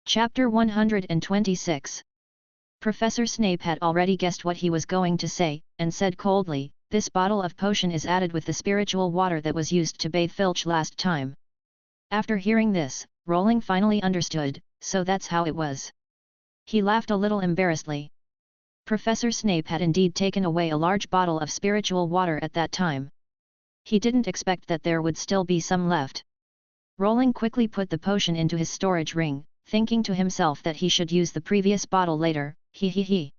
Chapter 126. Professor Snape had already guessed what he was going to say, and said coldly, "This bottle of potion is added with the spiritual water that was used to bathe Filch last time." After hearing this, Rowling finally understood, so that's how it was. He laughed a little embarrassedly. Professor Snape had indeed taken away a large bottle of spiritual water at that time. He didn't expect that there would still be some left. Rowling quickly put the potion into his storage ring, thinking to himself that he should use the previous bottle later, he.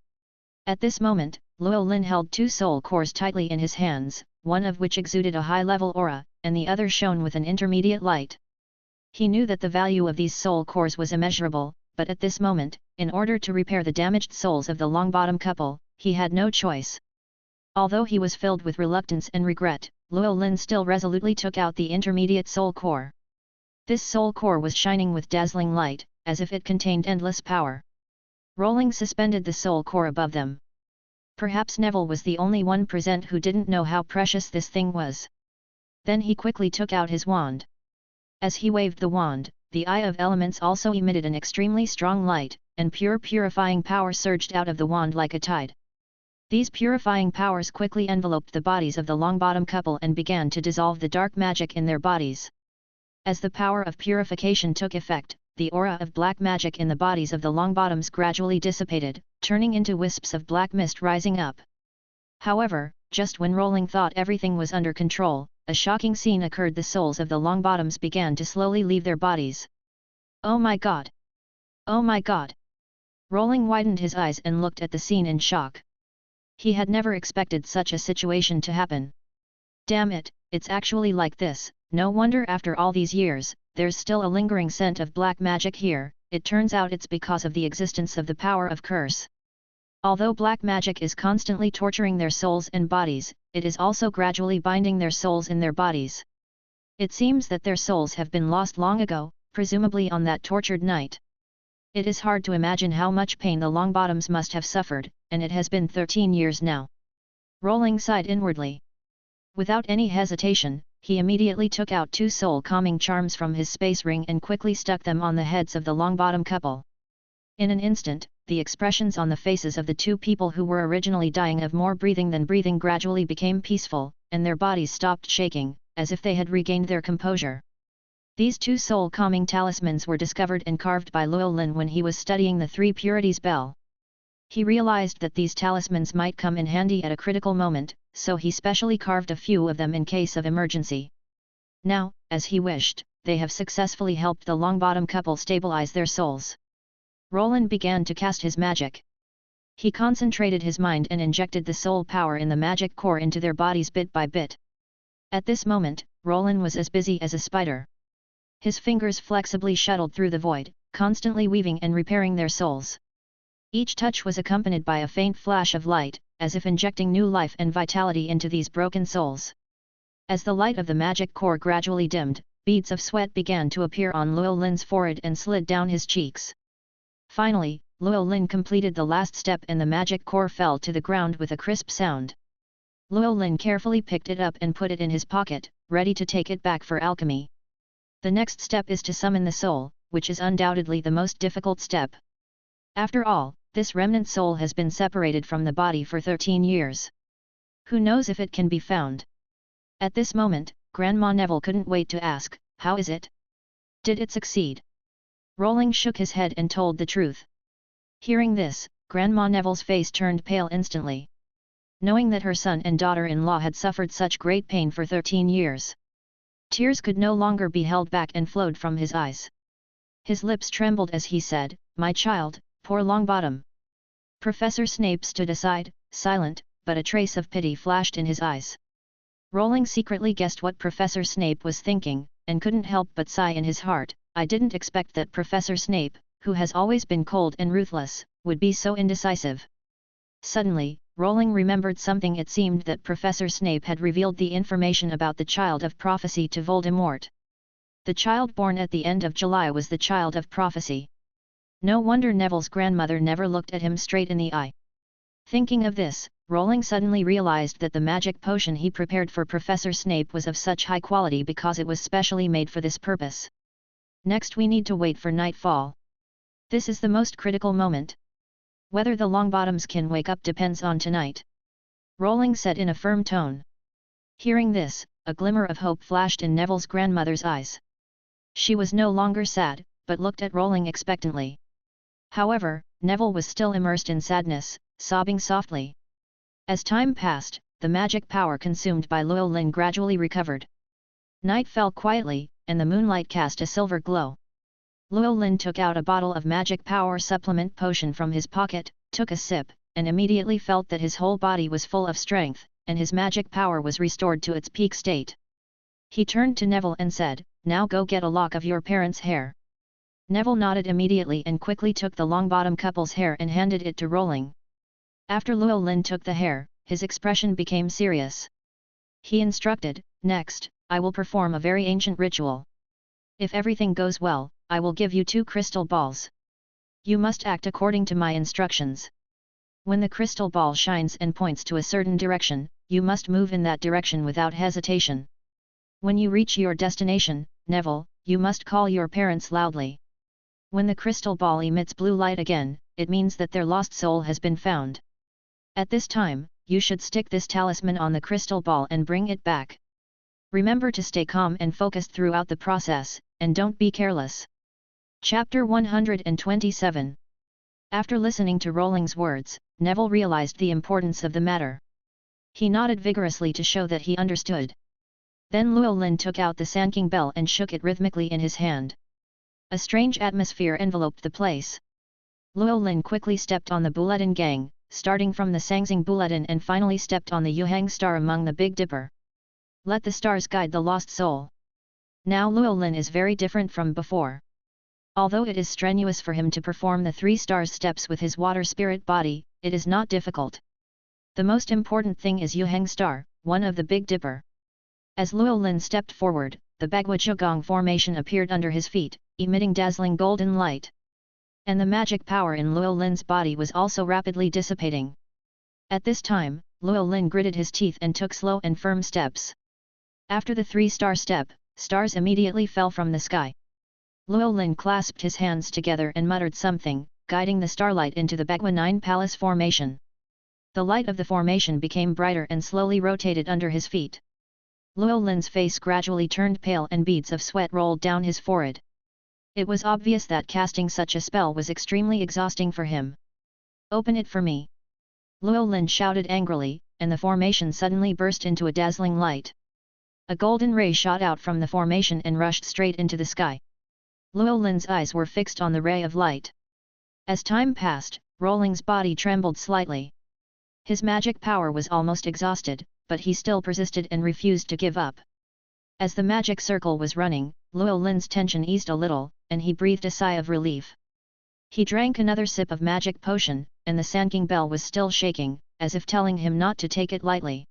At this moment, Llewellyn held two soul cores tightly in his hands, one of which exuded a high-level aura, and the other shone with an intermediate light. He knew that the value of these soul cores was immeasurable, but at this moment, in order to repair the damaged souls of the Longbottom couple, he had no choice. Although he was filled with reluctance and regret, Llewellyn still resolutely took out the intermediate soul core. This soul core was shining with dazzling light, as if it contained endless power. Rowling suspended the soul core above them. Perhaps Neville was the only one present who didn't know how precious this thing was. Then he quickly took out his wand. As he waved the wand, the Eye of Elements also emitted an extremely strong light, and purifying power surged out of the wand like a tide. These purifying powers quickly enveloped the bodies of the Longbottom couple and began to dissolve the dark magic in their bodies. As the power of purification took effect, the aura of black magic in the bodies of the Longbottoms gradually dissipated, turning into wisps of black mist rising up. However, just when Rowling thought everything was under control, a shocking scene occurred. The souls of the Longbottoms began to slowly leave their bodies. "Oh my god! Oh my god!" Rowling widened his eyes and looked at the scene in shock. He had never expected such a situation to happen. Damn it, it's actually like this. No wonder after all these years, there's still a lingering scent of black magic here. It turns out it's because of the existence of the power of curse. Although black magic is constantly torturing their souls and bodies, it is also gradually binding their souls in their bodies. It seems that their souls have been lost long ago, presumably on that tortured night. It is hard to imagine how much pain the Longbottoms must have suffered, and it has been 13 years now. Rowling sighed inwardly. Without any hesitation, he immediately took out two soul calming charms from his space ring and quickly stuck them on the heads of the Longbottom couple. In an instant, the expressions on the faces of the two people who were originally dying of more breathing than breathing gradually became peaceful, and their bodies stopped shaking, as if they had regained their composure. These two soul calming talismans were discovered and carved by Llewellyn when he was studying the Three Purities Bell. He realized that these talismans might come in handy at a critical moment, so he specially carved a few of them in case of emergency. Now, as he wished, they have successfully helped the Longbottom couple stabilize their souls. Rowling began to cast his magic. He concentrated his mind and injected the soul power in the magic core into their bodies bit by bit. At this moment, Rowling was as busy as a spider. His fingers flexibly shuttled through the void, constantly weaving and repairing their souls. Each touch was accompanied by a faint flash of light, as if injecting new life and vitality into these broken souls. As the light of the magic core gradually dimmed, beads of sweat began to appear on Llewellyn's forehead and slid down his cheeks. Finally, Llewellyn completed the last step and the magic core fell to the ground with a crisp sound. Llewellyn carefully picked it up and put it in his pocket, ready to take it back for alchemy. The next step is to summon the soul, which is undoubtedly the most difficult step. After all, this remnant soul has been separated from the body for 13 years. Who knows if it can be found? At this moment, Grandma Neville couldn't wait to ask, "How is it? Did it succeed?" Rowling shook his head and told the truth. Hearing this, Grandma Neville's face turned pale instantly. Knowing that her son and daughter-in-law had suffered such great pain for 13 years. Tears could no longer be held back and flowed from his eyes. His lips trembled as he said, "My child, poor Longbottom." Professor Snape stood aside, silent, but a trace of pity flashed in his eyes. Rowling secretly guessed what Professor Snape was thinking, and couldn't help but sigh in his heart. I didn't expect that Professor Snape, who has always been cold and ruthless, would be so indecisive. Suddenly, Rowling remembered something. It seemed that Professor Snape had revealed the information about the Child of Prophecy to Voldemort. The child born at the end of July was the Child of Prophecy. No wonder Neville's grandmother never looked at him straight in the eye. Thinking of this, Rowling suddenly realized that the magic potion he prepared for Professor Snape was of such high quality because it was specially made for this purpose. Next we need to wait for nightfall. This is the most critical moment. Whether the Longbottoms can wake up depends on tonight. Rowling said in a firm tone. Hearing this, a glimmer of hope flashed in Neville's grandmother's eyes. She was no longer sad, but looked at Rowling expectantly. However, Neville was still immersed in sadness, sobbing softly. As time passed, the magic power consumed by Llewellyn gradually recovered. Night fell quietly, and the moonlight cast a silver glow. Llewellyn took out a bottle of magic power supplement potion from his pocket, took a sip, and immediately felt that his whole body was full of strength, and his magic power was restored to its peak state. He turned to Neville and said, "Now go get a lock of your parents' hair." Neville nodded immediately and quickly took the Longbottom couple's hair and handed it to Rowling. After Llewellyn took the hair, his expression became serious. He instructed, "Next, I will perform a very ancient ritual. If everything goes well, I will give you 2 crystal balls. You must act according to my instructions. When the crystal ball shines and points to a certain direction, you must move in that direction without hesitation. When you reach your destination, Neville, you must call your parents loudly. When the crystal ball emits blue light again, it means that their lost soul has been found. At this time, you should stick this talisman on the crystal ball and bring it back. Remember to stay calm and focused throughout the process, and don't be careless." Chapter 127. After listening to Rowling's words, Neville realized the importance of the matter. He nodded vigorously to show that he understood. Then Llewellyn took out the Sanking bell and shook it rhythmically in his hand. A strange atmosphere enveloped the place. Llewellyn quickly stepped on the Bulletin Gang, starting from the Sangsing Bulletin and finally stepped on the Yuhang star among the Big Dipper. Let the stars guide the lost soul. Now Llewellyn is very different from before. Although it is strenuous for him to perform the 3 stars steps with his water spirit body, it is not difficult. The most important thing is Yuhang star, one of the Big Dipper. As Llewellyn stepped forward, the Bagua Jugong formation appeared under his feet, emitting dazzling golden light. And the magic power in Llewellyn's body was also rapidly dissipating. At this time, Llewellyn gritted his teeth and took slow and firm steps. After the 3-star step, stars immediately fell from the sky. Llewellyn clasped his hands together and muttered something, guiding the starlight into the Bagua 9 Palace formation. The light of the formation became brighter and slowly rotated under his feet. Llewellyn's face gradually turned pale and beads of sweat rolled down his forehead. It was obvious that casting such a spell was extremely exhausting for him. "Open it for me!" Llewellyn shouted angrily, and the formation suddenly burst into a dazzling light. A golden ray shot out from the formation and rushed straight into the sky. Llewellyn's eyes were fixed on the ray of light. As time passed, Rowling's body trembled slightly. His magic power was almost exhausted, but he still persisted and refused to give up. As the magic circle was running, Llewellyn's tension eased a little, and he breathed a sigh of relief. He drank another sip of magic potion, and the Sanking bell was still shaking, as if telling him not to take it lightly.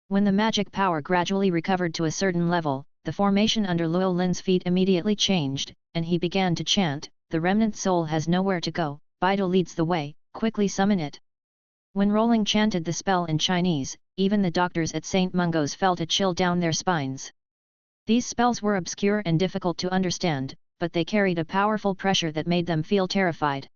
When the magic power gradually recovered to a certain level, the formation under Llewellyn's feet immediately changed, and he began to chant, "The remnant soul has nowhere to go, Baidu leads the way, quickly summon it." When Rowling chanted the spell in Chinese, even the doctors at St. Mungo's felt a chill down their spines. These spells were obscure and difficult to understand, but they carried a powerful pressure that made them feel terrified.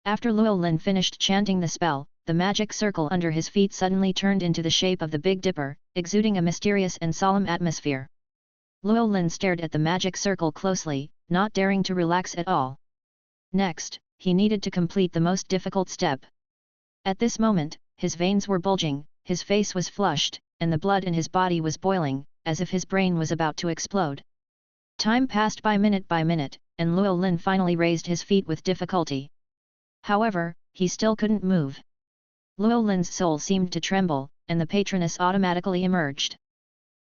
After Llewellyn finished chanting the spell, the magic circle under his feet suddenly turned into the shape of the Big Dipper, exuding a mysterious and solemn atmosphere. Llewellyn stared at the magic circle closely, not daring to relax at all. Next, he needed to complete the most difficult step. At this moment, his veins were bulging, his face was flushed, and the blood in his body was boiling, as if his brain was about to explode. Time passed by minute, and Llewellyn finally raised his feet with difficulty. However, he still couldn't move. Llewellyn's soul seemed to tremble, and the patroness automatically emerged.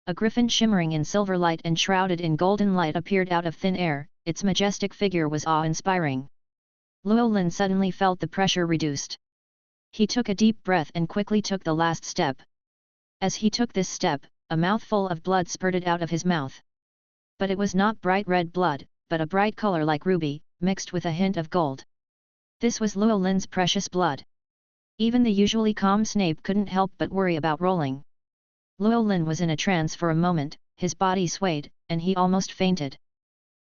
A griffin shimmering in silver light and shrouded in golden light appeared out of thin air, its majestic figure was awe-inspiring. Llewellyn suddenly felt the pressure reduced. He took a deep breath and quickly took the last step. As he took this step, a mouthful of blood spurted out of his mouth. But it was not bright red blood, but a bright color like ruby, mixed with a hint of gold. This was Llewellyn's precious blood. Even the usually calm Snape couldn't help but worry about Rowling. Llewellyn was in a trance for a moment, his body swayed, and he almost fainted.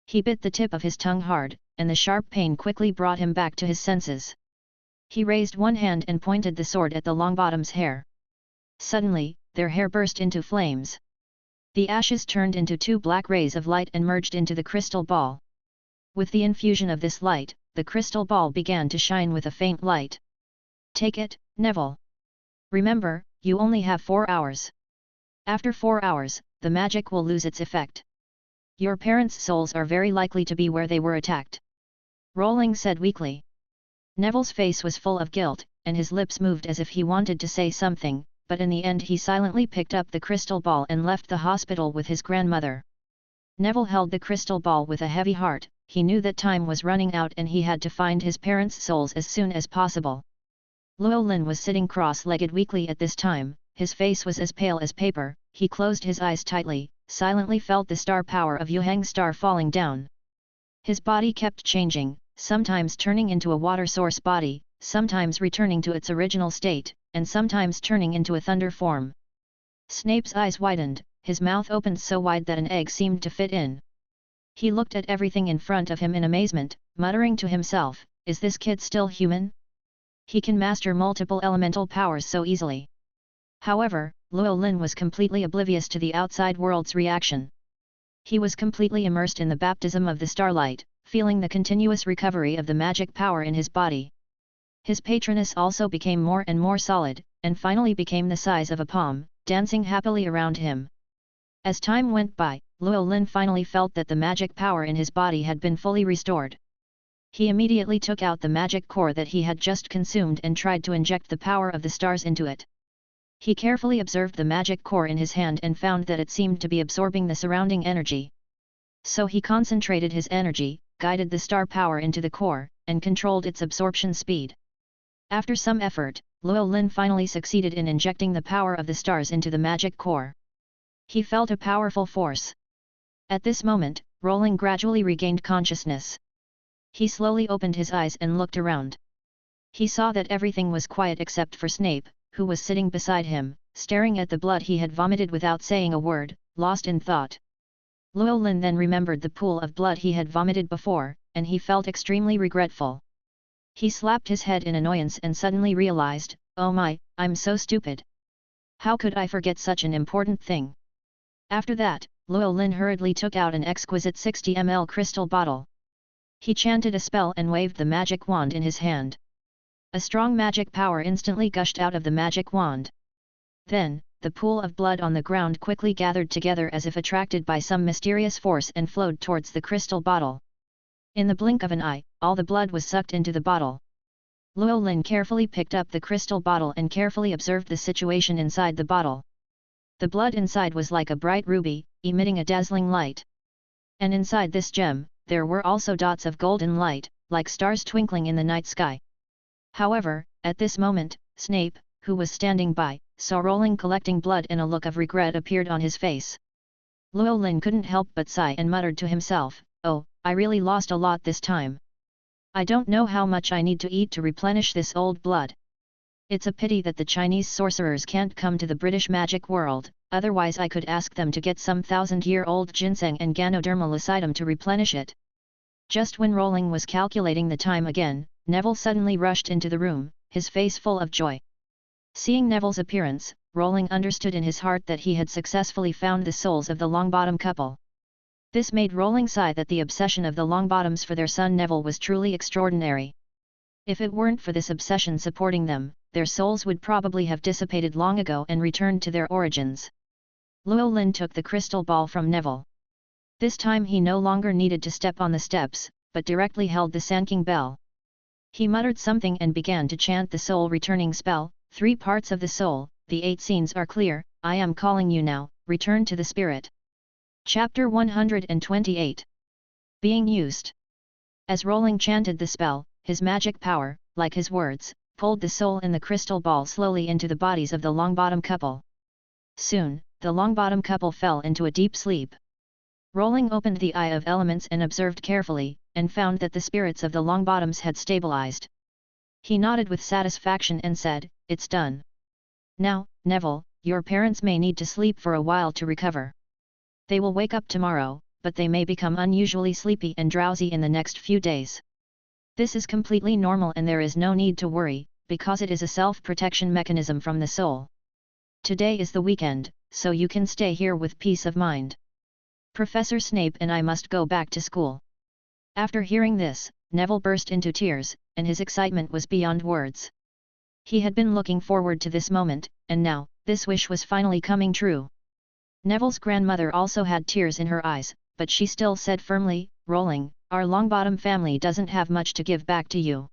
He bit the tip of his tongue hard, and the sharp pain quickly brought him back to his senses. He raised one hand and pointed the sword at the Longbottom's hair. Suddenly, their hair burst into flames. The ashes turned into two black rays of light and merged into the crystal ball. With the infusion of this light, the crystal ball began to shine with a faint light. "Take it, Neville. Remember, you only have 4 hours. After 4 hours, the magic will lose its effect. Your parents' souls are very likely to be where they were attacked," Rowling said weakly. Neville's face was full of guilt, and his lips moved as if he wanted to say something, but in the end he silently picked up the crystal ball and left the hospital with his grandmother. Neville held the crystal ball with a heavy heart. He knew that time was running out and he had to find his parents' souls as soon as possible. Llewellyn was sitting cross-legged weakly at this time. His face was as pale as paper. He closed his eyes tightly, silently felt the star power of Yuhang's star falling down. His body kept changing, sometimes turning into a water source body, sometimes returning to its original state, and sometimes turning into a thunder form. Snape's eyes widened, his mouth opened so wide that an egg seemed to fit in. He looked at everything in front of him in amazement, muttering to himself, "Is this kid still human? He can master multiple elemental powers so easily." However, Llewellyn was completely oblivious to the outside world's reaction. He was completely immersed in the baptism of the starlight, feeling the continuous recovery of the magic power in his body. His patroness also became more and more solid, and finally became the size of a palm, dancing happily around him. As time went by, Llewellyn finally felt that the magic power in his body had been fully restored. He immediately took out the magic core that he had just consumed and tried to inject the power of the stars into it. He carefully observed the magic core in his hand and found that it seemed to be absorbing the surrounding energy. So he concentrated his energy, guided the star power into the core, and controlled its absorption speed. After some effort, Llewellyn finally succeeded in injecting the power of the stars into the magic core. He felt a powerful force. At this moment, Rowling gradually regained consciousness. He slowly opened his eyes and looked around. He saw that everything was quiet except for Snape, who was sitting beside him, staring at the blood he had vomited without saying a word, lost in thought. Llewellyn then remembered the pool of blood he had vomited before, and he felt extremely regretful. He slapped his head in annoyance and suddenly realized, "Oh my, I'm so stupid. How could I forget such an important thing?" After that, Llewellyn hurriedly took out an exquisite 60 ml crystal bottle. He chanted a spell and waved the magic wand in his hand. A strong magic power instantly gushed out of the magic wand. Then, the pool of blood on the ground quickly gathered together as if attracted by some mysterious force and flowed towards the crystal bottle. In the blink of an eye, all the blood was sucked into the bottle. Llewellyn carefully picked up the crystal bottle and carefully observed the situation inside the bottle. The blood inside was like a bright ruby, emitting a dazzling light. And inside this gem, there were also dots of golden light, like stars twinkling in the night sky. However, at this moment, Snape, who was standing by, saw Rowling collecting blood and a look of regret appeared on his face. Llewellyn couldn't help but sigh and muttered to himself, "Oh, I really lost a lot this time. I don't know how much I need to eat to replenish this old blood. It's a pity that the Chinese sorcerers can't come to the British magic world, otherwise I could ask them to get some 1000-year-old ginseng and Ganoderma lucidum to replenish it." Just when Rowling was calculating the time again, Neville suddenly rushed into the room, his face full of joy. Seeing Neville's appearance, Rowling understood in his heart that he had successfully found the souls of the Longbottom couple. This made Rowling sigh that the obsession of the Longbottoms for their son Neville was truly extraordinary. If it weren't for this obsession supporting them, their souls would probably have dissipated long ago and returned to their origins. Llewellyn took the crystal ball from Neville. This time he no longer needed to step on the steps, but directly held the Sanking bell. He muttered something and began to chant the soul-returning spell, 3 parts of the soul, the 8 scenes are clear, I am calling you now, return to the spirit. Chapter 128. Being used. As Rowling chanted the spell, his magic power, like his words, pulled the soul in the crystal ball slowly into the bodies of the Longbottom couple. Soon, the Longbottom couple fell into a deep sleep. Rowling opened the Eye of Elements and observed carefully, and found that the spirits of the Longbottoms had stabilized. He nodded with satisfaction and said, "It's done. Now, Neville, your parents may need to sleep for a while to recover. They will wake up tomorrow, but they may become unusually sleepy and drowsy in the next few days. This is completely normal and there is no need to worry, because it is a self-protection mechanism from the soul. Today is the weekend, so you can stay here with peace of mind. Professor Snape and I must go back to school. After hearing this, Neville burst into tears, and his excitement was beyond words. He had been looking forward to this moment, and now, this wish was finally coming true. Neville's grandmother also had tears in her eyes, but she still said firmly, "Rowling, our Longbottom family doesn't have much to give back to you.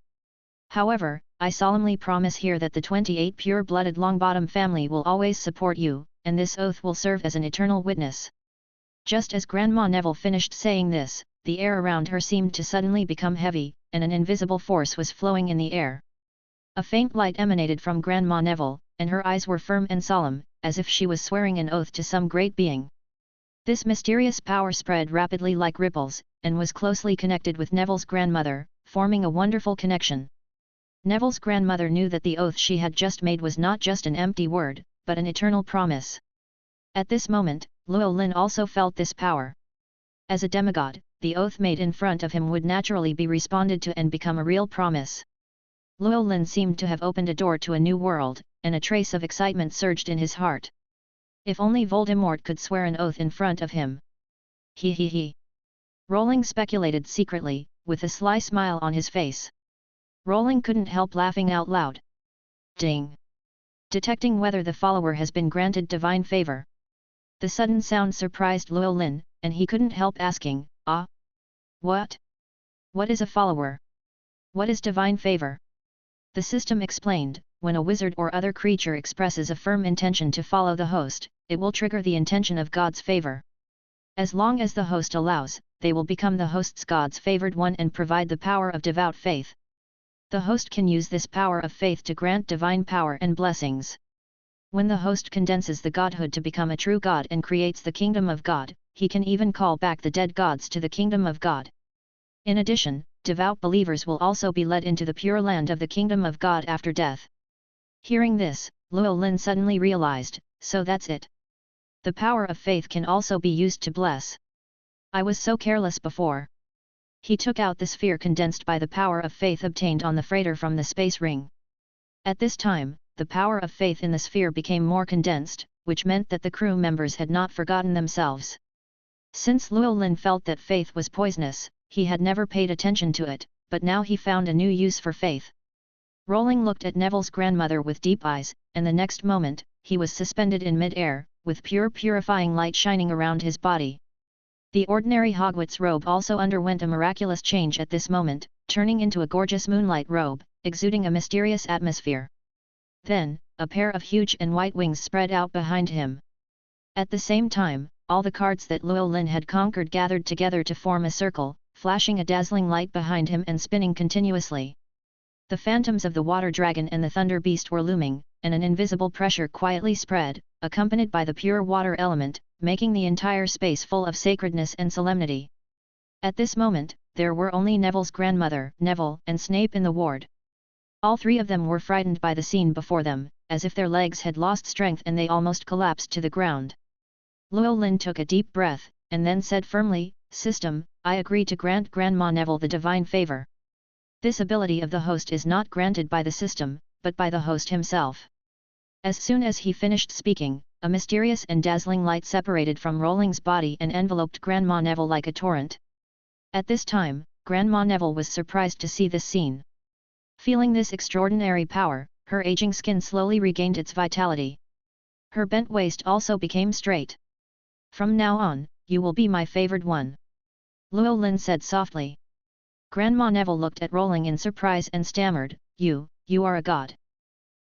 However, I solemnly promise here that the 28 pure-blooded Longbottom family will always support you, and this oath will serve as an eternal witness." Just as Grandma Neville finished saying this, the air around her seemed to suddenly become heavy, and an invisible force was flowing in the air. A faint light emanated from Grandma Neville, and her eyes were firm and solemn, as if she was swearing an oath to some great being. This mysterious power spread rapidly like ripples, and was closely connected with Neville's grandmother, forming a wonderful connection. Neville's grandmother knew that the oath she had just made was not just an empty word, but an eternal promise. At this moment, Llewellyn also felt this power. As a demigod, the oath made in front of him would naturally be responded to and become a real promise. Llewellyn seemed to have opened a door to a new world, and a trace of excitement surged in his heart. If only Voldemort could swear an oath in front of him. He. Rowling speculated secretly, with a sly smile on his face. Rowling couldn't help laughing out loud. Ding! Detecting whether the follower has been granted divine favor. The sudden sound surprised Llewellyn, and he couldn't help asking, "Ah? What? What is a follower? What is divine favor?" The system explained, when a wizard or other creature expresses a firm intention to follow the host, it will trigger the intention of God's favor. As long as the host allows, they will become the host's God's favored one and provide the power of devout faith. The host can use this power of faith to grant divine power and blessings. When the host condenses the godhood to become a true God and creates the kingdom of God, he can even call back the dead gods to the kingdom of God. In addition, devout believers will also be led into the pure land of the kingdom of God after death. Hearing this, Llewellyn suddenly realized, so that's it. The power of faith can also be used to bless. I was so careless before. He took out the sphere condensed by the power of faith obtained on the freighter from the space ring. At this time, the power of faith in the sphere became more condensed, which meant that the crew members had not forgotten themselves. Since Llewellyn felt that faith was poisonous, he had never paid attention to it, but now he found a new use for faith. Rowling looked at Neville's grandmother with deep eyes, and the next moment, he was suspended in mid-air, with pure purifying light shining around his body. The ordinary Hogwarts robe also underwent a miraculous change at this moment, turning into a gorgeous moonlight robe, exuding a mysterious atmosphere. Then, a pair of huge and white wings spread out behind him. At the same time, all the cards that Llewellyn had conquered gathered together to form a circle, flashing a dazzling light behind him and spinning continuously. The phantoms of the water dragon and the thunder beast were looming, and an invisible pressure quietly spread, accompanied by the pure water element, making the entire space full of sacredness and solemnity. At this moment, there were only Neville's grandmother, Neville, and Snape in the ward. All three of them were frightened by the scene before them, as if their legs had lost strength and they almost collapsed to the ground. Llewellyn took a deep breath, and then said firmly, "System, I agree to grant Grandma Neville the divine favor. This ability of the host is not granted by the system, but by the host himself." As soon as he finished speaking, a mysterious and dazzling light separated from Rowling's body and enveloped Grandma Neville like a torrent. At this time, Grandma Neville was surprised to see this scene. Feeling this extraordinary power, her aging skin slowly regained its vitality. Her bent waist also became straight. "From now on, you will be my favored one," Llewellyn said softly. Grandma Neville looked at Rowling in surprise and stammered, You are a god."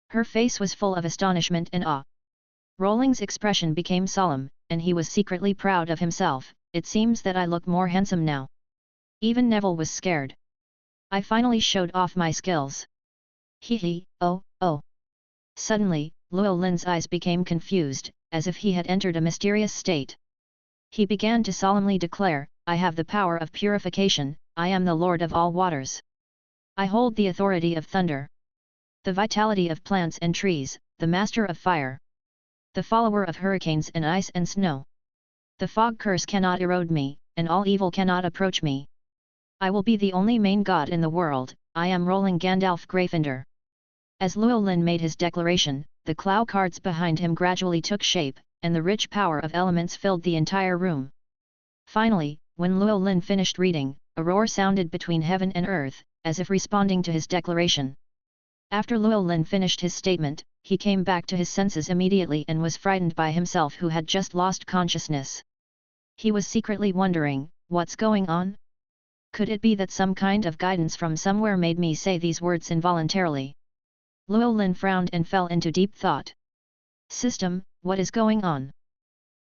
Her face was full of astonishment and awe. Rowling's expression became solemn, and he was secretly proud of himself. "It seems that I look more handsome now." Even Neville was scared. "I finally showed off my skills." Oh. Suddenly, Llewellyn's eyes became confused, as if he had entered a mysterious state. He began to solemnly declare, "I have the power of purification, I am the Lord of all waters. I hold the authority of thunder, the vitality of plants and trees, the master of fire, the follower of hurricanes and ice and snow. The fog curse cannot erode me, and all evil cannot approach me. I will be the only main god in the world, I am Roland Gandalf Gryffindor. As Llewellyn made his declaration, the cloud cards behind him gradually took shape, and the rich power of elements filled the entire room. Finally, when Llewellyn finished reading, a roar sounded between heaven and earth, as if responding to his declaration. After Llewellyn finished his statement, he came back to his senses immediately and was frightened by himself who had just lost consciousness. He was secretly wondering, what's going on? Could it be that some kind of guidance from somewhere made me say these words involuntarily? Llewellyn frowned and fell into deep thought. System, what is going on?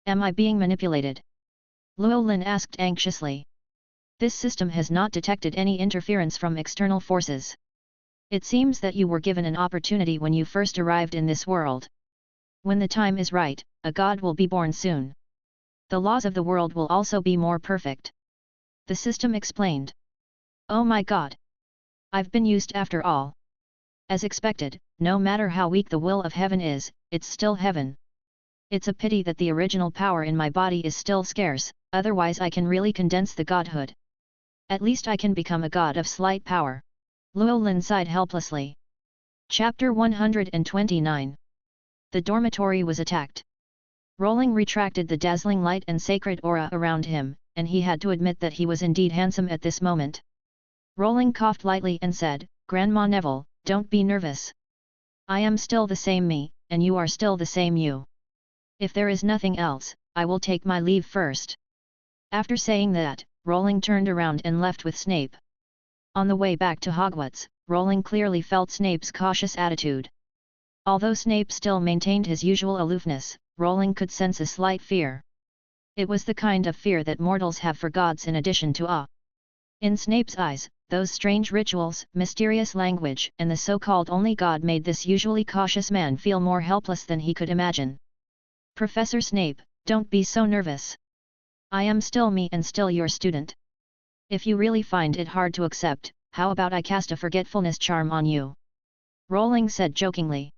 Am I being manipulated? Llewellyn asked anxiously. This system has not detected any interference from external forces. It seems that you were given an opportunity when you first arrived in this world. When the time is right, a god will be born soon. The laws of the world will also be more perfect. The system explained. Oh my god! I've been used after all. As expected, no matter how weak the will of heaven is, it's still heaven. It's a pity that the original power in my body is still scarce, otherwise I can really condense the godhood. At least I can become a god of slight power. Llewellyn sighed helplessly. Chapter 129. The dormitory was attacked. Rowling retracted the dazzling light and sacred aura around him, and he had to admit that he was indeed handsome at this moment. Rowling coughed lightly and said, Grandma Neville, don't be nervous. I am still the same me, and you are still the same you. If there is nothing else, I will take my leave first. After saying that, Rowling turned around and left with Snape. On the way back to Hogwarts, Rowling clearly felt Snape's cautious attitude. Although Snape still maintained his usual aloofness, Rowling could sense a slight fear. It was the kind of fear that mortals have for gods in addition to awe. In Snape's eyes, those strange rituals, mysterious language, and the so-called only god made this usually cautious man feel more helpless than he could imagine. Professor Snape, don't be so nervous. I am still me and still your student. If you really find it hard to accept, how about I cast a forgetfulness charm on you? Rowling said jokingly.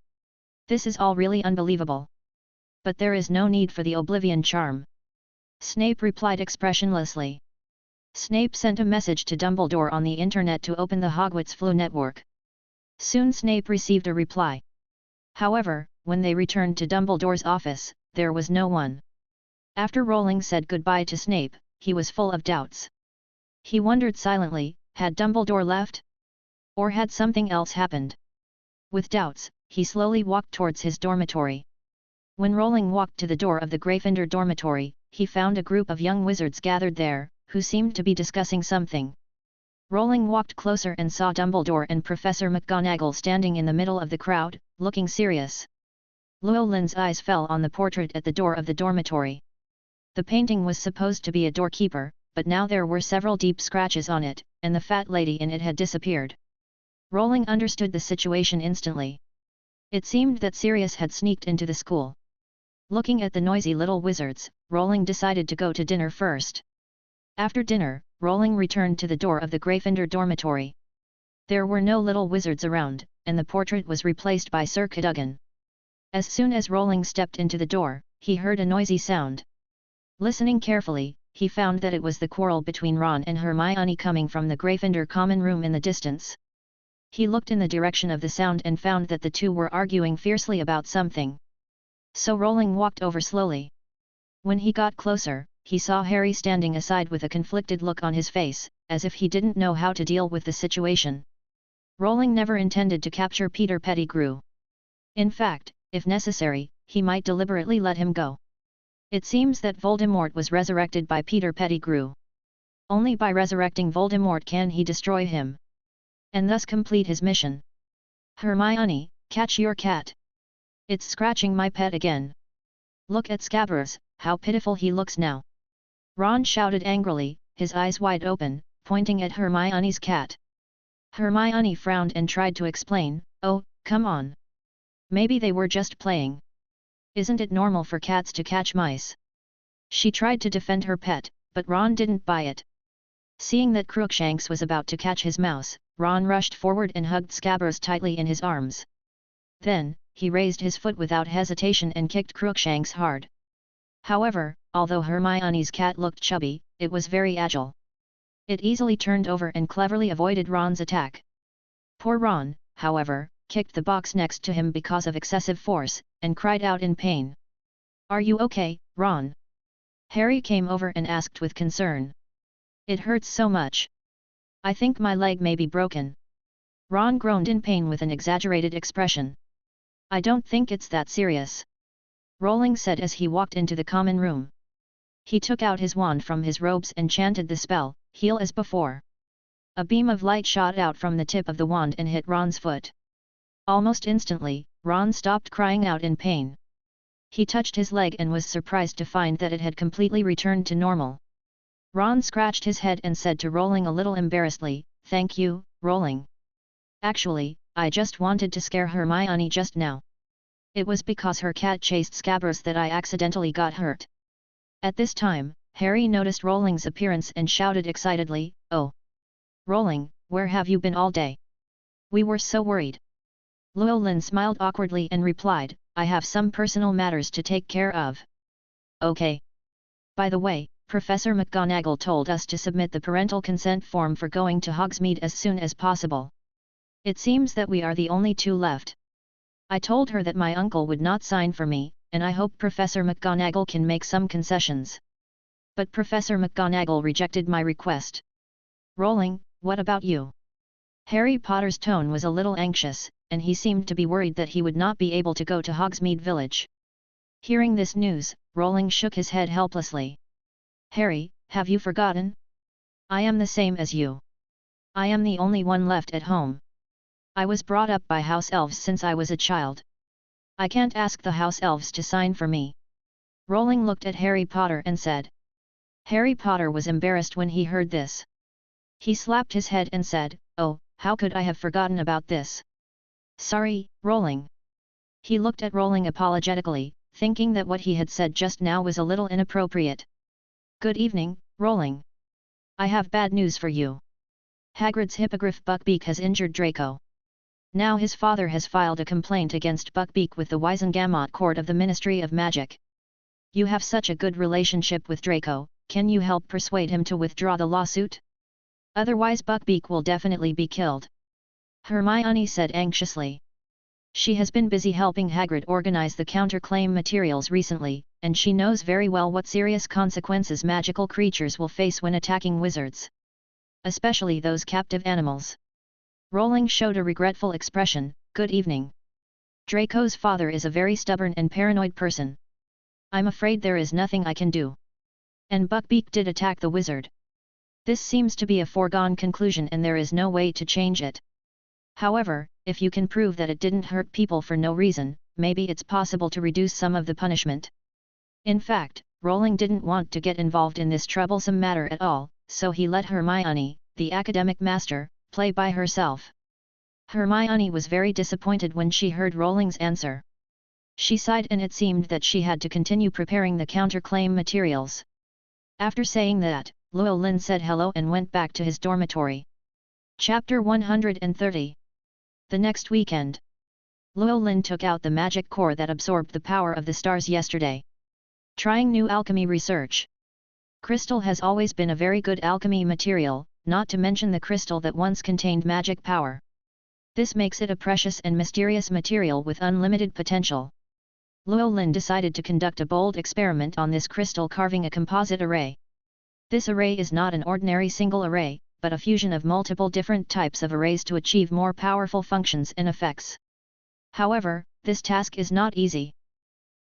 This is all really unbelievable. But there is no need for the oblivion charm. Snape replied expressionlessly. Snape sent a message to Dumbledore on the internet to open the Hogwarts Flu network. Soon Snape received a reply. However, when they returned to Dumbledore's office, there was no one. After Rowling said goodbye to Snape, he was full of doubts. He wondered silently, had Dumbledore left? Or had something else happened? With doubts, he slowly walked towards his dormitory. When Rowling walked to the door of the Gryffindor dormitory, he found a group of young wizards gathered there, who seemed to be discussing something. Rowling walked closer and saw Dumbledore and Professor McGonagall standing in the middle of the crowd, looking serious. Llewellyn's eyes fell on the portrait at the door of the dormitory. The painting was supposed to be a doorkeeper, but now there were several deep scratches on it, and the fat lady in it had disappeared. Rowling understood the situation instantly. It seemed that Sirius had sneaked into the school. Looking at the noisy little wizards, Rowling decided to go to dinner first. After dinner, Rowling returned to the door of the Gryffindor dormitory. There were no little wizards around, and the portrait was replaced by Sir Cadogan. As soon as Rowling stepped into the door, he heard a noisy sound. Listening carefully, he found that it was the quarrel between Ron and Hermione coming from the Gryffindor common room in the distance. He looked in the direction of the sound and found that the two were arguing fiercely about something. So Rowling walked over slowly. When he got closer, he saw Harry standing aside with a conflicted look on his face, as if he didn't know how to deal with the situation. Rowling never intended to capture Peter Pettigrew. In fact, if necessary, he might deliberately let him go. It seems that Voldemort was resurrected by Peter Pettigrew. Only by resurrecting Voldemort can he destroy him, and thus complete his mission. Hermione, catch your cat. It's scratching my pet again. Look at Scabbers, how pitiful he looks now. Ron shouted angrily, his eyes wide open, pointing at Hermione's cat. Hermione frowned and tried to explain, oh, come on. Maybe they were just playing. Isn't it normal for cats to catch mice? She tried to defend her pet, but Ron didn't buy it. Seeing that Crookshanks was about to catch his mouse, Ron rushed forward and hugged Scabbers tightly in his arms. Then, he raised his foot without hesitation and kicked Crookshanks hard. However, although Hermione's cat looked chubby, it was very agile. It easily turned over and cleverly avoided Ron's attack. Poor Ron, however, kicked the box next to him because of excessive force, and cried out in pain. "Are you okay, Ron?" Harry came over and asked with concern. "It hurts so much. I think my leg may be broken." Ron groaned in pain with an exaggerated expression. "I don't think it's that serious," Rowling said as he walked into the common room. He took out his wand from his robes and chanted the spell, "Heal as before." A beam of light shot out from the tip of the wand and hit Ron's foot. Almost instantly, Ron stopped crying out in pain. He touched his leg and was surprised to find that it had completely returned to normal. Ron scratched his head and said to Rowling a little embarrassedly, "Thank you, Rowling. Actually, I just wanted to scare Hermione just now. It was because her cat chased Scabrous that I accidentally got hurt." At this time, Harry noticed Rowling's appearance and shouted excitedly, "Oh! Rowling, where have you been all day? We were so worried." Llewellyn smiled awkwardly and replied, "I have some personal matters to take care of." "Okay. By the way, Professor McGonagall told us to submit the parental consent form for going to Hogsmeade as soon as possible. It seems that we are the only two left. I told her that my uncle would not sign for me, and I hope Professor McGonagall can make some concessions. But Professor McGonagall rejected my request." "Rowling, what about you?" Harry Potter's tone was a little anxious, and he seemed to be worried that he would not be able to go to Hogsmeade Village. Hearing this news, Rowling shook his head helplessly. "Harry, have you forgotten? I am the same as you. I am the only one left at home. I was brought up by house elves since I was a child. I can't ask the house elves to sign for me." Rowling looked at Harry Potter and said. Harry Potter was embarrassed when he heard this. He slapped his head and said, "Oh, how could I have forgotten about this? Sorry, Rowling." He looked at Rowling apologetically, thinking that what he had said just now was a little inappropriate. "Good evening, Rowling. I have bad news for you. Hagrid's hippogriff Buckbeak has injured Draco. Now his father has filed a complaint against Buckbeak with the Wisengamot Court of the Ministry of Magic. You have such a good relationship with Draco, can you help persuade him to withdraw the lawsuit? Otherwise Buckbeak will definitely be killed." Hermione said anxiously. She has been busy helping Hagrid organize the counterclaim materials recently, and she knows very well what serious consequences magical creatures will face when attacking wizards. Especially those captive animals. Rowling showed a regretful expression. "Good evening. Draco's father is a very stubborn and paranoid person. I'm afraid there is nothing I can do. And Buckbeak did attack the wizard. This seems to be a foregone conclusion and there is no way to change it. However, if you can prove that it didn't hurt people for no reason, maybe it's possible to reduce some of the punishment." In fact, Rowling didn't want to get involved in this troublesome matter at all, so he let Hermione, the academic master, play by herself. Hermione was very disappointed when she heard Rowling's answer. She sighed and it seemed that she had to continue preparing the counterclaim materials. After saying that, Llewellyn said hello and went back to his dormitory. Chapter 130. The next weekend. Llewellyn took out the magic core that absorbed the power of the stars yesterday. Trying new alchemy research. Crystal has always been a very good alchemy material, not to mention the crystal that once contained magic power. This makes it a precious and mysterious material with unlimited potential. Llewellyn decided to conduct a bold experiment on this crystal, carving a composite array. This array is not an ordinary single array, but a fusion of multiple different types of arrays to achieve more powerful functions and effects. However, this task is not easy.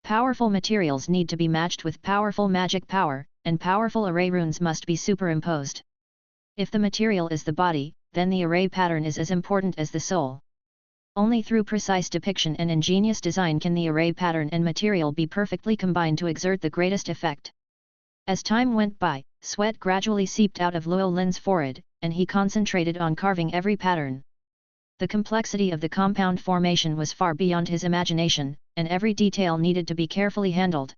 Powerful materials need to be matched with powerful magic power, and powerful array runes must be superimposed. If the material is the body, then the array pattern is as important as the soul. Only through precise depiction and ingenious design can the array pattern and material be perfectly combined to exert the greatest effect. As time went by, sweat gradually seeped out of Llewellyn's forehead, and he concentrated on carving every pattern. The complexity of the compound formation was far beyond his imagination, and every detail needed to be carefully handled.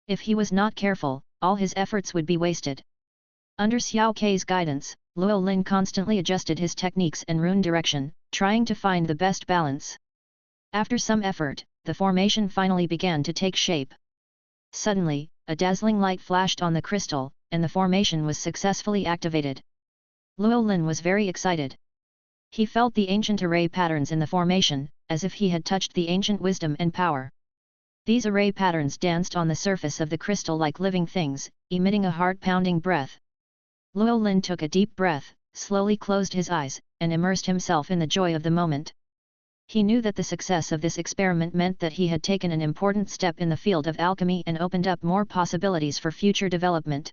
If he was not careful, all his efforts would be wasted. Under Xiao Kei's guidance, Llewellyn constantly adjusted his techniques and rune direction, trying to find the best balance. After some effort, the formation finally began to take shape. Suddenly, a dazzling light flashed on the crystal, and the formation was successfully activated. Luo Lin was very excited. He felt the ancient array patterns in the formation, as if he had touched the ancient wisdom and power. These array patterns danced on the surface of the crystal like living things, emitting a heart-pounding breath. Luo Lin took a deep breath, slowly closed his eyes, and immersed himself in the joy of the moment. He knew that the success of this experiment meant that he had taken an important step in the field of alchemy and opened up more possibilities for future development.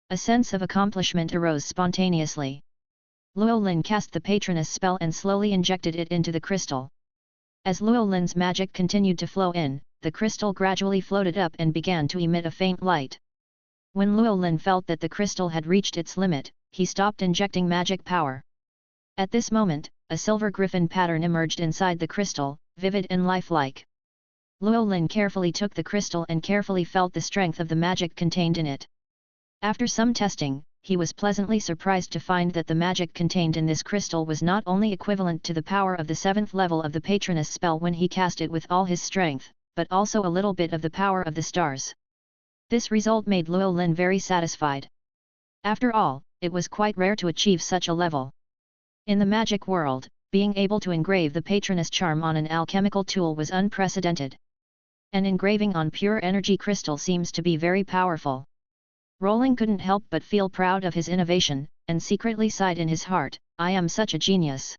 A sense of accomplishment arose spontaneously. Luo Lin cast the Patroness spell and slowly injected it into the crystal. As Luo Lin's magic continued to flow in, the crystal gradually floated up and began to emit a faint light. When Luo Lin felt that the crystal had reached its limit, he stopped injecting magic power. At this moment, a silver griffin pattern emerged inside the crystal, vivid and lifelike. Luo Lin carefully took the crystal and carefully felt the strength of the magic contained in it. After some testing, he was pleasantly surprised to find that the magic contained in this crystal was not only equivalent to the power of the 7th level of the Patroness spell when he cast it with all his strength, but also a little bit of the power of the stars. This result made Luo Lin very satisfied. After all, it was quite rare to achieve such a level. In the magic world, being able to engrave the Patroness charm on an alchemical tool was unprecedented. An engraving on pure energy crystal seems to be very powerful. Rolling couldn't help but feel proud of his innovation, and secretly sighed in his heart, "I am such a genius."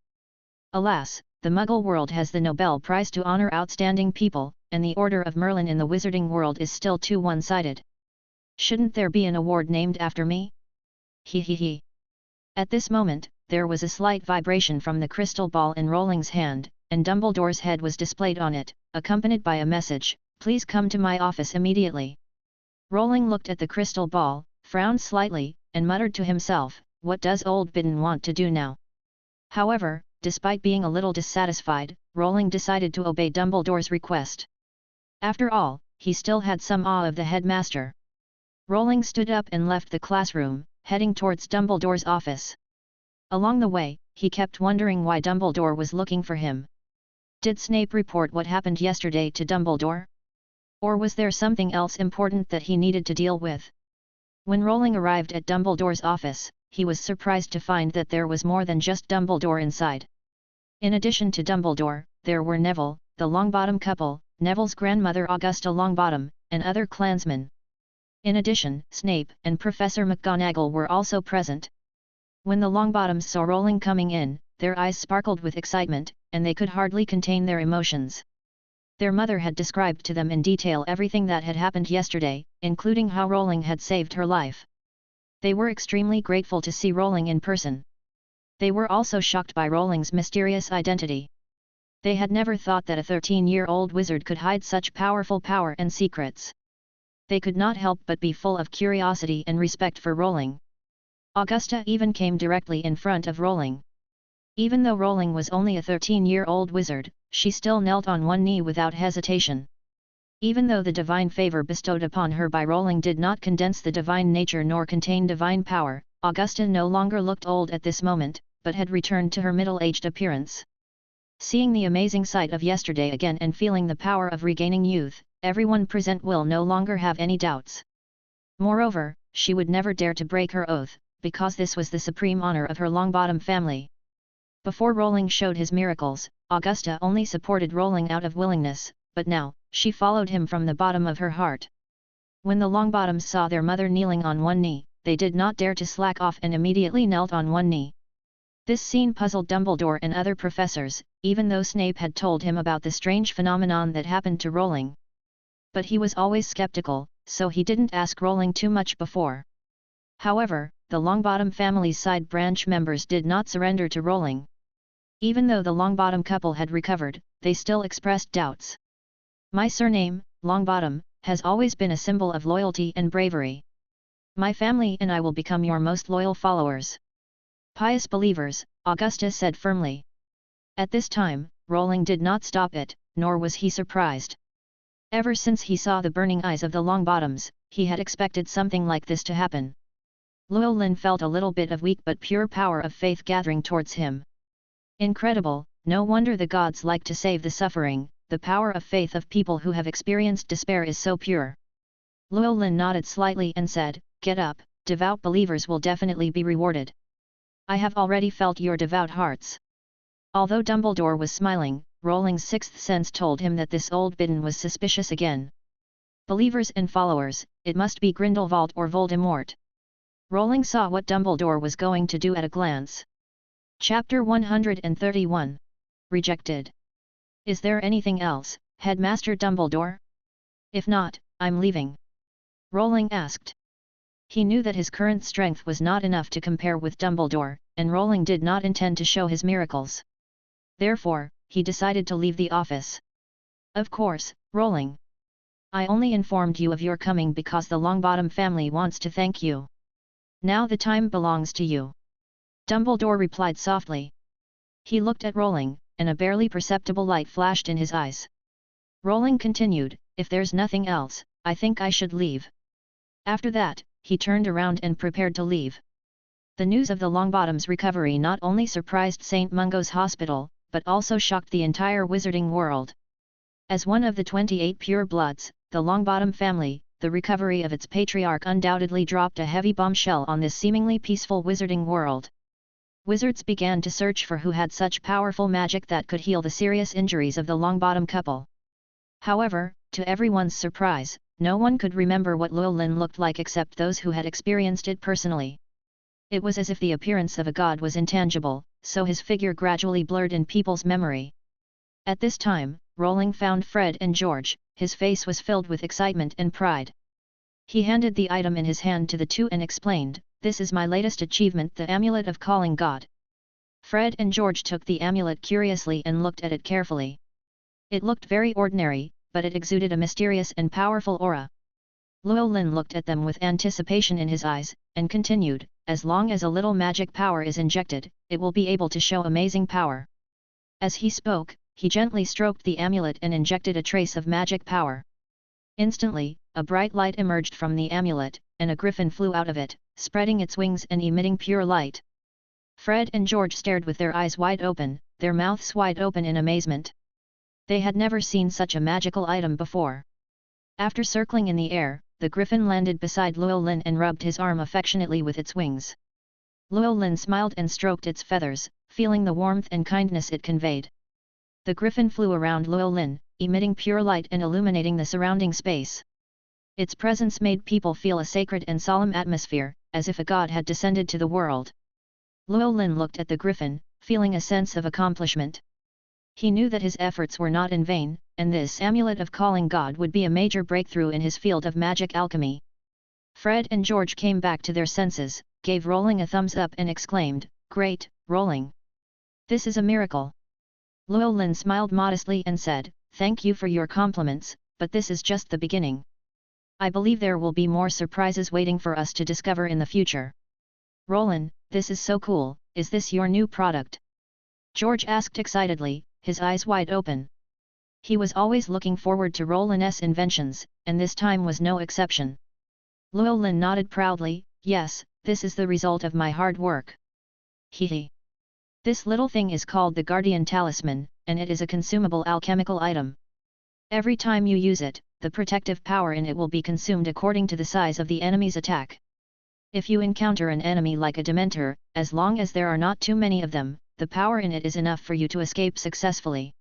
Alas, the Muggle world has the Nobel Prize to honor outstanding people, and the Order of Merlin in the Wizarding world is still too one-sided. Shouldn't there be an award named after me? He he he. At this moment, there was a slight vibration from the crystal ball in Rolling's hand, and Dumbledore's head was displayed on it, accompanied by a message, "Please come to my office immediately." Rolling looked at the crystal ball, frowned slightly, and muttered to himself, "What does old Bidden want to do now?" However, despite being a little dissatisfied, Rolling decided to obey Dumbledore's request. After all, he still had some awe of the headmaster. Rolling stood up and left the classroom, heading towards Dumbledore's office. Along the way, he kept wondering why Dumbledore was looking for him. Did Snape report what happened yesterday to Dumbledore? Or was there something else important that he needed to deal with? When Rolling arrived at Dumbledore's office, he was surprised to find that there was more than just Dumbledore inside. In addition to Dumbledore, there were Neville, the Longbottom couple, Neville's grandmother Augusta Longbottom, and other clansmen. In addition, Snape and Professor McGonagall were also present. When the Longbottoms saw Rolling coming in, their eyes sparkled with excitement, and they could hardly contain their emotions. Their mother had described to them in detail everything that had happened yesterday, including how Rolling had saved her life. They were extremely grateful to see Rolling in person. They were also shocked by Rolling's mysterious identity. They had never thought that a 13-year-old wizard could hide such powerful power and secrets. They could not help but be full of curiosity and respect for Rolling. Augusta even came directly in front of Rolling. Even though Rolling was only a 13-year-old wizard, she still knelt on one knee without hesitation. Even though the divine favor bestowed upon her by Rolling did not condense the divine nature nor contain divine power, Augusta no longer looked old at this moment, but had returned to her middle-aged appearance. Seeing the amazing sight of yesterday again and feeling the power of regaining youth, everyone present will no longer have any doubts. Moreover, she would never dare to break her oath, because this was the supreme honor of her Longbottom family. Before Rolling showed his miracles, Augusta only supported Rolling out of willingness, but now, she followed him from the bottom of her heart. When the Longbottoms saw their mother kneeling on one knee, they did not dare to slack off and immediately knelt on one knee. This scene puzzled Dumbledore and other professors, even though Snape had told him about the strange phenomenon that happened to Rolling. But he was always skeptical, so he didn't ask Rolling too much before. However, the Longbottom family's side branch members did not surrender to Rolling. Even though the Longbottom couple had recovered, they still expressed doubts. "My surname, Longbottom, has always been a symbol of loyalty and bravery. My family and I will become your most loyal followers." "Pious believers," Augusta said firmly. At this time, Rolling did not stop it, nor was he surprised. Ever since he saw the burning eyes of the Longbottoms, he had expected something like this to happen. Luo Lin felt a little bit of weak but pure power of faith gathering towards him. Incredible, no wonder the gods like to save the suffering, the power of faith of people who have experienced despair is so pure. Llewellyn nodded slightly and said, "Get up, devout believers will definitely be rewarded. I have already felt your devout hearts." Although Dumbledore was smiling, Rowling's sixth sense told him that this old bidden was suspicious again. Believers and followers, it must be Grindelwald or Voldemort. Rowling saw what Dumbledore was going to do at a glance. Chapter 131. Rejected. "Is there anything else, Headmaster Dumbledore? If not, I'm leaving," Rowling asked. He knew that his current strength was not enough to compare with Dumbledore, and Rowling did not intend to show his miracles. Therefore, he decided to leave the office. "Of course, Rowling. I only informed you of your coming because the Longbottom family wants to thank you. Now the time belongs to you," Dumbledore replied softly. He looked at Rowling, and a barely perceptible light flashed in his eyes. Rowling continued, "If there's nothing else, I think I should leave." After that, he turned around and prepared to leave. The news of the Longbottom's recovery not only surprised St. Mungo's Hospital, but also shocked the entire wizarding world. As one of the 28 pure bloods, the Longbottom family, the recovery of its patriarch undoubtedly dropped a heavy bombshell on this seemingly peaceful wizarding world. Wizards began to search for who had such powerful magic that could heal the serious injuries of the Longbottom couple. However, to everyone's surprise, no one could remember what Llewellyn looked like except those who had experienced it personally. It was as if the appearance of a god was intangible, so his figure gradually blurred in people's memory. At this time, Rowling found Fred and George. His face was filled with excitement and pride. He handed the item in his hand to the two and explained, "This is my latest achievement, the Amulet of Calling God." Fred and George took the amulet curiously and looked at it carefully. It looked very ordinary, but it exuded a mysterious and powerful aura. Llewellyn looked at them with anticipation in his eyes, and continued, "As long as a little magic power is injected, it will be able to show amazing power." As he spoke, he gently stroked the amulet and injected a trace of magic power. Instantly, a bright light emerged from the amulet, and a griffin flew out of it, spreading its wings and emitting pure light. Fred and George stared with their eyes wide open, their mouths wide open in amazement. They had never seen such a magical item before. After circling in the air, the griffin landed beside Llewellyn and rubbed his arm affectionately with its wings. Llewellyn smiled and stroked its feathers, feeling the warmth and kindness it conveyed. The griffin flew around Llewellyn, emitting pure light and illuminating the surrounding space. Its presence made people feel a sacred and solemn atmosphere, as if a god had descended to the world. Llewellyn looked at the griffin, feeling a sense of accomplishment. He knew that his efforts were not in vain, and this amulet of calling God would be a major breakthrough in his field of magic alchemy. Fred and George came back to their senses, gave Rowling a thumbs up and exclaimed, "Great, Rowling! This is a miracle!" Llewellyn smiled modestly and said, "Thank you for your compliments, but this is just the beginning. I believe there will be more surprises waiting for us to discover in the future." "Rowling, this is so cool, is this your new product?" George asked excitedly, his eyes wide open. He was always looking forward to Rowling's inventions, and this time was no exception. Llewellyn nodded proudly, "Yes, this is the result of my hard work. Hee. This little thing is called the Guardian Talisman, and it is a consumable alchemical item. Every time you use it, the protective power in it will be consumed according to the size of the enemy's attack. If you encounter an enemy like a Dementor, as long as there are not too many of them, the power in it is enough for you to escape successfully."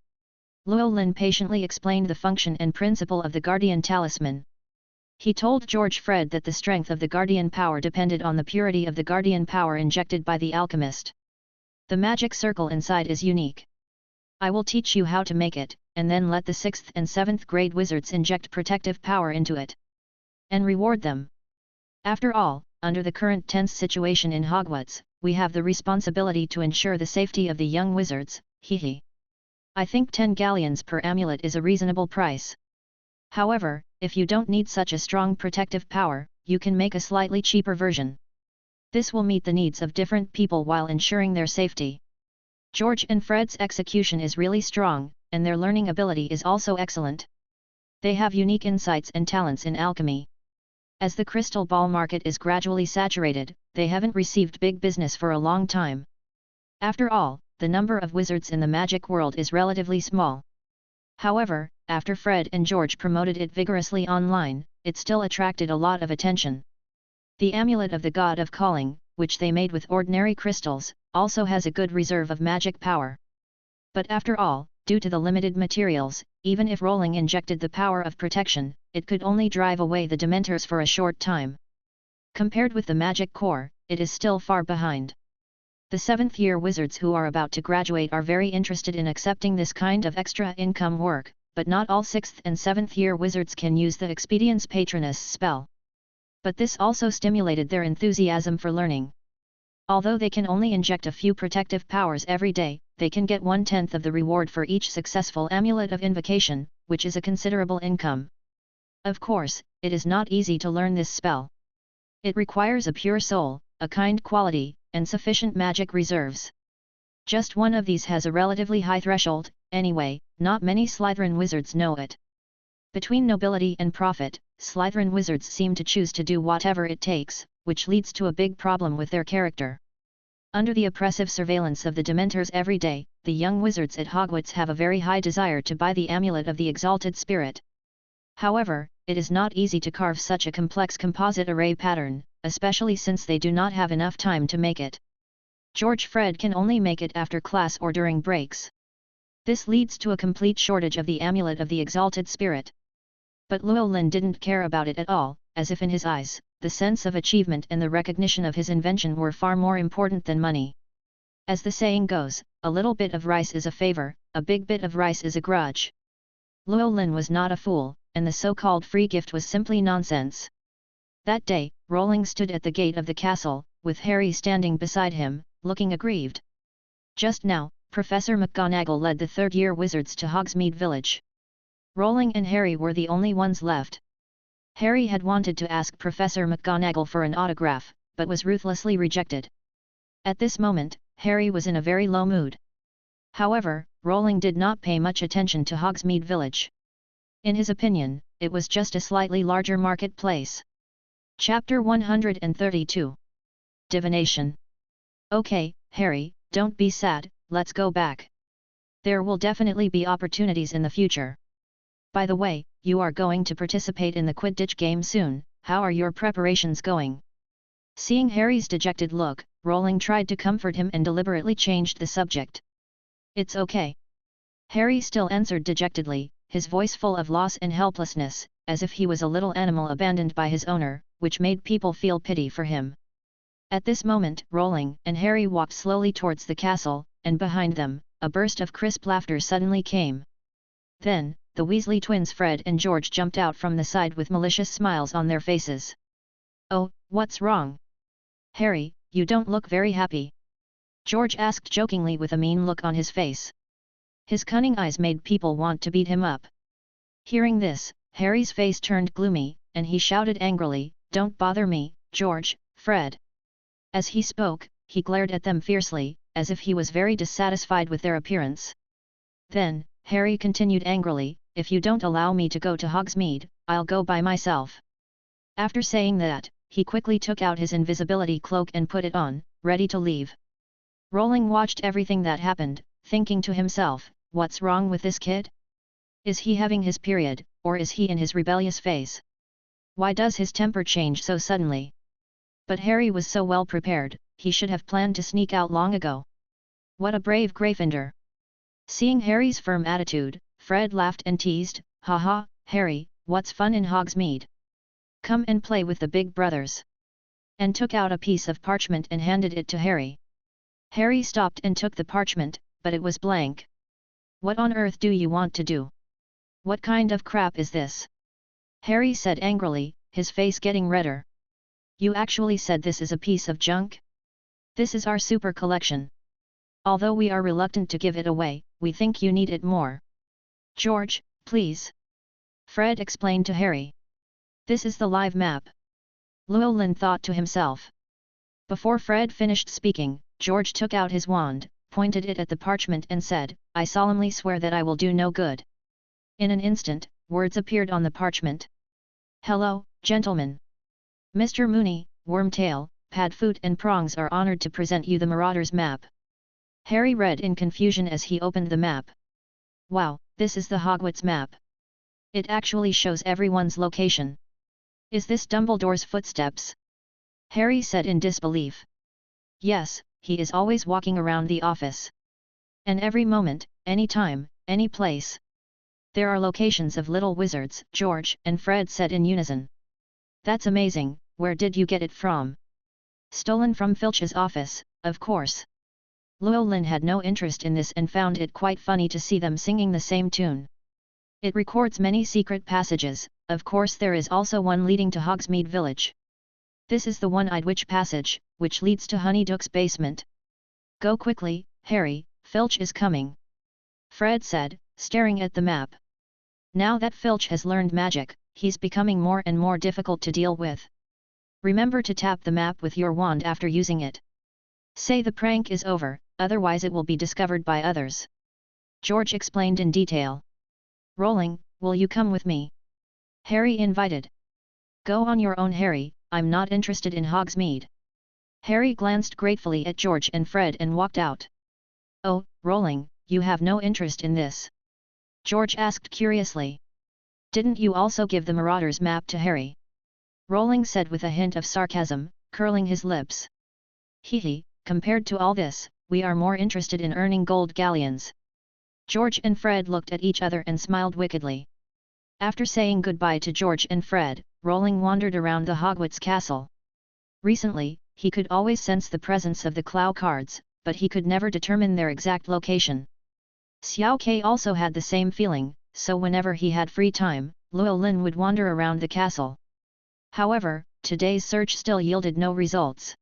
Llewellyn patiently explained the function and principle of the Guardian Talisman. He told George Fred that the strength of the Guardian power depended on the purity of the Guardian power injected by the alchemist. The magic circle inside is unique. I will teach you how to make it, and then let the 6th and 7th grade wizards inject protective power into it. And reward them. After all, under the current tense situation in Hogwarts, we have the responsibility to ensure the safety of the young wizards, hee. I think 10 galleons per amulet is a reasonable price. However, if you don't need such a strong protective power, you can make a slightly cheaper version. This will meet the needs of different people while ensuring their safety. George and Fred's execution is really strong, and their learning ability is also excellent. They have unique insights and talents in alchemy. As the crystal ball market is gradually saturated, they haven't received big business for a long time. After all, the number of wizards in the magic world is relatively small. However, after Fred and George promoted it vigorously online, it still attracted a lot of attention. The amulet of the God of Calling, which they made with ordinary crystals, also has a good reserve of magic power. But after all, due to the limited materials, even if Rowling injected the power of protection, it could only drive away the Dementors for a short time. Compared with the magic core, it is still far behind. The 7th-year wizards who are about to graduate are very interested in accepting this kind of extra income work, but not all 6th and 7th-year wizards can use the Expediens Patronus spell. But this also stimulated their enthusiasm for learning. Although they can only inject a few protective powers every day, they can get 1/10 of the reward for each successful amulet of invocation, which is a considerable income. Of course, it is not easy to learn this spell. It requires a pure soul, a kind quality, and sufficient magic reserves. Just one of these has a relatively high threshold, anyway, not many Slytherin wizards know it. Between nobility and profit, Slytherin wizards seem to choose to do whatever it takes, which leads to a big problem with their character. Under the oppressive surveillance of the Dementors every day, the young wizards at Hogwarts have a very high desire to buy the amulet of the Exalted Spirit. However, it is not easy to carve such a complex composite array pattern, especially since they do not have enough time to make it. George Fred can only make it after class or during breaks. This leads to a complete shortage of the amulet of the Exalted Spirit. But Llewellyn didn't care about it at all, as if in his eyes, the sense of achievement and the recognition of his invention were far more important than money. As the saying goes, a little bit of rice is a favor, a big bit of rice is a grudge. Llewellyn was not a fool, and the so-called free gift was simply nonsense. That day, Rowling stood at the gate of the castle, with Harry standing beside him, looking aggrieved. Just now, Professor McGonagall led the 3rd-year wizards to Hogsmeade Village. Rowling and Harry were the only ones left. Harry had wanted to ask Professor McGonagall for an autograph, but was ruthlessly rejected. At this moment, Harry was in a very low mood. However, Rowling did not pay much attention to Hogsmeade Village. In his opinion, it was just a slightly larger marketplace. Chapter 132. Divination. Okay, Harry, don't be sad, let's go back. There will definitely be opportunities in the future. By the way, you are going to participate in the Quidditch game soon, how are your preparations going? Seeing Harry's dejected look, Rowling tried to comfort him and deliberately changed the subject. It's okay. Harry still answered dejectedly, his voice full of loss and helplessness, as if he was a little animal abandoned by his owner, which made people feel pity for him. At this moment, Rowling and Harry walked slowly towards the castle, and behind them, a burst of crisp laughter suddenly came. Then, the Weasley twins Fred and George jumped out from the side with malicious smiles on their faces. Oh, what's wrong? Harry, you don't look very happy. George asked jokingly with a mean look on his face. His cunning eyes made people want to beat him up. Hearing this, Harry's face turned gloomy, and he shouted angrily, "Don't bother me, George, Fred." As he spoke, he glared at them fiercely, as if he was very dissatisfied with their appearance. Then, Harry continued angrily, "If you don't allow me to go to Hogsmeade, I'll go by myself." After saying that, he quickly took out his invisibility cloak and put it on, ready to leave. Rowling watched everything that happened, thinking to himself, what's wrong with this kid? Is he having his period, or is he in his rebellious phase? Why does his temper change so suddenly? But Harry was so well prepared, he should have planned to sneak out long ago. What a brave Gryffindor! Seeing Harry's firm attitude, Fred laughed and teased, "Haha, Harry, what's fun in Hogsmeade? Come and play with the big brothers," and took out a piece of parchment and handed it to Harry. Harry stopped and took the parchment, but it was blank. "What on earth do you want to do? What kind of crap is this?" Harry said angrily, his face getting redder. "You actually said this is a piece of junk? This is our super collection. Although we are reluctant to give it away, we think you need it more. George, please." Fred explained to Harry. "This is the live map." Llewellyn thought to himself. Before Fred finished speaking, George took out his wand, pointed it at the parchment and said, "I solemnly swear that I will do no good." In an instant, words appeared on the parchment. "Hello, gentlemen. Mr. Mooney, Wormtail, Padfoot and Prongs are honoured to present you the Marauders map." Harry read in confusion as he opened the map. "Wow, this is the Hogwarts map. It actually shows everyone's location. Is this Dumbledore's footsteps? Harry said in disbelief. Yes, he is always walking around the office. And every moment, any time, any place. There are locations of little wizards, George and Fred said in unison. That's amazing, where did you get it from? Stolen from Filch's office, of course. Llewellyn had no interest in this and found it quite funny to see them singing the same tune. It records many secret passages, of course there is also one leading to Hogsmeade Village. This is the one-eyed witch passage, which leads to Honeydook's basement. Go quickly, Harry, Filch is coming. Fred said, staring at the map. Now that Filch has learned magic, he's becoming more and more difficult to deal with. Remember to tap the map with your wand after using it. Say the prank is over, otherwise it will be discovered by others. George explained in detail. Rowling, will you come with me? Harry invited. Go on your own, Harry, I'm not interested in Hogsmeade. Harry glanced gratefully at George and Fred and walked out. Oh, Rowling, you have no interest in this? George asked curiously. Didn't you also give the Marauder's map to Harry? Rowling said with a hint of sarcasm, curling his lips. Hee, compared to all this, we are more interested in earning gold galleons. George and Fred looked at each other and smiled wickedly. After saying goodbye to George and Fred, Rowling wandered around the Hogwarts castle. Recently, he could always sense the presence of the Clow cards, but he could never determine their exact location. Xiao Ke also had the same feeling, so whenever he had free time, Llewellyn would wander around the castle. However, today's search still yielded no results.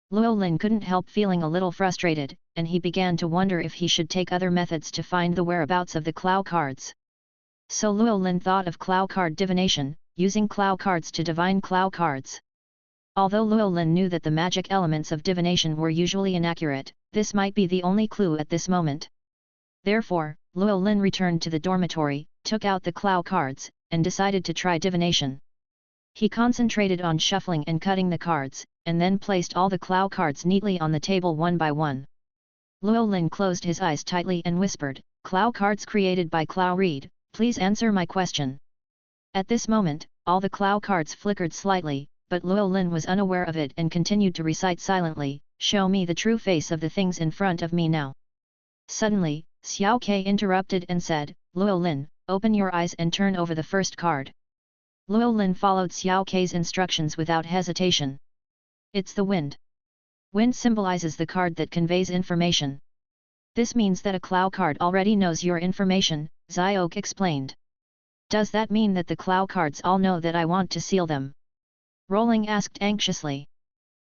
Llewellyn couldn't help feeling a little frustrated, and he began to wonder if he should take other methods to find the whereabouts of the Clow cards. So Llewellyn thought of Clow card divination, using Clow cards to divine Clow cards. Although Llewellyn knew that the magic elements of divination were usually inaccurate, this might be the only clue at this moment. Therefore, Llewellyn returned to the dormitory, took out the Clow cards, and decided to try divination. He concentrated on shuffling and cutting the cards, and then placed all the Clow cards neatly on the table one by one. Llewellyn closed his eyes tightly and whispered, Clow cards created by Clow Reed, please answer my question. At this moment, all the Clow cards flickered slightly, but Llewellyn was unaware of it and continued to recite silently, show me the true face of the things in front of me now. Suddenly, Xiao Ke interrupted and said, Llewellyn, open your eyes and turn over the first card. Llewellyn followed Xiao Ke's instructions without hesitation. It's the wind. Wind symbolizes the card that conveys information. This means that a Clow card already knows your information, Xiao explained. Does that mean that the Clow cards all know that I want to seal them? Rowling asked anxiously.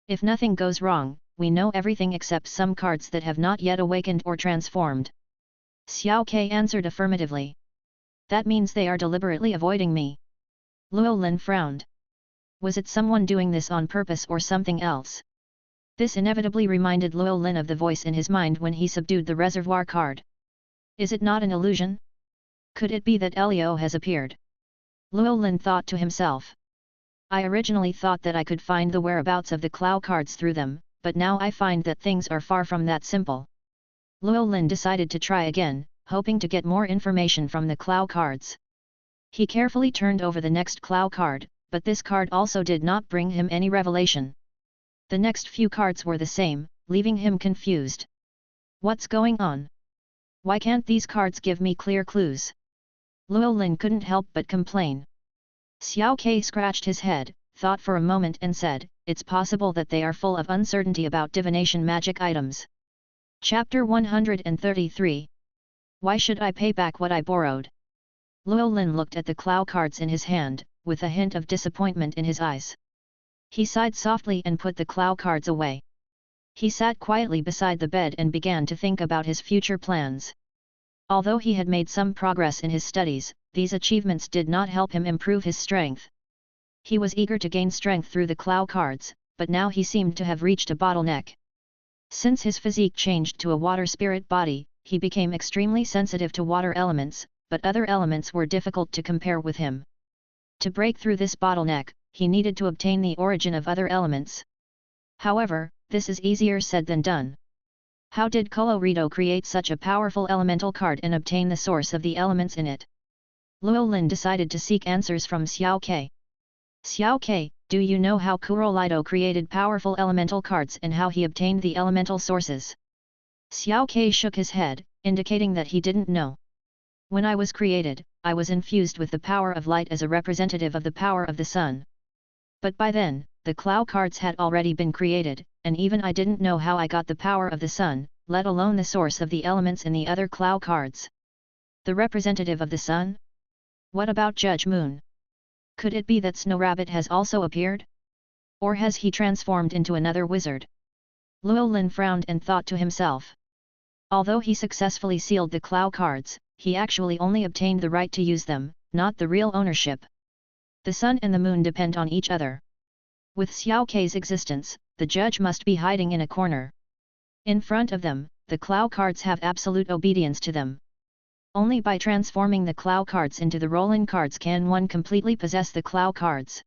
If nothing goes wrong, we know everything except some cards that have not yet awakened or transformed. Xiao Ke answered affirmatively. That means they are deliberately avoiding me. Llewellyn frowned. Was it someone doing this on purpose or something else? This inevitably reminded Llewellyn of the voice in his mind when he subdued the reservoir card. Is it not an illusion? Could it be that Elio has appeared? Llewellyn thought to himself. I originally thought that I could find the whereabouts of the Clow cards through them, but now I find that things are far from that simple. Llewellyn decided to try again, hoping to get more information from the Clow cards. He carefully turned over the next Clow card, but this card also did not bring him any revelation. The next few cards were the same, leaving him confused. What's going on? Why can't these cards give me clear clues? Llewellyn couldn't help but complain. Xiao Ke scratched his head, thought for a moment and said, it's possible that they are full of uncertainty about divination magic items. Chapter 133. Why should I pay back what I borrowed? Llewellyn looked at the Clow cards in his hand, with a hint of disappointment in his eyes. He sighed softly and put the Clow cards away. He sat quietly beside the bed and began to think about his future plans. Although he had made some progress in his studies, these achievements did not help him improve his strength. He was eager to gain strength through the Clow cards, but now he seemed to have reached a bottleneck. Since his physique changed to a water spirit body, he became extremely sensitive to water elements, but other elements were difficult to compare with him. To break through this bottleneck, he needed to obtain the origin of other elements. However, this is easier said than done. How did Colorito create such a powerful elemental card and obtain the source of the elements in it? Luo Lin decided to seek answers from Xiao Ke. Xiao Ke, do you know how Kurolido created powerful elemental cards and how he obtained the elemental sources? Xiao Ke shook his head, indicating that he didn't know. When I was created, I was infused with the power of light as a representative of the power of the sun. But by then, the Clow cards had already been created, and even I didn't know how I got the power of the sun, let alone the source of the elements in the other Clow cards. The representative of the sun? What about Judge Moon? Could it be that Snow Rabbit has also appeared? Or has he transformed into another wizard? Luo Lin frowned and thought to himself. Although he successfully sealed the Clow cards, he actually only obtained the right to use them, not the real ownership. The sun and the moon depend on each other. With Xiao Ke's existence, the judge must be hiding in a corner. In front of them, the Clow cards have absolute obedience to them. Only by transforming the Clow cards into the rolling cards can one completely possess the Clow cards.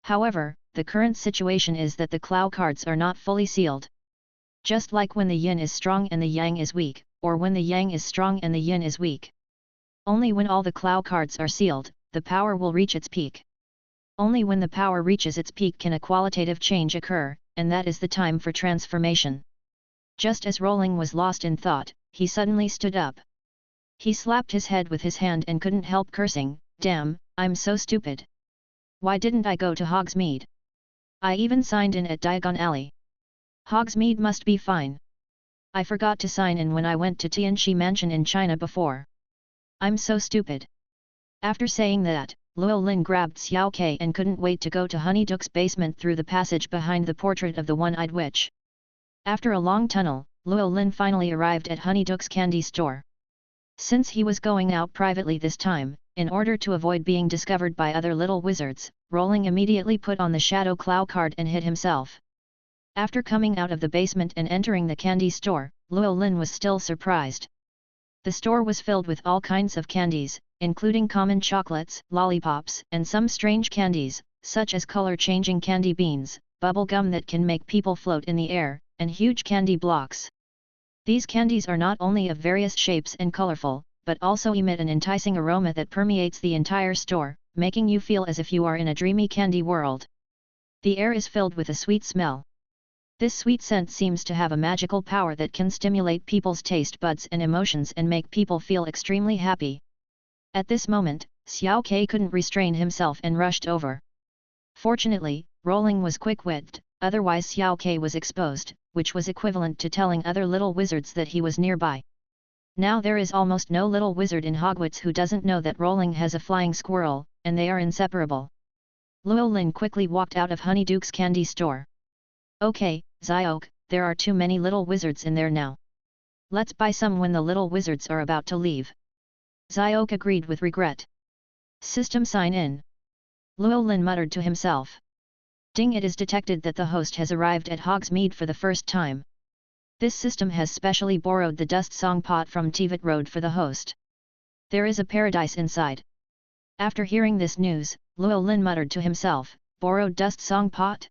However, the current situation is that the Clow cards are not fully sealed. Just like when the yin is strong and the yang is weak, or when the yang is strong and the yin is weak. Only when all the Clow cards are sealed, the power will reach its peak. Only when the power reaches its peak can a qualitative change occur, and that is the time for transformation. Just as Rolling was lost in thought, he suddenly stood up. He slapped his head with his hand and couldn't help cursing, "Damn, I'm so stupid. Why didn't I go to Hogsmeade? I even signed in at Diagon Alley. Hogsmeade must be fine. I forgot to sign in when I went to Tianxi Mansion in China before. I'm so stupid." After saying that, Luo Lin grabbed Xiao Ke and couldn't wait to go to Honeyduck's basement through the passage behind the portrait of the one-eyed witch. After a long tunnel, Luo Lin finally arrived at Honeyduck's candy store. Since he was going out privately this time, in order to avoid being discovered by other little wizards, Rolling immediately put on the Shadow Clow card and hid himself. After coming out of the basement and entering the candy store, Luo Lin was still surprised. The store was filled with all kinds of candies, including common chocolates, lollipops, and some strange candies, such as color-changing candy beans, bubble gum that can make people float in the air, and huge candy blocks. These candies are not only of various shapes and colorful, but also emit an enticing aroma that permeates the entire store, making you feel as if you are in a dreamy candy world. The air is filled with a sweet smell. This sweet scent seems to have a magical power that can stimulate people's taste buds and emotions and make people feel extremely happy. At this moment, Xiao Ke couldn't restrain himself and rushed over. Fortunately, Rolling was quick-witted, otherwise Xiao Ke was exposed, which was equivalent to telling other little wizards that he was nearby. Now there is almost no little wizard in Hogwarts who doesn't know that Rolling has a flying squirrel, and they are inseparable. Luo Lin quickly walked out of Honeyduck's candy store. "Okay, Xiaoke, there are too many little wizards in there now. Let's buy some when the little wizards are about to leave." Xiaoke agreed with regret. "System sign in." Luo Lin muttered to himself. Ding, it is detected that the host has arrived at Hogsmeade for the first time. This system has specially borrowed the dust song pot from Tevat Road for the host. There is a paradise inside. After hearing this news, Luo Lin muttered to himself, borrowed dust song pot?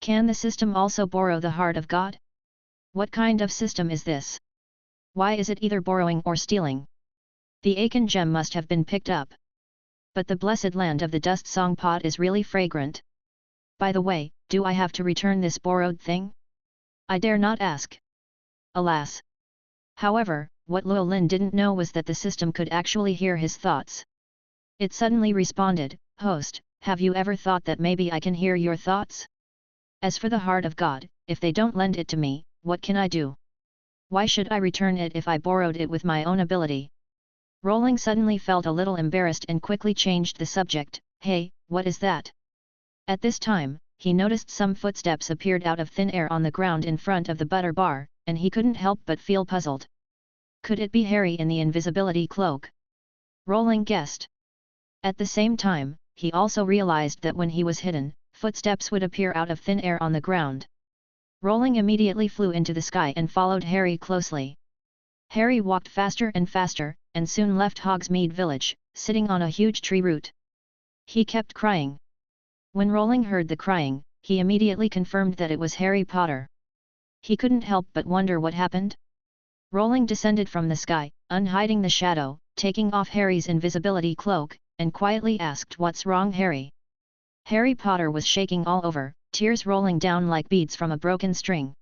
Can the system also borrow the heart of God? What kind of system is this? Why is it either borrowing or stealing? The Akan gem must have been picked up. But the blessed land of the dust song pot is really fragrant. By the way, do I have to return this borrowed thing? I dare not ask. Alas! However, what Luo Lin didn't know was that the system could actually hear his thoughts. It suddenly responded, "Host, have you ever thought that maybe I can hear your thoughts? As for the heart of God, if they don't lend it to me, what can I do? Why should I return it if I borrowed it with my own ability?" Rolling suddenly felt a little embarrassed and quickly changed the subject. "Hey, what is that?" At this time, he noticed some footsteps appeared out of thin air on the ground in front of the butter bar, and he couldn't help but feel puzzled. Could it be Harry in the invisibility cloak? Rolling guessed. At the same time, he also realized that when he was hidden, footsteps would appear out of thin air on the ground. Rolling immediately flew into the sky and followed Harry closely. Harry walked faster and faster, and soon left Hogsmeade Village, sitting on a huge tree root. He kept crying. When Rolling heard the crying, he immediately confirmed that it was Harry Potter. He couldn't help but wonder what happened. Rolling descended from the sky, unhiding the shadow, taking off Harry's invisibility cloak, and quietly asked, "What's wrong, Harry?" Harry Potter was shaking all over, tears rolling down like beads from a broken string.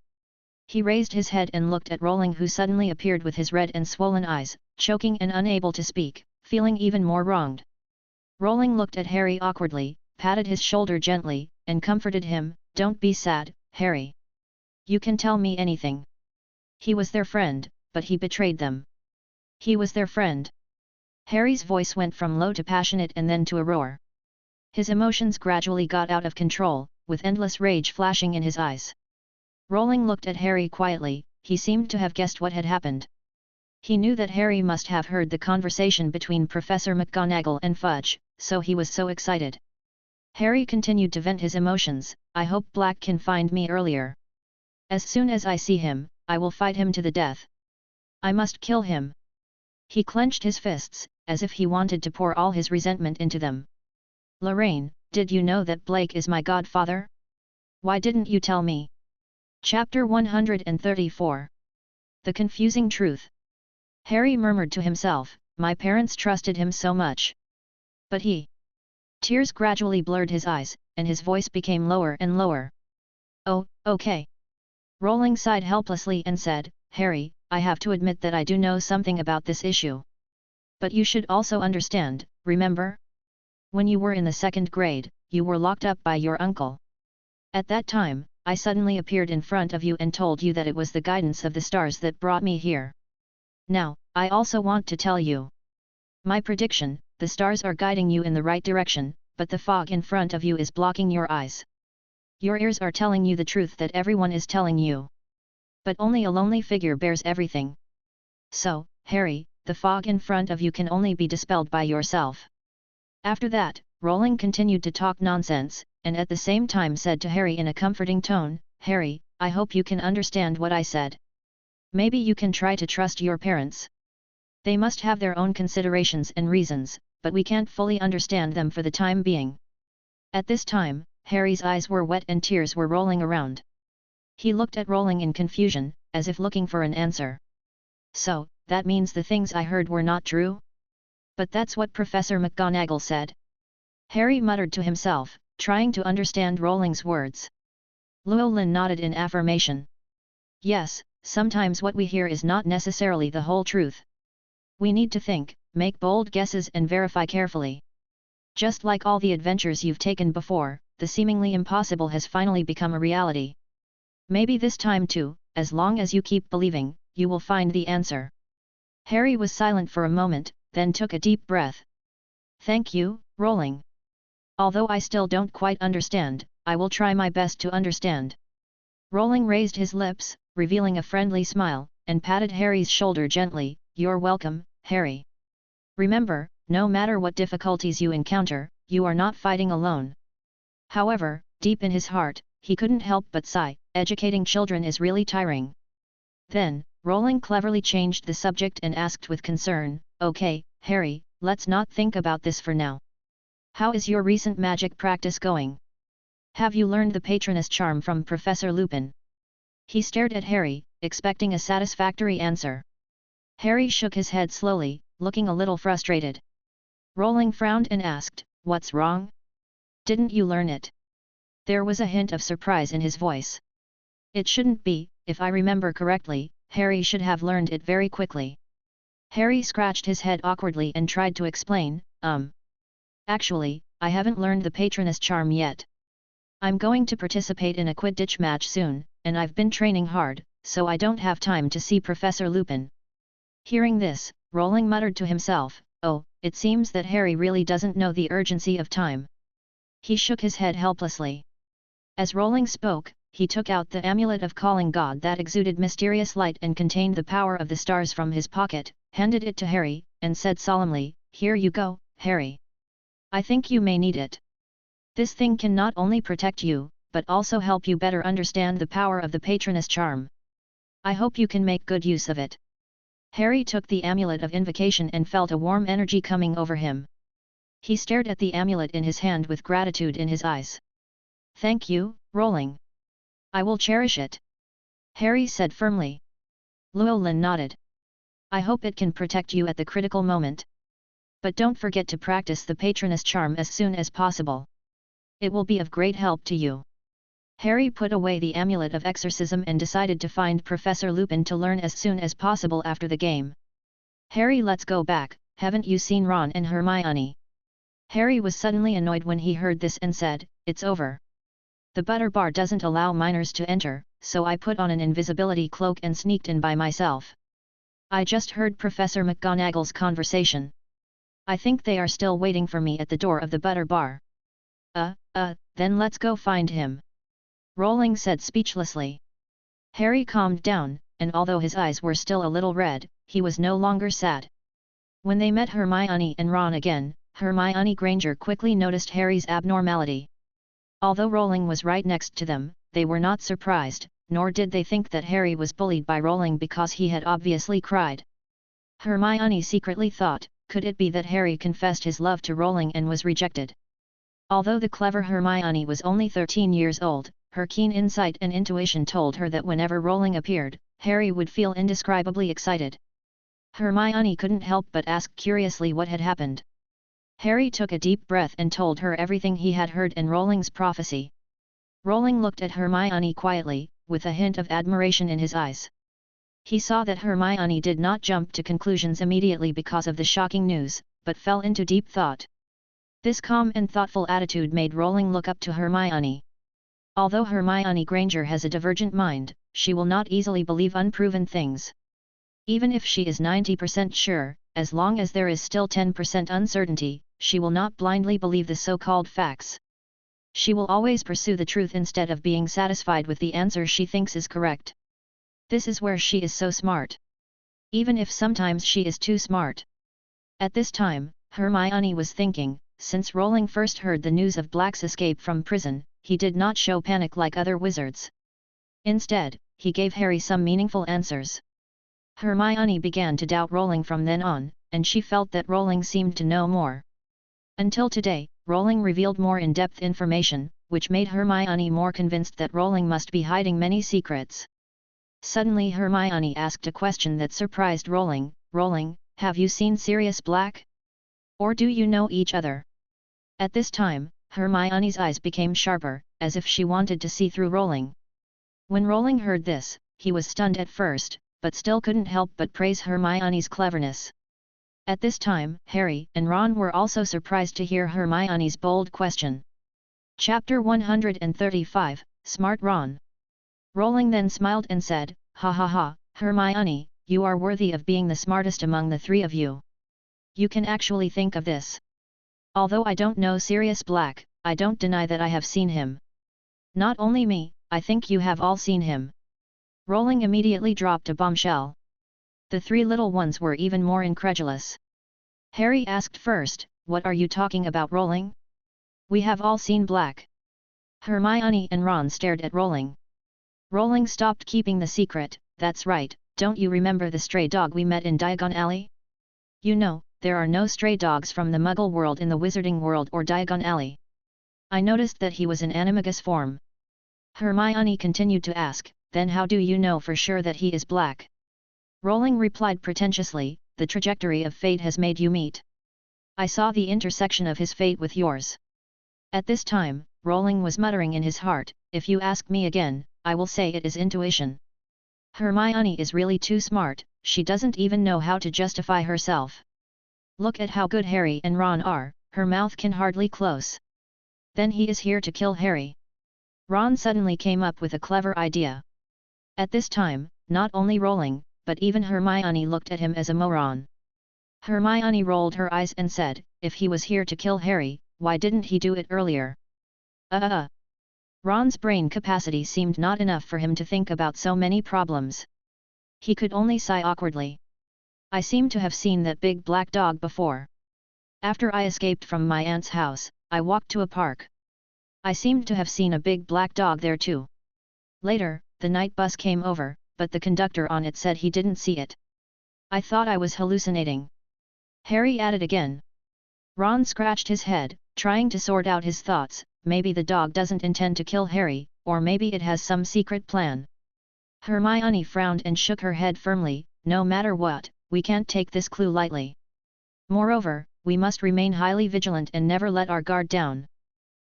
He raised his head and looked at Rowling, who suddenly appeared with his red and swollen eyes, choking and unable to speak, feeling even more wronged. Rowling looked at Harry awkwardly, patted his shoulder gently, and comforted him, "Don't be sad, Harry. You can tell me anything." He was their friend, but he betrayed them. He was their friend. Harry's voice went from low to passionate and then to a roar. His emotions gradually got out of control, with endless rage flashing in his eyes. Rowling looked at Harry quietly. He seemed to have guessed what had happened. He knew that Harry must have heard the conversation between Professor McGonagall and Fudge, so he was so excited. Harry continued to vent his emotions. "I hope Black can find me earlier. As soon as I see him, I will fight him to the death. I must kill him." He clenched his fists, as if he wanted to pour all his resentment into them. "Lorraine, did you know that Blake is my godfather? Why didn't you tell me?" Chapter 134. The Confusing Truth. Harry murmured to himself, "My parents trusted him so much. But he..." Tears gradually blurred his eyes, and his voice became lower and lower. "Oh, okay." Rowling sighed helplessly and said, "Harry, I have to admit that I do know something about this issue. But you should also understand, remember? When you were in the 2nd grade, you were locked up by your uncle. At that time, I suddenly appeared in front of you and told you that it was the guidance of the stars that brought me here. Now, I also want to tell you. My prediction, the stars are guiding you in the right direction, but the fog in front of you is blocking your eyes. Your ears are telling you the truth that everyone is telling you. But only a lonely figure bears everything. So, Harry, the fog in front of you can only be dispelled by yourself." After that, Rowling continued to talk nonsense, and at the same time said to Harry in a comforting tone, "Harry, I hope you can understand what I said. Maybe you can try to trust your parents. They must have their own considerations and reasons, but we can't fully understand them for the time being." At this time, Harry's eyes were wet and tears were rolling around. He looked at Rowling in confusion, as if looking for an answer. "So, that means the things I heard were not true? But that's what Professor McGonagall said." Harry muttered to himself, trying to understand Rowling's words. Llewellyn nodded in affirmation. "Yes, sometimes what we hear is not necessarily the whole truth. We need to think, make bold guesses and verify carefully. Just like all the adventures you've taken before, the seemingly impossible has finally become a reality. Maybe this time too, as long as you keep believing, you will find the answer." Harry was silent for a moment, then took a deep breath. "Thank you, Rowling. Although I still don't quite understand, I will try my best to understand." Rowling raised his lips, revealing a friendly smile, and patted Harry's shoulder gently. "You're welcome, Harry. Remember, no matter what difficulties you encounter, you are not fighting alone." However, deep in his heart, he couldn't help but sigh, educating children is really tiring. Then, Rowling cleverly changed the subject and asked with concern, "Okay, Harry, let's not think about this for now. How is your recent magic practice going? Have you learned the Patronus charm from Professor Lupin?" He stared at Harry, expecting a satisfactory answer. Harry shook his head slowly, looking a little frustrated. Rowling frowned and asked, "What's wrong? Didn't you learn it?" There was a hint of surprise in his voice. "It shouldn't be, if I remember correctly, Harry should have learned it very quickly." Harry scratched his head awkwardly and tried to explain, Actually, I haven't learned the Patronus charm yet. I'm going to participate in a Quidditch match soon, and I've been training hard, so I don't have time to see Professor Lupin." Hearing this, Rowling muttered to himself, "Oh, it seems that Harry really doesn't know the urgency of time." He shook his head helplessly. As Rowling spoke, he took out the amulet of calling God that exuded mysterious light and contained the power of the stars from his pocket, handed it to Harry, and said solemnly, "Here you go, Harry. I think you may need it. This thing can not only protect you, but also help you better understand the power of the Patronus charm. I hope you can make good use of it." Harry took the amulet of invocation and felt a warm energy coming over him. He stared at the amulet in his hand with gratitude in his eyes. "Thank you, Rowling. I will cherish it," Harry said firmly. Llewellyn nodded. I hope it can protect you at the critical moment. But don't forget to practice the Patronus charm as soon as possible. It will be of great help to you. Harry put away the amulet of exorcism and decided to find Professor Lupin to learn as soon as possible after the game. Harry, let's go back, haven't you seen Ron and Hermione? Harry was suddenly annoyed when he heard this and said, it's over. The butter bar doesn't allow minors to enter, so I put on an invisibility cloak and sneaked in by myself. I just heard Professor McGonagall's conversation. I think they are still waiting for me at the door of the butter bar. Then let's go find him. Rowling said speechlessly. Harry calmed down, and although his eyes were still a little red, he was no longer sad. When they met Hermione and Ron again, Hermione Granger quickly noticed Harry's abnormality. Although Rowling was right next to them, they were not surprised, nor did they think that Harry was bullied by Rowling because he had obviously cried. Hermione secretly thought, could it be that Harry confessed his love to Rowling and was rejected? Although the clever Hermione was only 13 years old, her keen insight and intuition told her that whenever Rowling appeared, Harry would feel indescribably excited. Hermione couldn't help but ask curiously what had happened. Harry took a deep breath and told her everything he had heard in Rowling's prophecy. Rowling looked at Hermione quietly, with a hint of admiration in his eyes. He saw that Hermione did not jump to conclusions immediately because of the shocking news, but fell into deep thought. This calm and thoughtful attitude made Rowling look up to Hermione. Although Hermione Granger has a divergent mind, she will not easily believe unproven things. Even if she is 90% sure, as long as there is still 10% uncertainty, she will not blindly believe the so-called facts. She will always pursue the truth instead of being satisfied with the answer she thinks is correct. This is where she is so smart. Even if sometimes she is too smart. At this time, Hermione was thinking, since Rowling first heard the news of Black's escape from prison, he did not show panic like other wizards. Instead, he gave Harry some meaningful answers. Hermione began to doubt Rowling from then on, and she felt that Rowling seemed to know more. Until today, Rowling revealed more in-depth information, which made Hermione more convinced that Rowling must be hiding many secrets. Suddenly Hermione asked a question that surprised Rowling. Rowling, have you seen Sirius Black? Or do you know each other? At this time, Hermione's eyes became sharper, as if she wanted to see through Rowling. When Rowling heard this, he was stunned at first, but still couldn't help but praise Hermione's cleverness. At this time, Harry and Ron were also surprised to hear Hermione's bold question. Chapter 135, Smart Ron. Rowling then smiled and said, ha ha ha, Hermione, you are worthy of being the smartest among the three of you. You can actually think of this. Although I don't know Sirius Black, I don't deny that I have seen him. Not only me, I think you have all seen him. Rowling immediately dropped a bombshell. The three little ones were even more incredulous. Harry asked first, what are you talking about, Rowling? We have all seen Black. Hermione and Ron stared at Rowling. Rowling stopped keeping the secret. That's right, don't you remember the stray dog we met in Diagon Alley? You know, there are no stray dogs from the Muggle world in the Wizarding world or Diagon Alley. I noticed that he was in animagus form. Hermione continued to ask, then how do you know for sure that he is Black? Rowling replied pretentiously, the trajectory of fate has made you meet. I saw the intersection of his fate with yours. At this time, Rowling was muttering in his heart, if you ask me again, I will say it is intuition. Hermione is really too smart, she doesn't even know how to justify herself. Look at how good Harry and Ron are, her mouth can hardly close. Then he is here to kill Harry. Ron suddenly came up with a clever idea. At this time, not only Rowling, but even Hermione looked at him as a moron. Hermione rolled her eyes and said, if he was here to kill Harry, why didn't he do it earlier? Ron's brain capacity seemed not enough for him to think about so many problems. He could only sigh awkwardly. I seem to have seen that big black dog before. After I escaped from my aunt's house, I walked to a park. I seemed to have seen a big black dog there too. Later, the night bus came over, but the conductor on it said he didn't see it. I thought I was hallucinating. Harry added again. Ron scratched his head, trying to sort out his thoughts. Maybe the dog doesn't intend to kill Harry, or maybe it has some secret plan. Hermione frowned and shook her head firmly, no matter what, we can't take this clue lightly. Moreover, we must remain highly vigilant and never let our guard down.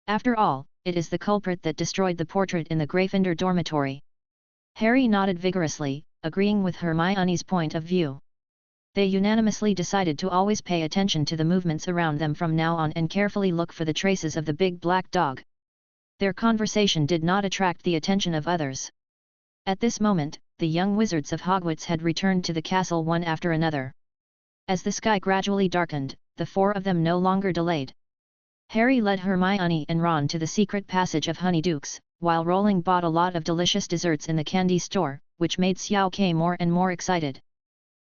After all, it is the culprit that destroyed the portrait in the Gryffindor dormitory. Harry nodded vigorously, agreeing with Hermione's point of view. They unanimously decided to always pay attention to the movements around them from now on and carefully look for the traces of the big black dog. Their conversation did not attract the attention of others. At this moment, the young wizards of Hogwarts had returned to the castle one after another. As the sky gradually darkened, the four of them no longer delayed. Harry led Hermione and Ron to the secret passage of Honeydukes, while Rowling bought a lot of delicious desserts in the candy store, which made Xiao Qi more and more excited.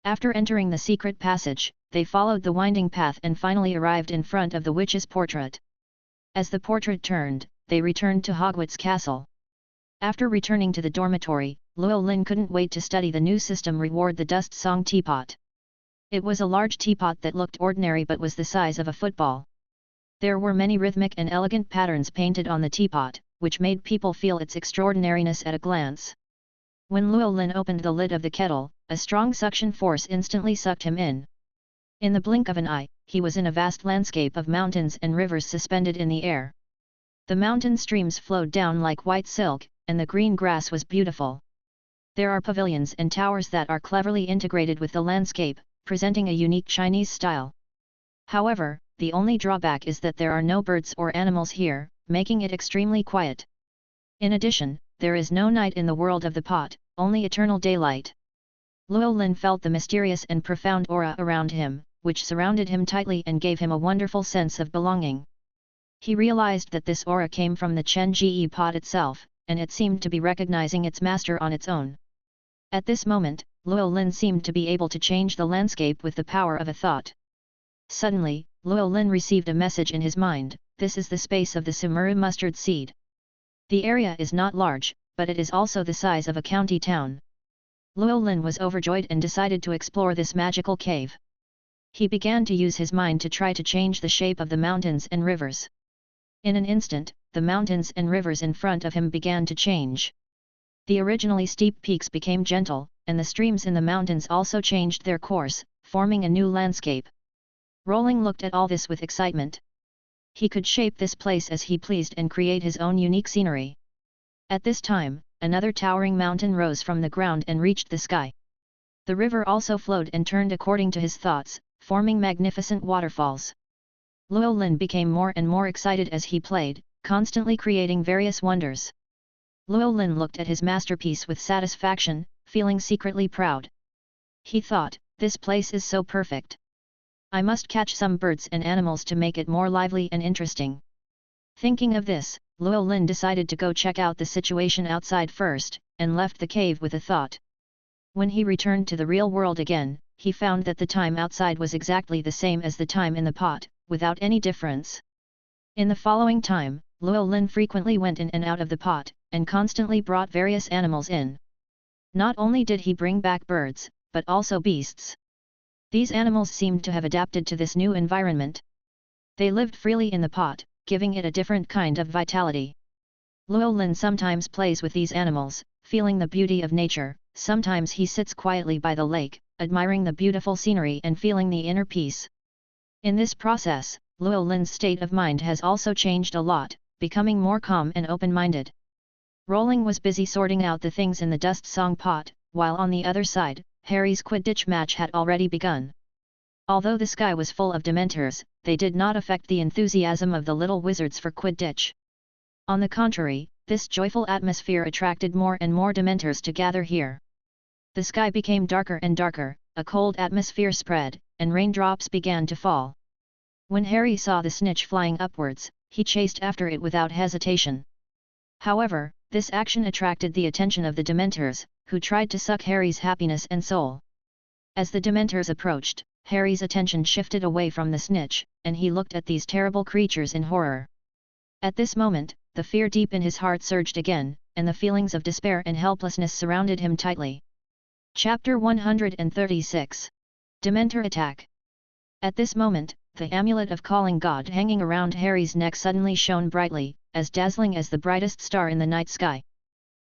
After entering the secret passage, they followed the winding path and finally arrived in front of the witch's portrait. As the portrait turned, they returned to Hogwarts Castle. After returning to the dormitory, Llewellyn couldn't wait to study the new system reward the Dust Song teapot. It was a large teapot that looked ordinary but was the size of a football. There were many rhythmic and elegant patterns painted on the teapot, which made people feel its extraordinariness at a glance. When Llewellyn opened the lid of the kettle, a strong suction force instantly sucked him in. In the blink of an eye, he was in a vast landscape of mountains and rivers suspended in the air. The mountain streams flowed down like white silk, and the green grass was beautiful. There are pavilions and towers that are cleverly integrated with the landscape, presenting a unique Chinese style. However, the only drawback is that there are no birds or animals here, making it extremely quiet. In addition, there is no night in the world of the pot, only eternal daylight. Llewellyn felt the mysterious and profound aura around him, which surrounded him tightly and gave him a wonderful sense of belonging. He realized that this aura came from the Chen-Ge pot itself, and it seemed to be recognizing its master on its own. At this moment, Llewellyn seemed to be able to change the landscape with the power of a thought. Suddenly, Llewellyn received a message in his mind: this is the space of the Sumuru mustard seed. The area is not large, but it is also the size of a county town. Llewellyn was overjoyed and decided to explore this magical cave. He began to use his mind to try to change the shape of the mountains and rivers. In an instant, the mountains and rivers in front of him began to change. The originally steep peaks became gentle, and the streams in the mountains also changed their course, forming a new landscape. Rowling looked at all this with excitement. He could shape this place as he pleased and create his own unique scenery. At this time, another towering mountain rose from the ground and reached the sky. The river also flowed and turned according to his thoughts, forming magnificent waterfalls. Llewellyn became more and more excited as he played, constantly creating various wonders. Llewellyn looked at his masterpiece with satisfaction, feeling secretly proud. He thought, this place is so perfect. I must catch some birds and animals to make it more lively and interesting. Thinking of this, Llewellyn decided to go check out the situation outside first, and left the cave with a thought. When he returned to the real world again, he found that the time outside was exactly the same as the time in the pot, without any difference. In the following time, Llewellyn frequently went in and out of the pot, and constantly brought various animals in. Not only did he bring back birds, but also beasts. These animals seemed to have adapted to this new environment. They lived freely in the pot, giving it a different kind of vitality. Llewellyn sometimes plays with these animals, feeling the beauty of nature. Sometimes he sits quietly by the lake, admiring the beautiful scenery and feeling the inner peace. In this process, Llewellyn's state of mind has also changed a lot, becoming more calm and open-minded. Rowling was busy sorting out the things in the Dust Song pot, while on the other side, Harry's Quidditch match had already begun. Although the sky was full of Dementors, they did not affect the enthusiasm of the little wizards for Quidditch. On the contrary, this joyful atmosphere attracted more and more Dementors to gather here. The sky became darker and darker, a cold atmosphere spread, and raindrops began to fall. When Harry saw the snitch flying upwards, he chased after it without hesitation. However, this action attracted the attention of the Dementors, who tried to suck Harry's happiness and soul. As the Dementors approached, Harry's attention shifted away from the snitch, and he looked at these terrible creatures in horror. At this moment, the fear deep in his heart surged again, and the feelings of despair and helplessness surrounded him tightly. Chapter 136. Dementor Attack. At this moment, the amulet of Calling God hanging around Harry's neck suddenly shone brightly, as dazzling as the brightest star in the night sky.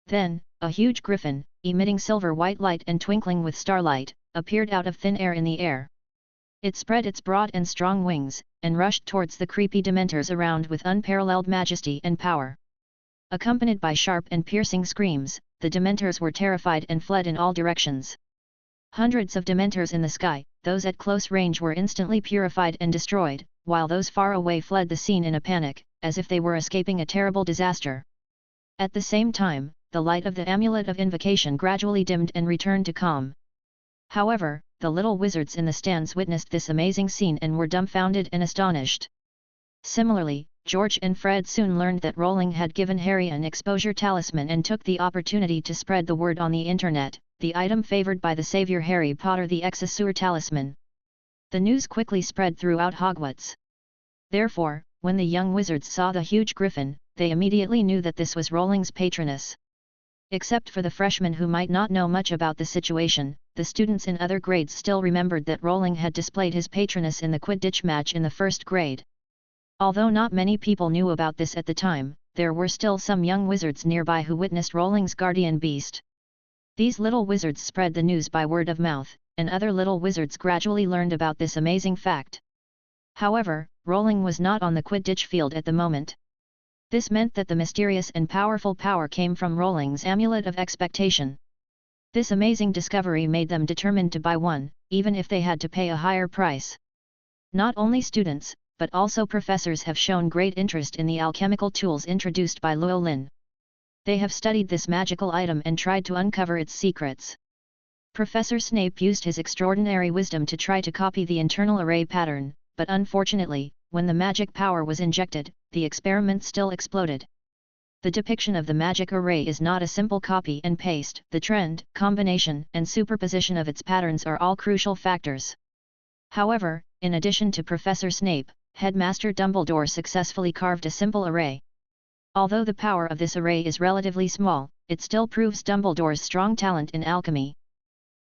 Then, a huge griffin, emitting silver-white light and twinkling with starlight, appeared out of thin air in the air. It spread its broad and strong wings, and rushed towards the creepy Dementors around with unparalleled majesty and power. Accompanied by sharp and piercing screams, the Dementors were terrified and fled in all directions. Hundreds of Dementors in the sky, those at close range were instantly purified and destroyed, while those far away fled the scene in a panic, as if they were escaping a terrible disaster. At the same time, the light of the amulet of invocation gradually dimmed and returned to calm. However, the little wizards in the stands witnessed this amazing scene and were dumbfounded and astonished. Similarly, George and Fred soon learned that Rowling had given Harry an exposure talisman and took the opportunity to spread the word on the internet, the item favored by the savior Harry Potter, the Excelsior talisman. The news quickly spread throughout Hogwarts. Therefore, when the young wizards saw the huge griffin, they immediately knew that this was Rowling's patroness. Except for the freshmen who might not know much about the situation, the students in other grades still remembered that Rowling had displayed his patroness in the Quidditch match in the first grade. Although not many people knew about this at the time, there were still some young wizards nearby who witnessed Rowling's guardian beast. These little wizards spread the news by word of mouth, and other little wizards gradually learned about this amazing fact. However, Rowling was not on the Quidditch field at the moment. This meant that the mysterious and powerful power came from Rowling's amulet of expectation. This amazing discovery made them determined to buy one, even if they had to pay a higher price. Not only students, but also professors have shown great interest in the alchemical tools introduced by Llewellyn. They have studied this magical item and tried to uncover its secrets. Professor Snape used his extraordinary wisdom to try to copy the internal array pattern, but unfortunately, when the magic power was injected, the experiment still exploded. The depiction of the magic array is not a simple copy and paste. The trend, combination, and superposition of its patterns are all crucial factors. However, in addition to Professor Snape, Headmaster Dumbledore successfully carved a simple array. Although the power of this array is relatively small, it still proves Dumbledore's strong talent in alchemy.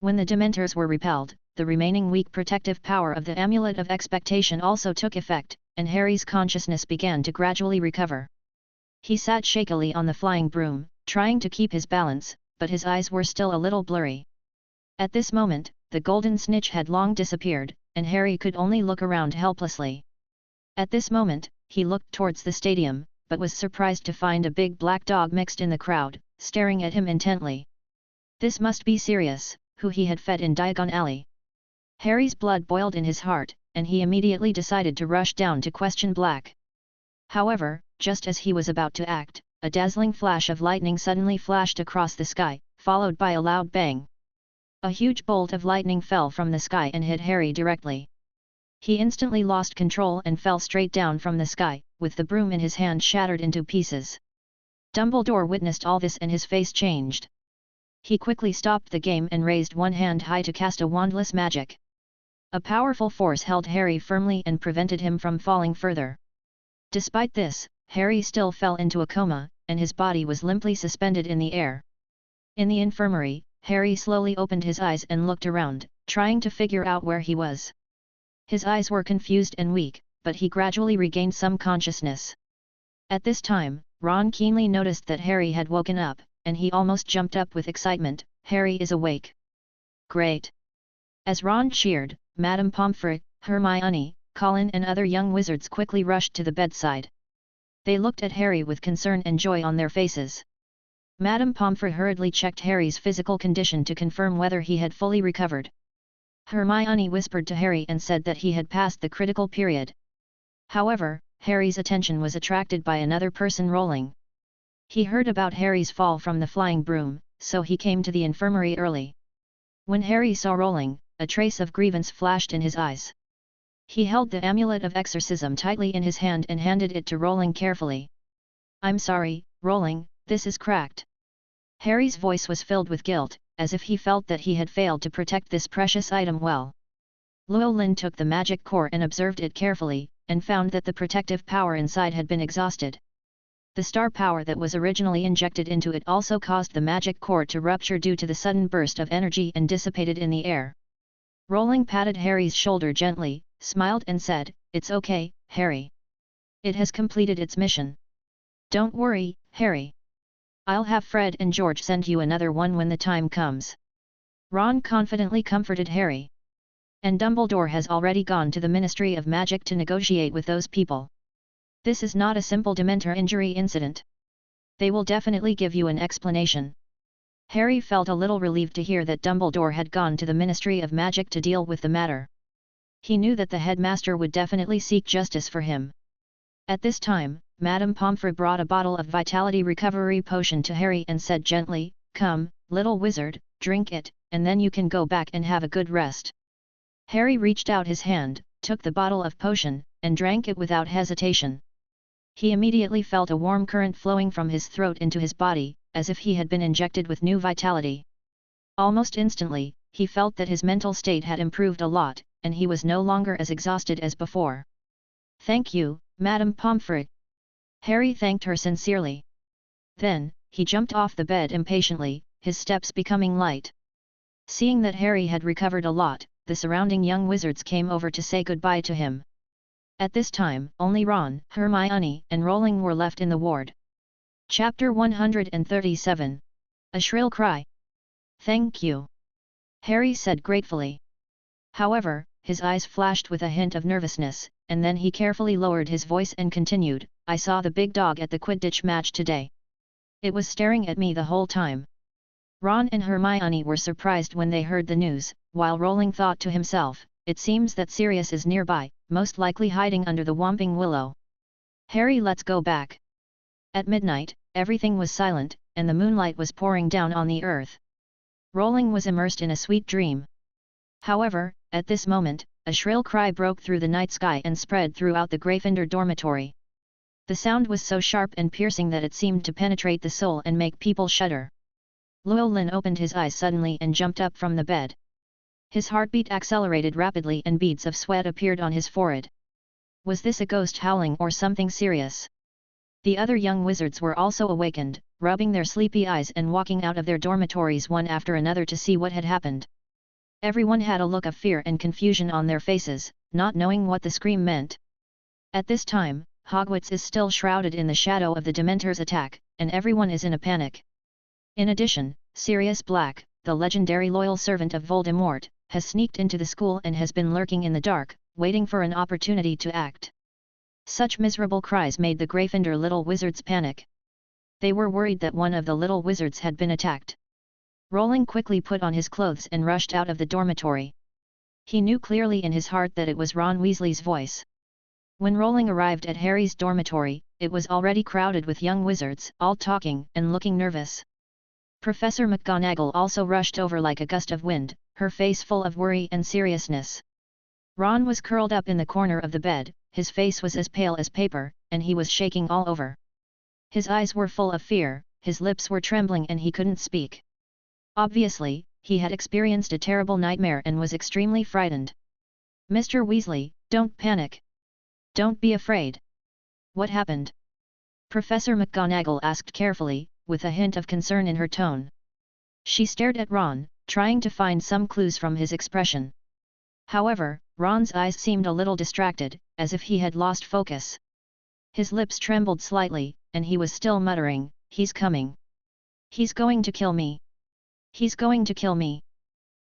When the Dementors were repelled, the remaining weak protective power of the Amulet of Expectation also took effect, and Harry's consciousness began to gradually recover. He sat shakily on the flying broom, trying to keep his balance, but his eyes were still a little blurry. At this moment, the golden snitch had long disappeared, and Harry could only look around helplessly. At this moment, he looked towards the stadium, but was surprised to find a big black dog mixed in the crowd, staring at him intently. This must be Sirius, who he had fed in Diagon Alley. Harry's blood boiled in his heart, and he immediately decided to rush down to question Black. However, just as he was about to act, a dazzling flash of lightning suddenly flashed across the sky, followed by a loud bang. A huge bolt of lightning fell from the sky and hit Harry directly. He instantly lost control and fell straight down from the sky, with the broom in his hand shattered into pieces. Dumbledore witnessed all this and his face changed. He quickly stopped the game and raised one hand high to cast a wandless magic. A powerful force held Harry firmly and prevented him from falling further. Despite this, Harry still fell into a coma, and his body was limply suspended in the air. In the infirmary, Harry slowly opened his eyes and looked around, trying to figure out where he was. His eyes were confused and weak, but he gradually regained some consciousness. At this time, Ron keenly noticed that Harry had woken up, and he almost jumped up with excitement. Harry is awake. Great! As Ron cheered, Madame Pomfrey, Hermione, Colin and other young wizards quickly rushed to the bedside. They looked at Harry with concern and joy on their faces. Madame Pomfrey hurriedly checked Harry's physical condition to confirm whether he had fully recovered. Hermione whispered to Harry and said that he had passed the critical period. However, Harry's attention was attracted by another person. Rowling. He heard about Harry's fall from the flying broom, so he came to the infirmary early. When Harry saw Rowling, a trace of grievance flashed in his eyes. He held the amulet of exorcism tightly in his hand and handed it to Rowling carefully. "I'm sorry, Rowling, this is cracked." Harry's voice was filled with guilt, as if he felt that he had failed to protect this precious item well. Llewellyn took the magic core and observed it carefully, and found that the protective power inside had been exhausted. The star power that was originally injected into it also caused the magic core to rupture due to the sudden burst of energy and dissipated in the air. Rowling patted Harry's shoulder gently, smiled and said, "It's okay, Harry. It has completed its mission. Don't worry, Harry. I'll have Fred and George send you another one when the time comes." Ron confidently comforted Harry. And Dumbledore has already gone to the Ministry of Magic to negotiate with those people. This is not a simple Dementor injury incident. They will definitely give you an explanation. Harry felt a little relieved to hear that Dumbledore had gone to the Ministry of Magic to deal with the matter. He knew that the headmaster would definitely seek justice for him. At this time, Madame Pomfrey brought a bottle of vitality recovery potion to Harry and said gently, "Come, little wizard, drink it, and then you can go back and have a good rest." Harry reached out his hand, took the bottle of potion, and drank it without hesitation. He immediately felt a warm current flowing from his throat into his body, as if he had been injected with new vitality. Almost instantly, he felt that his mental state had improved a lot, and he was no longer as exhausted as before. "Thank you, Madame Pomfrey." Harry thanked her sincerely. Then, he jumped off the bed impatiently, his steps becoming light. Seeing that Harry had recovered a lot, the surrounding young wizards came over to say goodbye to him. At this time, only Ron, Hermione, and Rowling were left in the ward. Chapter 137. A shrill cry. "Thank you," Harry said gratefully. However, his eyes flashed with a hint of nervousness, and then he carefully lowered his voice and continued, "I saw the big dog at the Quidditch match today. It was staring at me the whole time." Ron and Hermione were surprised when they heard the news, while Rowling thought to himself, "It seems that Sirius is nearby, most likely hiding under the Whomping Willow. Harry, let's go back." At midnight, everything was silent, and the moonlight was pouring down on the earth. Rowling was immersed in a sweet dream. However, at this moment, a shrill cry broke through the night sky and spread throughout the Gryffindor dormitory. The sound was so sharp and piercing that it seemed to penetrate the soul and make people shudder. Llewellyn opened his eyes suddenly and jumped up from the bed. His heartbeat accelerated rapidly and beads of sweat appeared on his forehead. Was this a ghost howling or something serious? The other young wizards were also awakened, rubbing their sleepy eyes and walking out of their dormitories one after another to see what had happened. Everyone had a look of fear and confusion on their faces, not knowing what the scream meant. At this time, Hogwarts is still shrouded in the shadow of the Dementors' attack, and everyone is in a panic. In addition, Sirius Black, the legendary loyal servant of Voldemort, has sneaked into the school and has been lurking in the dark, waiting for an opportunity to act. Such miserable cries made the Gryffindor little wizards panic. They were worried that one of the little wizards had been attacked. Rowling quickly put on his clothes and rushed out of the dormitory. He knew clearly in his heart that it was Ron Weasley's voice. When Rowling arrived at Harry's dormitory, it was already crowded with young wizards, all talking and looking nervous. Professor McGonagall also rushed over like a gust of wind, her face full of worry and seriousness. Ron was curled up in the corner of the bed, his face was as pale as paper, and he was shaking all over. His eyes were full of fear, his lips were trembling and he couldn't speak. Obviously, he had experienced a terrible nightmare and was extremely frightened. "Mr. Weasley, don't panic. Don't be afraid. What happened?" Professor McGonagall asked carefully, with a hint of concern in her tone. She stared at Ron, trying to find some clues from his expression. However, Ron's eyes seemed a little distracted, as if he had lost focus. His lips trembled slightly, and he was still muttering, "He's coming. He's going to kill me. He's going to kill me."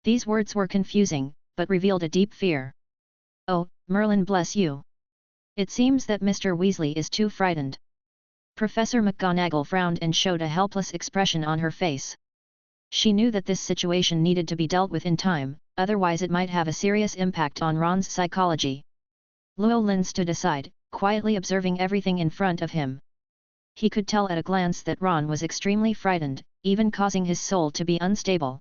These words were confusing, but revealed a deep fear. "Oh, Merlin bless you. It seems that Mr. Weasley is too frightened." Professor McGonagall frowned and showed a helpless expression on her face. She knew that this situation needed to be dealt with in time, otherwise it might have a serious impact on Ron's psychology. Llewellyn stood aside, quietly observing everything in front of him. He could tell at a glance that Ron was extremely frightened, even causing his soul to be unstable.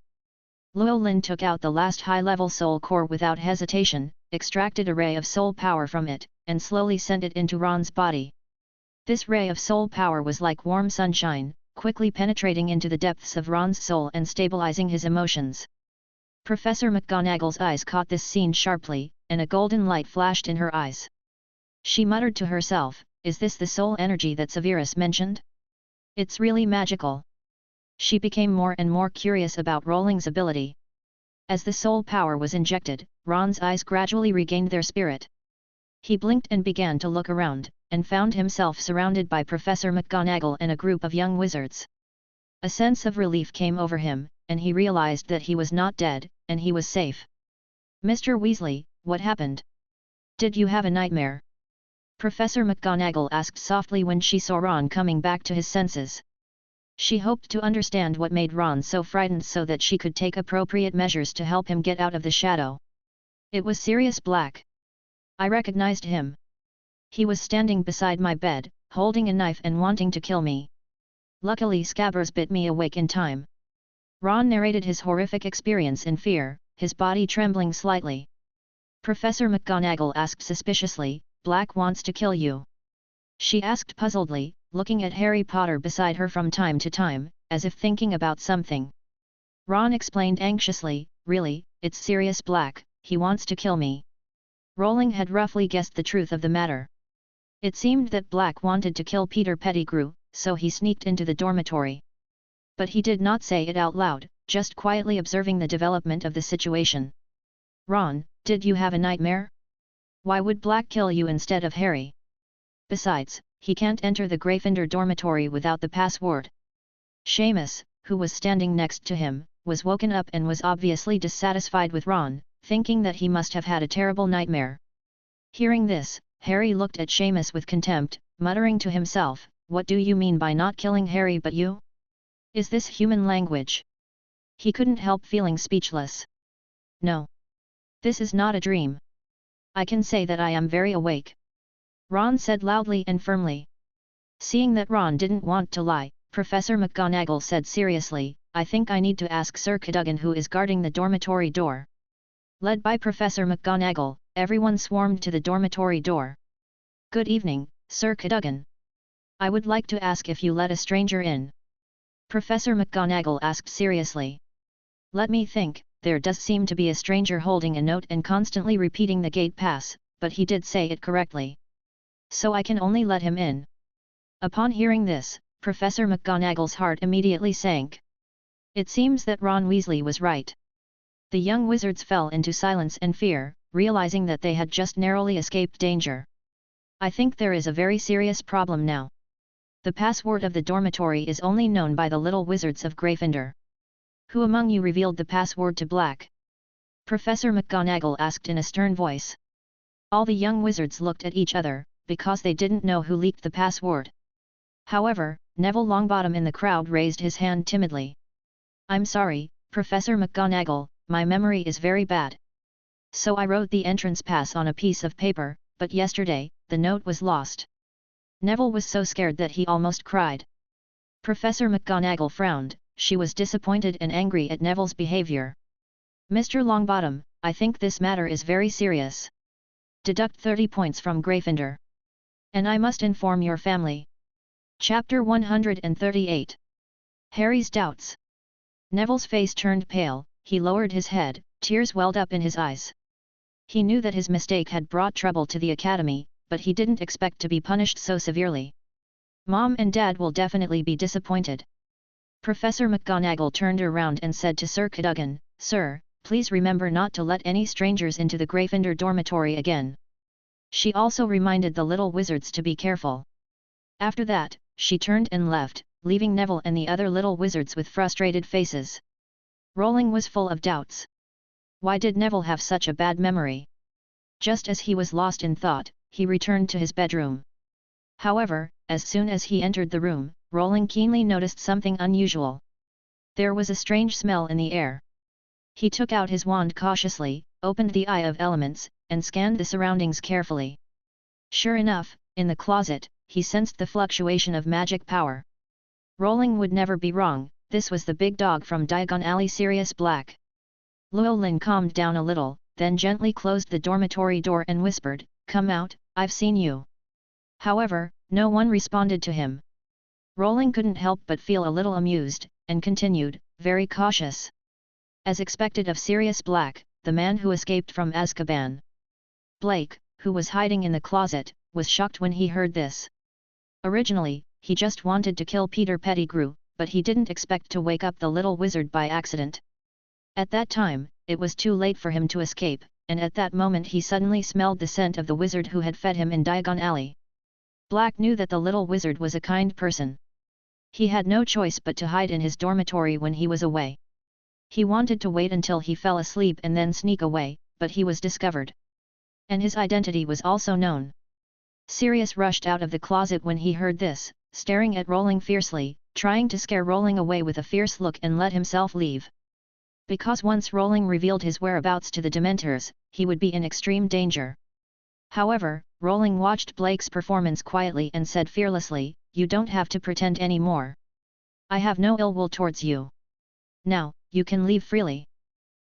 Llewellyn took out the last high-level soul core without hesitation, extracted a ray of soul power from it, and slowly sent it into Ron's body. This ray of soul power was like warm sunshine, quickly penetrating into the depths of Ron's soul and stabilizing his emotions. Professor McGonagall's eyes caught this scene sharply, and a golden light flashed in her eyes. She muttered to herself, "Is this the soul energy that Severus mentioned? It's really magical." She became more and more curious about Rowling's ability. As the soul power was injected, Ron's eyes gradually regained their spirit. He blinked and began to look around, and found himself surrounded by Professor McGonagall and a group of young wizards. A sense of relief came over him, and he realized that he was not dead, and he was safe. "Mr. Weasley, what happened? Did you have a nightmare?" Professor McGonagall asked softly when she saw Ron coming back to his senses. She hoped to understand what made Ron so frightened so that she could take appropriate measures to help him get out of the shadow. "It was Sirius Black. I recognized him. He was standing beside my bed, holding a knife and wanting to kill me. Luckily Scabbers bit me awake in time." Ron narrated his horrific experience in fear, his body trembling slightly. Professor McGonagall asked suspiciously, "Black wants to kill you?" She asked puzzledly, looking at Harry Potter beside her from time to time, as if thinking about something. Ron explained anxiously, "Really, it's Sirius Black, he wants to kill me." Rowling had roughly guessed the truth of the matter. It seemed that Black wanted to kill Peter Pettigrew, so he sneaked into the dormitory. But he did not say it out loud, just quietly observing the development of the situation. "Ron, did you have a nightmare? Why would Black kill you instead of Harry? Besides, he can't enter the Gryffindor dormitory without the password." Seamus, who was standing next to him, was woken up and was obviously dissatisfied with Ron, thinking that he must have had a terrible nightmare. Hearing this, Harry looked at Seamus with contempt, muttering to himself, "What do you mean by not killing Harry but you? Is this human language?" He couldn't help feeling speechless. "No. This is not a dream. I can say that I am very awake," Ron said loudly and firmly. Seeing that Ron didn't want to lie, Professor McGonagall said seriously, "I think I need to ask Sir Cadogan who is guarding the dormitory door." Led by Professor McGonagall, everyone swarmed to the dormitory door. "Good evening, Sir Cadogan. I would like to ask if you let a stranger in?" Professor McGonagall asked seriously. "Let me think, there does seem to be a stranger holding a note and constantly repeating the gate pass, but he did say it correctly. So I can only let him in." Upon hearing this, Professor McGonagall's heart immediately sank. It seems that Ron Weasley was right. The young wizards fell into silence and fear, realizing that they had just narrowly escaped danger. "I think there is a very serious problem now. The password of the dormitory is only known by the little wizards of Gryffindor. Who among you revealed the password to Black?" Professor McGonagall asked in a stern voice. All the young wizards looked at each other, because they didn't know who leaked the password. However, Neville Longbottom in the crowd raised his hand timidly. "I'm sorry, Professor McGonagall, my memory is very bad. So I wrote the entrance pass on a piece of paper, but yesterday, the note was lost." Neville was so scared that he almost cried. Professor McGonagall frowned, she was disappointed and angry at Neville's behavior. "Mr. Longbottom, I think this matter is very serious. Deduct 30 points from Gryffindor. And I must inform your family." Chapter 138. Harry's Doubts. Neville's face turned pale, he lowered his head, tears welled up in his eyes. He knew that his mistake had brought trouble to the academy, but he didn't expect to be punished so severely. "Mom and Dad will definitely be disappointed." Professor McGonagall turned around and said to Sir Cadogan, "Sir, please remember not to let any strangers into the Gryffindor dormitory again." She also reminded the little wizards to be careful. After that, she turned and left, leaving Neville and the other little wizards with frustrated faces. Rowling was full of doubts. Why did Neville have such a bad memory? Just as he was lost in thought, he returned to his bedroom. However, as soon as he entered the room, Rowling keenly noticed something unusual. There was a strange smell in the air. He took out his wand cautiously, opened the Eye of Elements, and scanned the surroundings carefully. Sure enough, in the closet, he sensed the fluctuation of magic power. Rowling would never be wrong, this was the big dog from Diagon Alley, Sirius Black. Llewellyn calmed down a little, then gently closed the dormitory door and whispered, "Come out, I've seen you." However, no one responded to him. Rowling couldn't help but feel a little amused, and continued, very cautious. As expected of Sirius Black, the man who escaped from Azkaban. Blake, who was hiding in the closet, was shocked when he heard this. Originally, he just wanted to kill Peter Pettigrew, but he didn't expect to wake up the little wizard by accident. At that time, it was too late for him to escape, and at that moment he suddenly smelled the scent of the wizard who had fed him in Diagon Alley. Black knew that the little wizard was a kind person. He had no choice but to hide in his dormitory when he was away. He wanted to wait until he fell asleep and then sneak away, but he was discovered. And his identity was also known. Sirius rushed out of the closet when he heard this, staring at Rowling fiercely, trying to scare Rowling away with a fierce look and let himself leave. Because once Rowling revealed his whereabouts to the Dementors, he would be in extreme danger. However, Rowling watched Blake's performance quietly and said fearlessly, "You don't have to pretend anymore. I have no ill will towards you. Now, you can leave freely."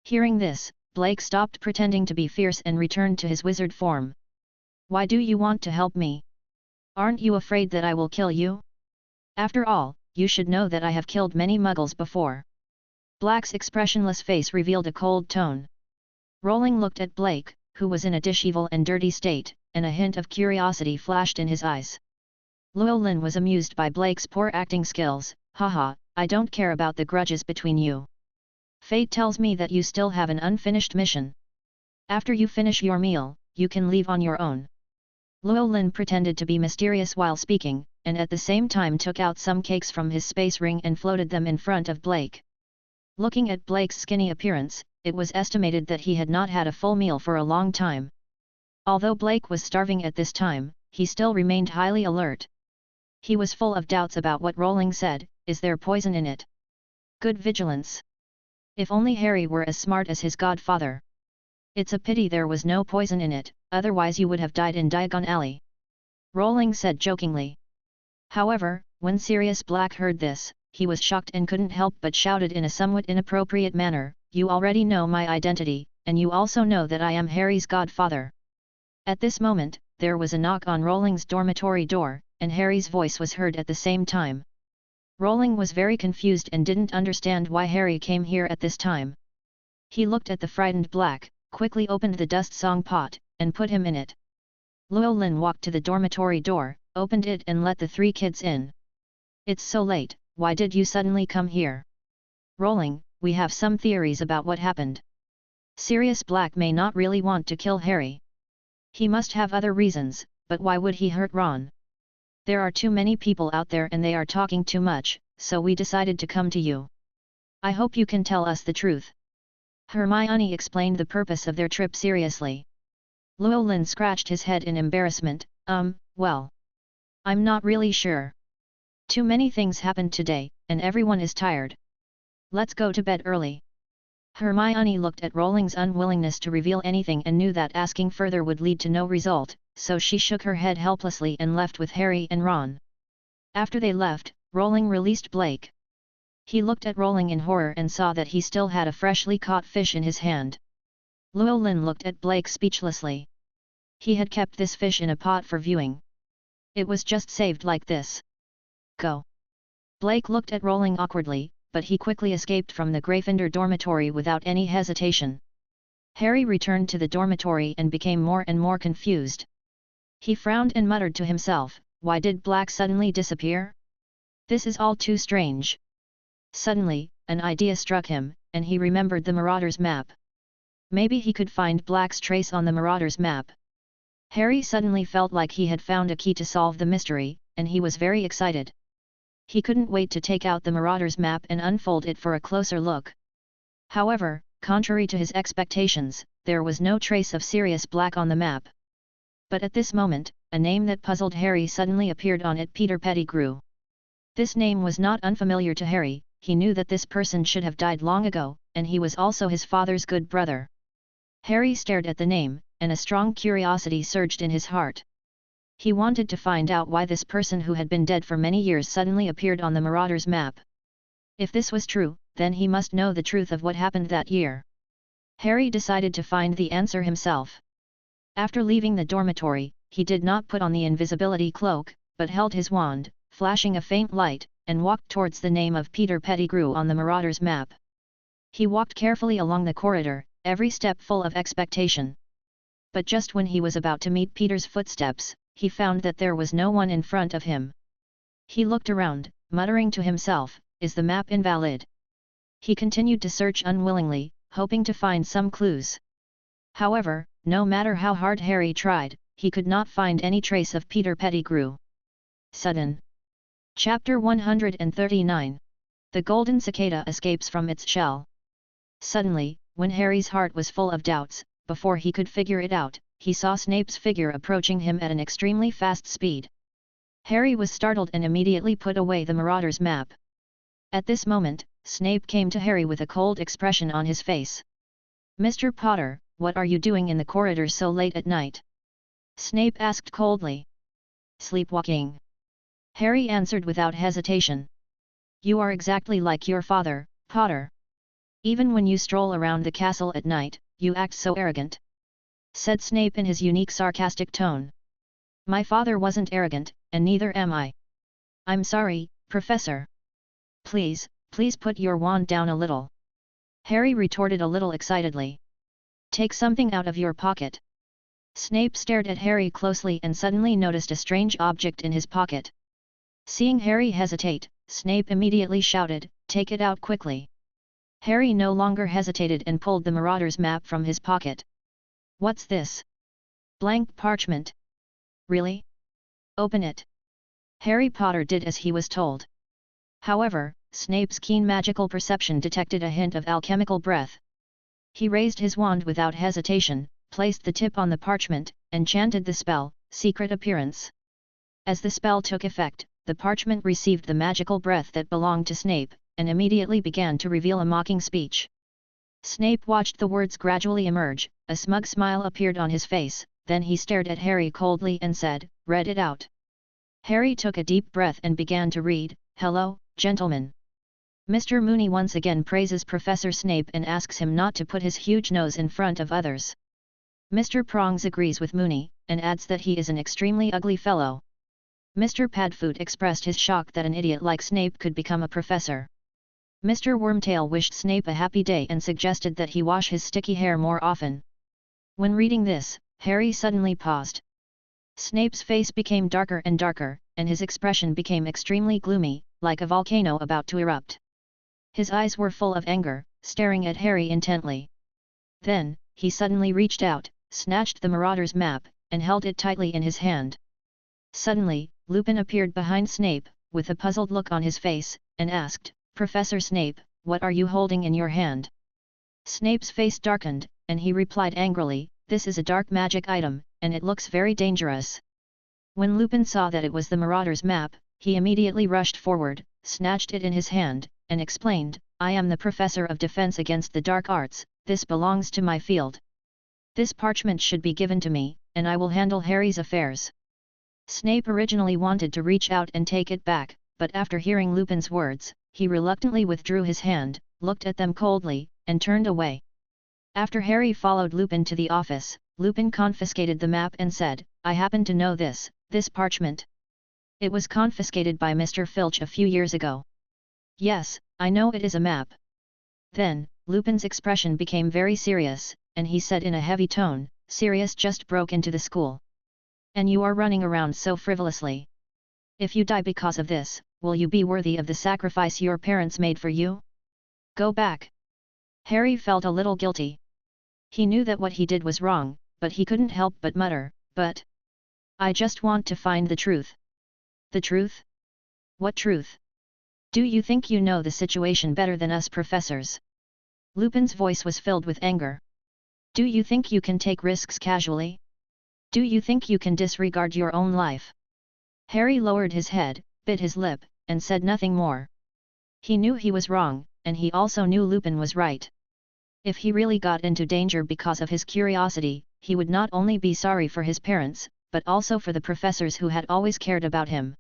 Hearing this, Blake stopped pretending to be fierce and returned to his wizard form. "Why do you want to help me? Aren't you afraid that I will kill you? After all, you should know that I have killed many muggles before." Blake's expressionless face revealed a cold tone. Rowling looked at Blake, who was in a disheveled and dirty state, and a hint of curiosity flashed in his eyes. Llewellyn was amused by Blake's poor acting skills. "Haha, I don't care about the grudges between you. Fate tells me that you still have an unfinished mission. After you finish your meal, you can leave on your own." Llewellyn pretended to be mysterious while speaking, and at the same time took out some cakes from his space ring and floated them in front of Blake. Looking at Blake's skinny appearance, it was estimated that he had not had a full meal for a long time. Although Blake was starving at this time, he still remained highly alert. He was full of doubts about what Rowling said. Is there poison in it? Good vigilance. If only Harry were as smart as his godfather. It's a pity there was no poison in it, otherwise you would have died in Diagon Alley. Rowling said jokingly. However, when Sirius Black heard this, he was shocked and couldn't help but shouted in a somewhat inappropriate manner, "You already know my identity, and you also know that I am Harry's godfather." At this moment, there was a knock on Rowling's dormitory door, and Harry's voice was heard at the same time. Rowling was very confused and didn't understand why Harry came here at this time. He looked at the frightened Black, quickly opened the dust song pot, and put him in it. Llewellyn walked to the dormitory door, opened it and let the three kids in. "It's so late, why did you suddenly come here?" "Rowling, we have some theories about what happened. Sirius Black may not really want to kill Harry. He must have other reasons, but why would he hurt Ron? There are too many people out there and they are talking too much, so we decided to come to you. I hope you can tell us the truth." Hermione explained the purpose of their trip seriously. Llewellyn scratched his head in embarrassment, well. I'm not really sure. Too many things happened today, and everyone is tired. Let's go to bed early." Hermione looked at Rowling's unwillingness to reveal anything and knew that asking further would lead to no result, so she shook her head helplessly and left with Harry and Ron. After they left, Rowling released Blake. He looked at Rowling in horror and saw that he still had a freshly caught fish in his hand. Llewellyn looked at Blake speechlessly. He had kept this fish in a pot for viewing. It was just saved like this. "Go." Blake looked at Rowling awkwardly, but he quickly escaped from the Gryffindor dormitory without any hesitation. Harry returned to the dormitory and became more and more confused. He frowned and muttered to himself, "Why did Black suddenly disappear? This is all too strange." Suddenly, an idea struck him, and he remembered the Marauders map. Maybe he could find Black's trace on the Marauders map. Harry suddenly felt like he had found a key to solve the mystery, and he was very excited. He couldn't wait to take out the Marauders map and unfold it for a closer look. However, contrary to his expectations, there was no trace of Sirius Black on the map. But at this moment, a name that puzzled Harry suddenly appeared on it: Peter Pettigrew. This name was not unfamiliar to Harry. He knew that this person should have died long ago, and he was also his father's good brother. Harry stared at the name, and a strong curiosity surged in his heart. He wanted to find out why this person who had been dead for many years suddenly appeared on the Marauders map. If this was true, then he must know the truth of what happened that year. Harry decided to find the answer himself. After leaving the dormitory, he did not put on the invisibility cloak, but held his wand, flashing a faint light, and walked towards the name of Peter Pettigrew on the Marauders map. He walked carefully along the corridor, every step full of expectation. But just when he was about to meet Peter's footsteps, he found that there was no one in front of him. He looked around, muttering to himself, "Is the map invalid?" He continued to search unwillingly, hoping to find some clues. However, no matter how hard Harry tried, he could not find any trace of Peter Pettigrew. Sudden. Chapter 139. The Golden Cicada escapes from its shell. Suddenly, when Harry's heart was full of doubts, before he could figure it out, he saw Snape's figure approaching him at an extremely fast speed. Harry was startled and immediately put away the Marauder's map. At this moment, Snape came to Harry with a cold expression on his face. "Mr. Potter, what are you doing in the corridors so late at night?" Snape asked coldly. "Sleepwalking," Harry answered without hesitation. "You are exactly like your father, Potter. Even when you stroll around the castle at night, you act so arrogant," said Snape in his unique sarcastic tone. "My father wasn't arrogant, and neither am I." "I'm sorry, Professor. Please put your wand down a little," Harry retorted a little excitedly. "Take something out of your pocket." Snape stared at Harry closely and suddenly noticed a strange object in his pocket. Seeing Harry hesitate, Snape immediately shouted, "Take it out quickly." Harry no longer hesitated and pulled the Marauder's map from his pocket. "What's this? Blank parchment. Really? Open it." Harry Potter did as he was told. However, Snape's keen magical perception detected a hint of alchemical breath. He raised his wand without hesitation, placed the tip on the parchment, and chanted the spell, "Secret Appearance." As the spell took effect, the parchment received the magical breath that belonged to Snape, and immediately began to reveal a mocking speech. Snape watched the words gradually emerge, a smug smile appeared on his face, then he stared at Harry coldly and said, "Read it out." Harry took a deep breath and began to read, "Hello, gentlemen. Mr. Mooney once again praises Professor Snape and asks him not to put his huge nose in front of others. Mr. Prongs agrees with Mooney, and adds that he is an extremely ugly fellow. Mr. Padfoot expressed his shock that an idiot like Snape could become a professor. Mr. Wormtail wished Snape a happy day and suggested that he wash his sticky hair more often." When reading this, Harry suddenly paused. Snape's face became darker and darker, and his expression became extremely gloomy, like a volcano about to erupt. His eyes were full of anger, staring at Harry intently. Then, he suddenly reached out, snatched the Marauder's map, and held it tightly in his hand. Suddenly, Lupin appeared behind Snape, with a puzzled look on his face, and asked, "Professor Snape, what are you holding in your hand?" Snape's face darkened, and he replied angrily, "This is a dark magic item, and it looks very dangerous." When Lupin saw that it was the Marauder's map, he immediately rushed forward, snatched it in his hand, and explained, "I am the Professor of Defense Against the Dark Arts, this belongs to my field. This parchment should be given to me, and I will handle Harry's affairs." Snape originally wanted to reach out and take it back, but after hearing Lupin's words, he reluctantly withdrew his hand, looked at them coldly, and turned away. After Harry followed Lupin to the office, Lupin confiscated the map and said, "I happen to know this parchment. It was confiscated by Mr. Filch a few years ago." "Yes, I know it is a map." Then, Lupin's expression became very serious, and he said in a heavy tone, "Sirius just broke into the school. And you are running around so frivolously. If you die because of this, will you be worthy of the sacrifice your parents made for you? Go back." Harry felt a little guilty. He knew that what he did was wrong, but he couldn't help but mutter, "But I just want to find the truth." "The truth? What truth? Do you think you know the situation better than us professors?" Lupin's voice was filled with anger. "Do you think you can take risks casually? Do you think you can disregard your own life?" Harry lowered his head, bit his lip, and said nothing more. He knew he was wrong, and he also knew Lupin was right. If he really got into danger because of his curiosity, he would not only be sorry for his parents, but also for the professors who had always cared about him.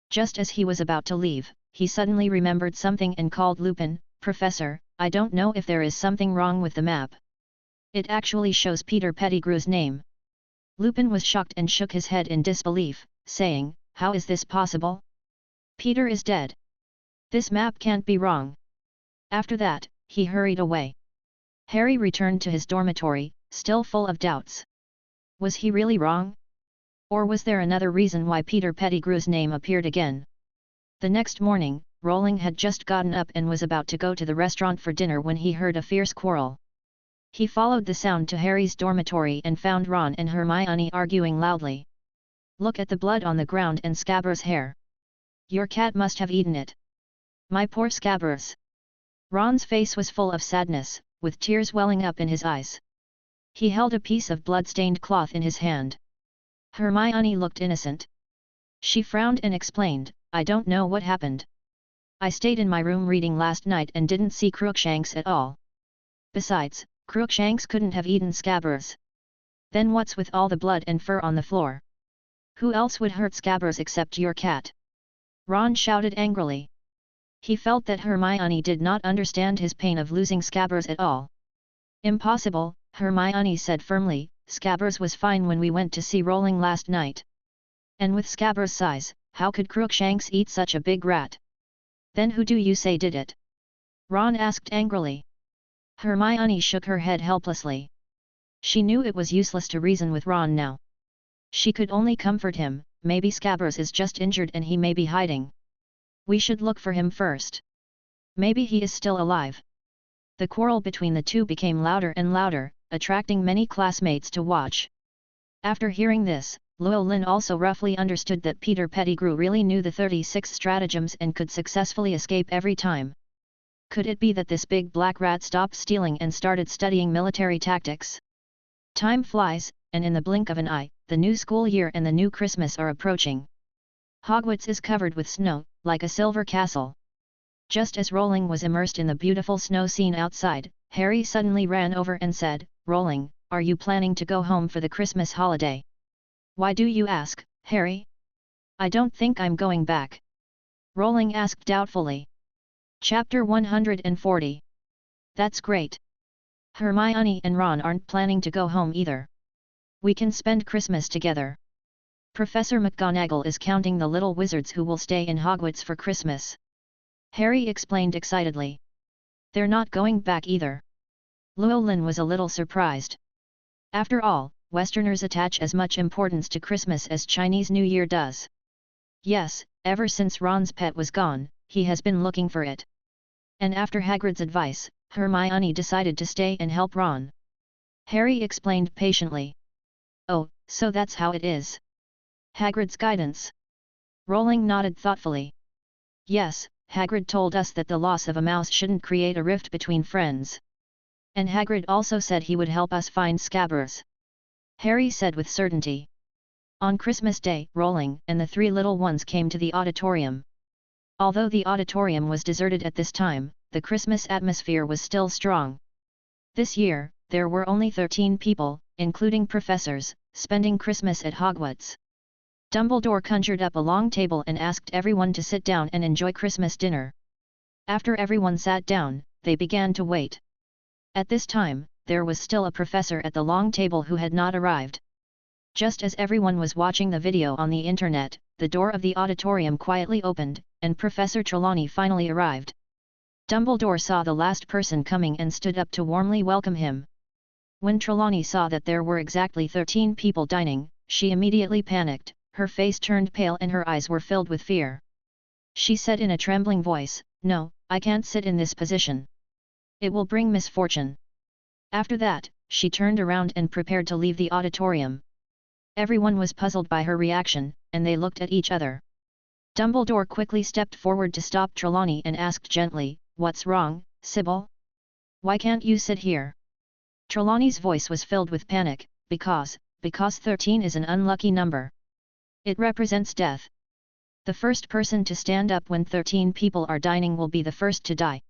Just as he was about to leave, he suddenly remembered something and called Lupin, "Professor, I don't know if there is something wrong with the map. It actually shows Peter Pettigrew's name." Lupin was shocked and shook his head in disbelief, saying, "How is this possible? Peter is dead. This map can't be wrong." After that, he hurried away. Harry returned to his dormitory, still full of doubts. Was he really wrong? Or was there another reason why Peter Pettigrew's name appeared again? The next morning, Rowling had just gotten up and was about to go to the restaurant for dinner when he heard a fierce quarrel. He followed the sound to Harry's dormitory and found Ron and Hermione arguing loudly. "Look at the blood on the ground and Scabrous' hair. Your cat must have eaten it. My poor Scabrous." Ron's face was full of sadness, with tears welling up in his eyes. He held a piece of blood-stained cloth in his hand. Hermione looked innocent. She frowned and explained, I don't know what happened. I stayed in my room reading last night and didn't see Crookshanks at all. Besides, Crookshanks couldn't have eaten Scabbers. Then what's with all the blood and fur on the floor? Who else would hurt Scabbers except your cat? Ron shouted angrily. He felt that Hermione did not understand his pain of losing Scabbers at all. Impossible, Hermione said firmly, Scabbers was fine when we went to see Rowling last night. And with Scabbers' size, how could Crookshanks eat such a big rat? Then who do you say did it? Ron asked angrily. Hermione shook her head helplessly. She knew it was useless to reason with Ron now. She could only comfort him, maybe Scabbers is just injured and he may be hiding. We should look for him first. Maybe he is still alive. The quarrel between the two became louder and louder, attracting many classmates to watch. After hearing this, Llewellyn also roughly understood that Peter Pettigrew really knew the 36 stratagems and could successfully escape every time. Could it be that this big black rat stopped stealing and started studying military tactics? Time flies, and in the blink of an eye, the new school year and the new Christmas are approaching. Hogwarts is covered with snow, like a silver castle. Just as Rowling was immersed in the beautiful snow scene outside, Harry suddenly ran over and said, Rowling, are you planning to go home for the Christmas holiday? Why do you ask, Harry? I don't think I'm going back. Rowling asked doubtfully. Chapter 140. That's great. Hermione and Ron aren't planning to go home either. We can spend Christmas together. Professor McGonagall is counting the little wizards who will stay in Hogwarts for Christmas. Harry explained excitedly. They're not going back either. Llewellyn was a little surprised. After all, Westerners attach as much importance to Christmas as Chinese New Year does. Yes, ever since Ron's pet was gone, he has been looking for it. And after Hagrid's advice, Hermione decided to stay and help Ron. Harry explained patiently. Oh, so that's how it is. Hagrid's guidance. Rowling nodded thoughtfully. Yes, Hagrid told us that the loss of a mouse shouldn't create a rift between friends. And Hagrid also said he would help us find Scabbers. Harry said with certainty. On Christmas Day, Rowling and the three little ones came to the auditorium. Although the auditorium was deserted at this time, the Christmas atmosphere was still strong. This year, there were only 13 people, including professors, spending Christmas at Hogwarts. Dumbledore conjured up a long table and asked everyone to sit down and enjoy Christmas dinner. After everyone sat down, they began to wait. At this time, there was still a professor at the long table who had not arrived. Just as everyone was watching the video on the internet, the door of the auditorium quietly opened, and Professor Trelawney finally arrived. Dumbledore saw the last person coming and stood up to warmly welcome him. When Trelawney saw that there were exactly 13 people dining, she immediately panicked, her face turned pale and her eyes were filled with fear. She said in a trembling voice, "No, I can't sit in this position. It will bring misfortune." After that, she turned around and prepared to leave the auditorium. Everyone was puzzled by her reaction, and they looked at each other. Dumbledore quickly stepped forward to stop Trelawney and asked gently, "What's wrong, Sybil? Why can't you sit here?" Trelawney's voice was filled with panic, because 13 is an unlucky number. It represents death. The first person to stand up when 13 people are dining will be the first to die.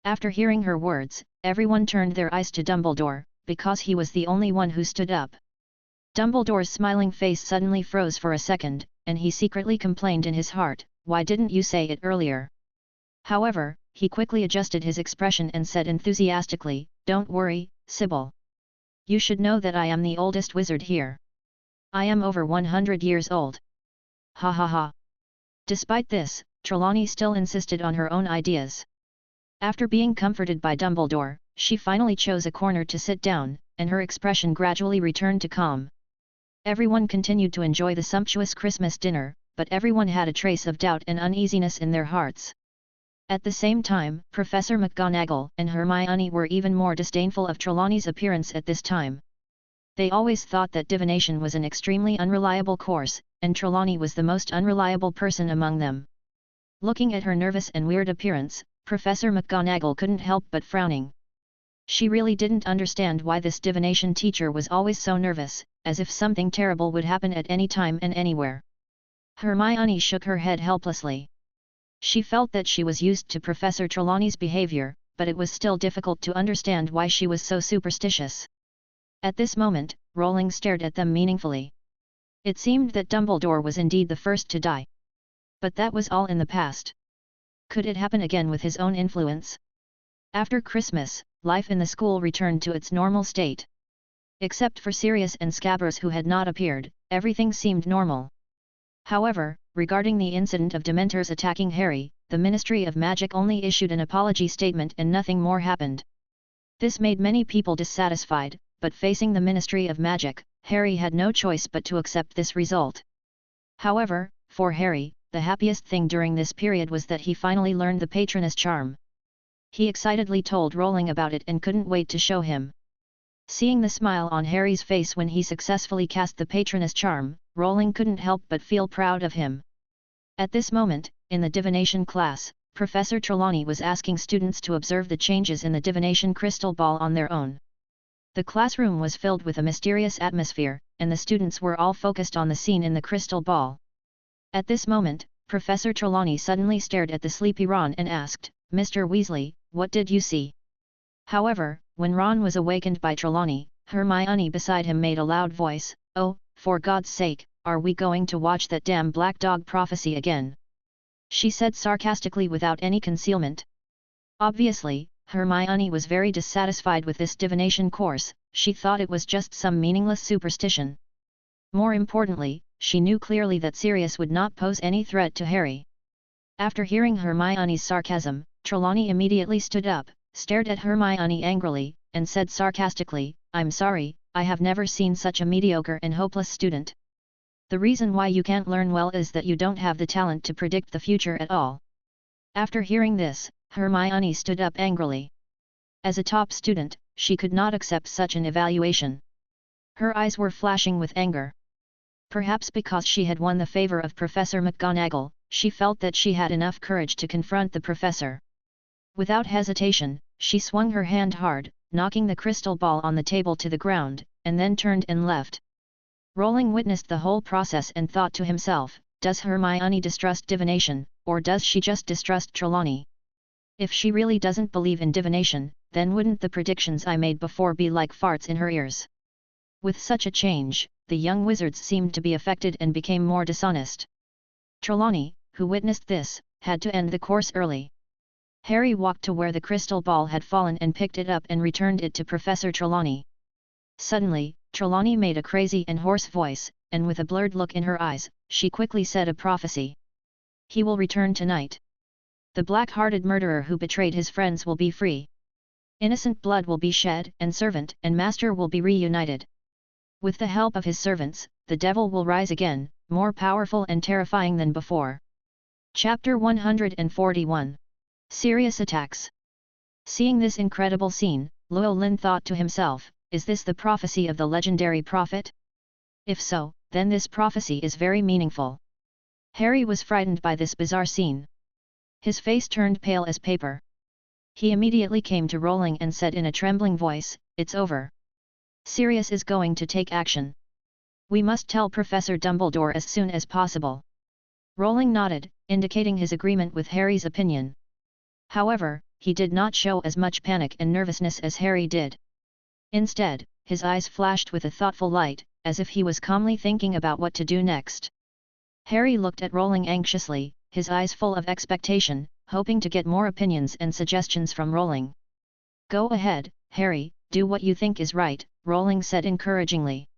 After hearing her words, everyone turned their eyes to Dumbledore, because he was the only one who stood up. Dumbledore's smiling face suddenly froze for a second, and he secretly complained in his heart, "Why didn't you say it earlier?" However, he quickly adjusted his expression and said enthusiastically, "Don't worry, Sybil. You should know that I am the oldest wizard here. I am over 100 years old." Ha ha ha. Despite this, Trelawney still insisted on her own ideas. After being comforted by Dumbledore, she finally chose a corner to sit down, and her expression gradually returned to calm. Everyone continued to enjoy the sumptuous Christmas dinner, but everyone had a trace of doubt and uneasiness in their hearts. At the same time, Professor McGonagall and Hermione were even more disdainful of Trelawney's appearance at this time. They always thought that divination was an extremely unreliable course, and Trelawney was the most unreliable person among them. Looking at her nervous and weird appearance, Professor McGonagall couldn't help but frowning. She really didn't understand why this divination teacher was always so nervous, as if something terrible would happen at any time and anywhere. Hermione shook her head helplessly. She felt that she was used to Professor Trelawney's behavior, but it was still difficult to understand why she was so superstitious. At this moment, Rowling stared at them meaningfully. It seemed that Dumbledore was indeed the first to die. But that was all in the past. Could it happen again with his own influence? After Christmas, life in the school returned to its normal state. Except for Sirius and Scabrous who had not appeared, everything seemed normal. However, regarding the incident of Dementors attacking Harry, the Ministry of Magic only issued an apology statement and nothing more happened. This made many people dissatisfied, but facing the Ministry of Magic, Harry had no choice but to accept this result. However, for Harry, the happiest thing during this period was that he finally learned the Patronus charm. He excitedly told Rowling about it and couldn't wait to show him. Seeing the smile on Harry's face when he successfully cast the Patronus charm, Rowling couldn't help but feel proud of him. At this moment, in the divination class, Professor Trelawney was asking students to observe the changes in the divination crystal ball on their own. The classroom was filled with a mysterious atmosphere, and the students were all focused on the scene in the crystal ball. At this moment, Professor Trelawney suddenly stared at the sleepy Ron and asked, "Mr. Weasley, what did you see?" However, when Ron was awakened by Trelawney, Hermione beside him made a loud voice, "Oh, for God's sake, are we going to watch that damn black dog prophecy again?" she said sarcastically without any concealment. Obviously, Hermione was very dissatisfied with this divination course. She thought it was just some meaningless superstition. More importantly, she knew clearly that Sirius would not pose any threat to Harry. After hearing Hermione's sarcasm, Trelawney immediately stood up, stared at Hermione angrily, and said sarcastically, "I'm sorry, I have never seen such a mediocre and hopeless student. The reason why you can't learn well is that you don't have the talent to predict the future at all." After hearing this, Hermione stood up angrily. As a top student, she could not accept such an evaluation. Her eyes were flashing with anger. Perhaps because she had won the favor of Professor McGonagall, she felt that she had enough courage to confront the professor. Without hesitation, she swung her hand hard, knocking the crystal ball on the table to the ground, and then turned and left. Rowling witnessed the whole process and thought to himself, does Hermione distrust divination, or does she just distrust Trelawney? If she really doesn't believe in divination, then wouldn't the predictions I made before be like farts in her ears? With such a change, the young wizards seemed to be affected and became more dishonest. Trelawney, who witnessed this, had to end the course early. Harry walked to where the crystal ball had fallen and picked it up and returned it to Professor Trelawney. Suddenly, Trelawney made a crazy and hoarse voice, and with a blurred look in her eyes, she quickly said a prophecy. "He will return tonight. The black-hearted murderer who betrayed his friends will be free. Innocent blood will be shed, and servant and master will be reunited. With the help of his servants, the devil will rise again, more powerful and terrifying than before." Chapter 141. Sirius attacks. Seeing this incredible scene, Llewellyn thought to himself, is this the prophecy of the legendary prophet? If so, then this prophecy is very meaningful. Harry was frightened by this bizarre scene. His face turned pale as paper. He immediately came to Rowling and said in a trembling voice, "It's over. Sirius is going to take action. We must tell Professor Dumbledore as soon as possible." Rowling nodded, indicating his agreement with Harry's opinion. However, he did not show as much panic and nervousness as Harry did. Instead, his eyes flashed with a thoughtful light, as if he was calmly thinking about what to do next. Harry looked at Rowling anxiously, his eyes full of expectation, hoping to get more opinions and suggestions from Rowling. "Go ahead, Harry, do what you think is right," Rowling said encouragingly.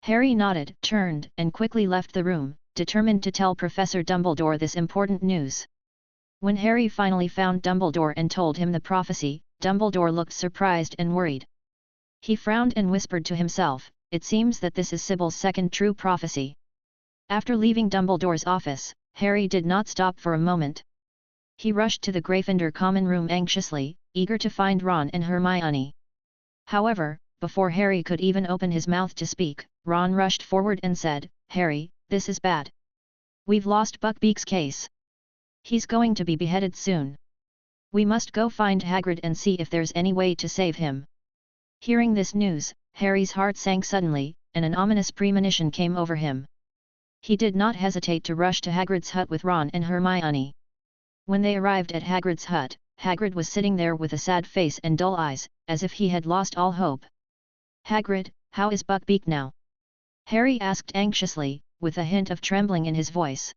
Harry nodded, turned, and quickly left the room, determined to tell Professor Dumbledore this important news. When Harry finally found Dumbledore and told him the prophecy, Dumbledore looked surprised and worried. He frowned and whispered to himself, "It seems that this is Sybil's second true prophecy." After leaving Dumbledore's office, Harry did not stop for a moment. He rushed to the Gryffindor common room anxiously, eager to find Ron and Hermione. However, before Harry could even open his mouth to speak, Ron rushed forward and said, "Harry, this is bad. We've lost Buckbeak's case. He's going to be beheaded soon." We must go find Hagrid and see if there's any way to save him." Hearing this news, Harry's heart sank suddenly, and an ominous premonition came over him. He did not hesitate to rush to Hagrid's hut with Ron and Hermione. When they arrived at Hagrid's hut, Hagrid was sitting there with a sad face and dull eyes, as if he had lost all hope. "Hagrid, how is Buckbeak now?" Harry asked anxiously, with a hint of trembling in his voice.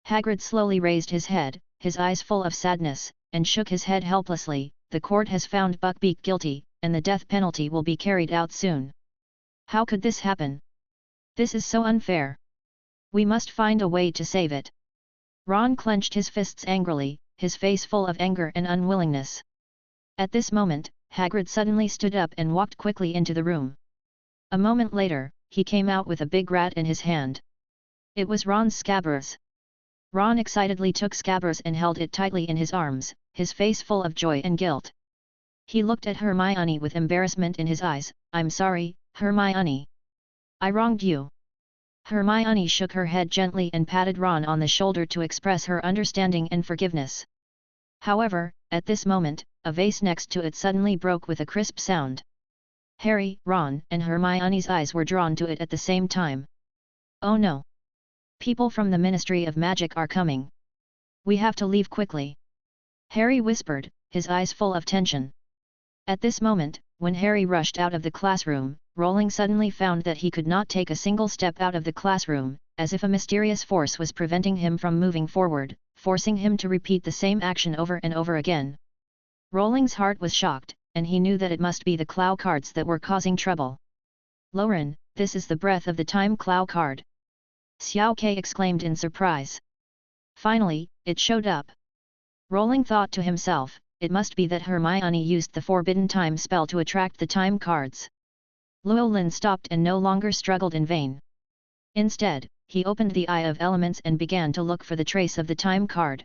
Hagrid slowly raised his head, his eyes full of sadness, and shook his head helplessly. "The court has found Buckbeak guilty, and the death penalty will be carried out soon. How could this happen? This is so unfair. We must find a way to save it." Ron clenched his fists angrily, his face full of anger and unwillingness. At this moment, Hagrid suddenly stood up and walked quickly into the room. A moment later, he came out with a big rat in his hand. It was Ron's Scabbers. Ron excitedly took Scabbers and held it tightly in his arms, his face full of joy and guilt. He looked at Hermione with embarrassment in his eyes. "I'm sorry, Hermione. I wronged you." Hermione shook her head gently and patted Ron on the shoulder to express her understanding and forgiveness. However, at this moment, a vase next to it suddenly broke with a crisp sound. Harry, Ron, and Hermione's eyes were drawn to it at the same time. "Oh no! People from the Ministry of Magic are coming. We have to leave quickly," Harry whispered, his eyes full of tension. At this moment, when Harry rushed out of the classroom, Rowling suddenly found that he could not take a single step out of the classroom, as if a mysterious force was preventing him from moving forward, forcing him to repeat the same action over and over again. Rowling's heart was shocked, and he knew that it must be the Clow cards that were causing trouble. "Lauren, this is the Breath of the Time Clow card!" Xiao Ke exclaimed in surprise. Finally, it showed up. Rowling thought to himself, it must be that Hermione used the Forbidden Time spell to attract the time cards. Llewellyn stopped and no longer struggled in vain. Instead, he opened the Eye of Elements and began to look for the trace of the time card.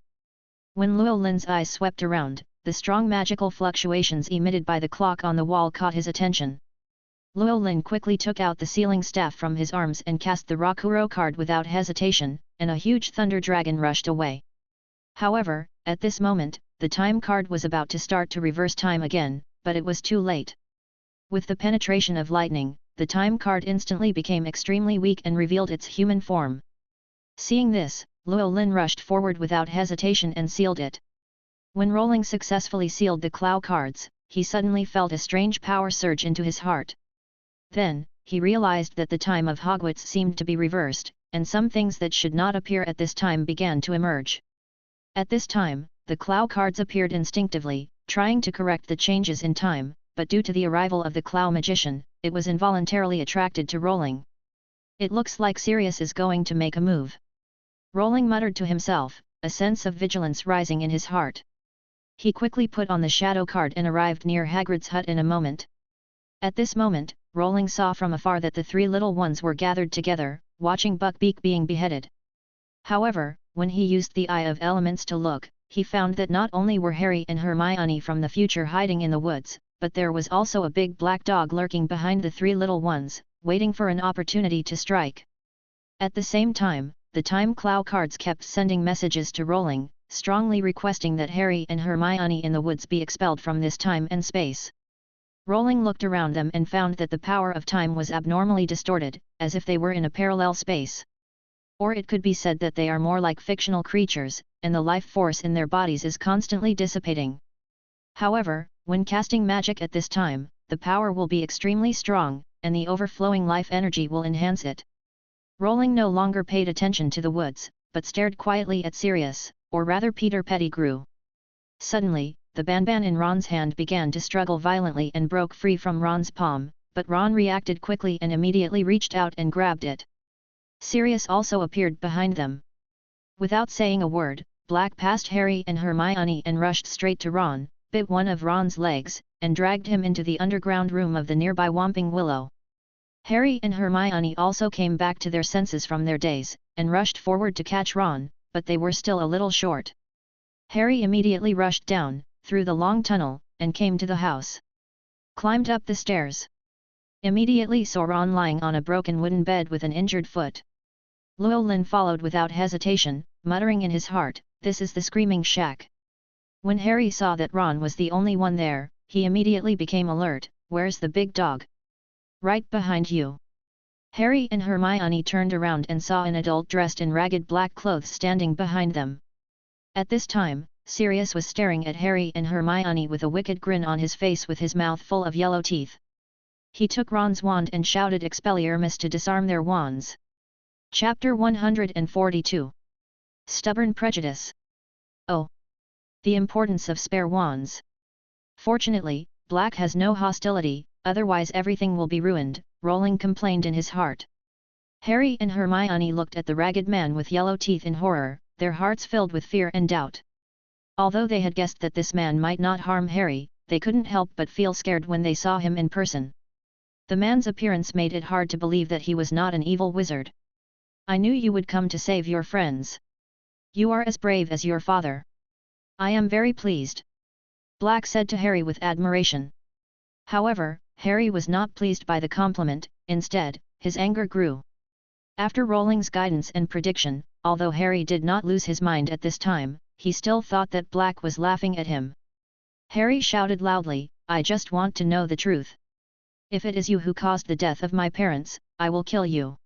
When Llewellyn's eyes swept around, the strong magical fluctuations emitted by the clock on the wall caught his attention. Llewellyn quickly took out the sealing staff from his arms and cast the Rakuro card without hesitation, and a huge thunder dragon rushed away. However, at this moment, the time card was about to start to reverse time again, but it was too late. With the penetration of lightning, the time card instantly became extremely weak and revealed its human form. Seeing this, Llewellyn rushed forward without hesitation and sealed it. When Rowling successfully sealed the Clow cards, he suddenly felt a strange power surge into his heart. Then, he realized that the time of Hogwarts seemed to be reversed, and some things that should not appear at this time began to emerge. At this time, the Clow cards appeared instinctively, trying to correct the changes in time, but due to the arrival of the Clow magician, it was involuntarily attracted to Rowling. "It looks like Sirius is going to make a move," Rowling muttered to himself, a sense of vigilance rising in his heart. He quickly put on the shadow card and arrived near Hagrid's hut in a moment. At this moment, Rowling saw from afar that the three little ones were gathered together, watching Buckbeak being beheaded. However, when he used the Eye of Elements to look, he found that not only were Harry and Hermione from the future hiding in the woods, but there was also a big black dog lurking behind the three little ones, waiting for an opportunity to strike. At the same time, the Time Clow cards kept sending messages to Rowling, strongly requesting that Harry and Hermione in the woods be expelled from this time and space. Rowling looked around them and found that the power of time was abnormally distorted, as if they were in a parallel space. Or it could be said that they are more like fictional creatures, and the life force in their bodies is constantly dissipating. However, when casting magic at this time, the power will be extremely strong, and the overflowing life energy will enhance it. Rowling no longer paid attention to the woods, but stared quietly at Sirius, or rather Peter Pettigrew. Suddenly, the banban in Ron's hand began to struggle violently and broke free from Ron's palm, but Ron reacted quickly and immediately reached out and grabbed it. Sirius also appeared behind them. Without saying a word, Black passed Harry and Hermione and rushed straight to Ron, bit one of Ron's legs, and dragged him into the underground room of the nearby Whomping Willow. Harry and Hermione also came back to their senses from their daze, and rushed forward to catch Ron, but they were still a little short. Harry immediately rushed down, through the long tunnel, and came to the house. Climbed up the stairs. Immediately saw Ron lying on a broken wooden bed with an injured foot. Llewellyn followed without hesitation, muttering in his heart, "This is the Screaming Shack. When Harry saw that Ron was the only one there, he immediately became alert. Where's the big dog? Right behind you. Harry and Hermione turned around and saw an adult dressed in ragged black clothes standing behind them. At this time, Sirius was staring at Harry and Hermione with a wicked grin on his face with his mouth full of yellow teeth. He took Ron's wand and shouted Expelliarmus to disarm their wands. Chapter 142. Stubborn Prejudice. Oh! The importance of spare wands. Fortunately, Black has no hostility, otherwise everything will be ruined, Rowling complained in his heart. Harry and Hermione looked at the ragged man with yellow teeth in horror, their hearts filled with fear and doubt. Although they had guessed that this man might not harm Harry, they couldn't help but feel scared when they saw him in person. The man's appearance made it hard to believe that he was not an evil wizard. I knew you would come to save your friends. You are as brave as your father. I am very pleased. Black said to Harry with admiration. However, Harry was not pleased by the compliment, instead, his anger grew. After Rowling's guidance and prediction, although Harry did not lose his mind at this time, he still thought that Black was laughing at him. Harry shouted loudly, I just want to know the truth. If it is you who caused the death of my parents, I will kill you.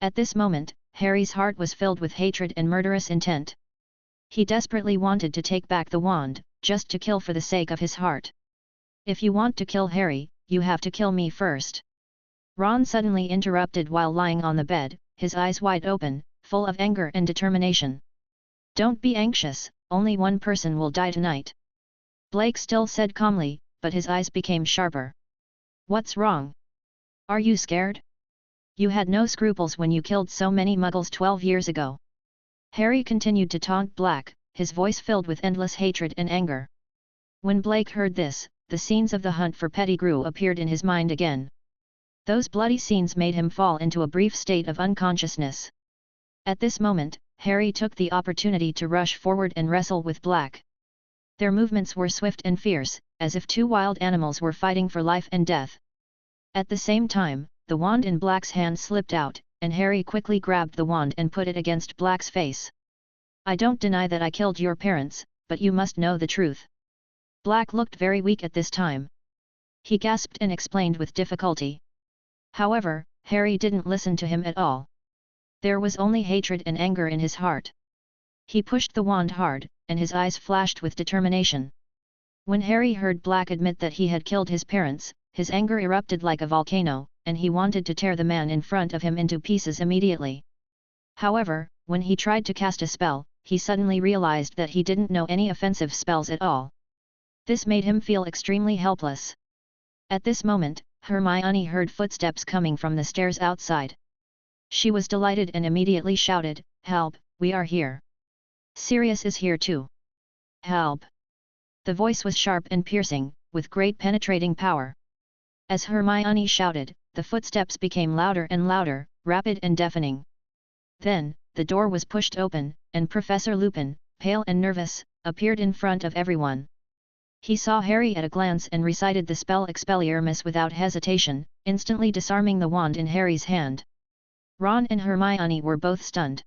At this moment, Harry's heart was filled with hatred and murderous intent. He desperately wanted to take back the wand, just to kill for the sake of his heart. If you want to kill Harry, you have to kill me first. Ron suddenly interrupted while lying on the bed, his eyes wide open, full of anger and determination. Don't be anxious, only one person will die tonight. Blake still said calmly, but his eyes became sharper. What's wrong? Are you scared? You had no scruples when you killed so many muggles 12 years ago. Harry continued to taunt Black, his voice filled with endless hatred and anger. When Blake heard this, the scenes of the hunt for Pettigrew appeared in his mind again. Those bloody scenes made him fall into a brief state of unconsciousness. At this moment, Harry took the opportunity to rush forward and wrestle with Black. Their movements were swift and fierce, as if two wild animals were fighting for life and death. At the same time, the wand in Black's hand slipped out, and Harry quickly grabbed the wand and put it against Black's face. I don't deny that I killed your parents, but you must know the truth. Black looked very weak at this time. He gasped and explained with difficulty. However, Harry didn't listen to him at all. There was only hatred and anger in his heart. He pushed the wand hard, and his eyes flashed with determination. When Harry heard Black admit that he had killed his parents, his anger erupted like a volcano, and he wanted to tear the man in front of him into pieces immediately. However, when he tried to cast a spell, he suddenly realized that he didn't know any offensive spells at all. This made him feel extremely helpless. At this moment, Hermione heard footsteps coming from the stairs outside. She was delighted and immediately shouted, "Help, we are here. Sirius is here too. Help!" The voice was sharp and piercing, with great penetrating power. As Hermione shouted, the footsteps became louder and louder, rapid and deafening. Then, the door was pushed open, and Professor Lupin, pale and nervous, appeared in front of everyone. He saw Harry at a glance and recited the spell Expelliarmus without hesitation, instantly disarming the wand in Harry's hand. Ron and Hermione were both stunned.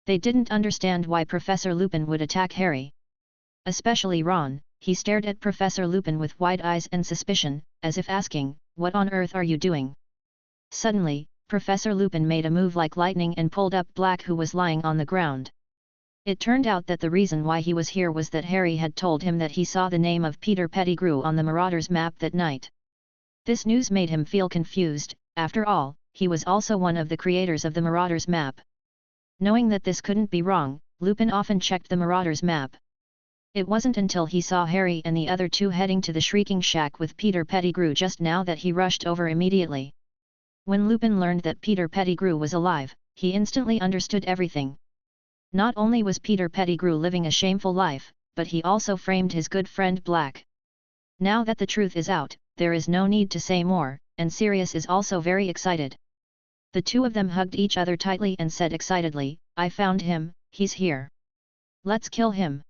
They didn't understand why Professor Lupin would attack Harry. Especially Ron, he stared at Professor Lupin with wide eyes and suspicion, as if asking, "What on earth are you doing?" Suddenly, Professor Lupin made a move like lightning and pulled up Black, who was lying on the ground. It turned out that the reason why he was here was that Harry had told him that he saw the name of Peter Pettigrew on the Marauders map that night. This news made him feel confused. After all, he was also one of the creators of the Marauders map. Knowing that this couldn't be wrong, Lupin often checked the Marauders map. It wasn't until he saw Harry and the other two heading to the Shrieking Shack with Peter Pettigrew just now that he rushed over immediately. When Lupin learned that Peter Pettigrew was alive, he instantly understood everything. Not only was Peter Pettigrew living a shameful life, but he also framed his good friend Black. Now that the truth is out, there is no need to say more, and Sirius is also very excited. The two of them hugged each other tightly and said excitedly, "I found him, he's here. Let's kill him."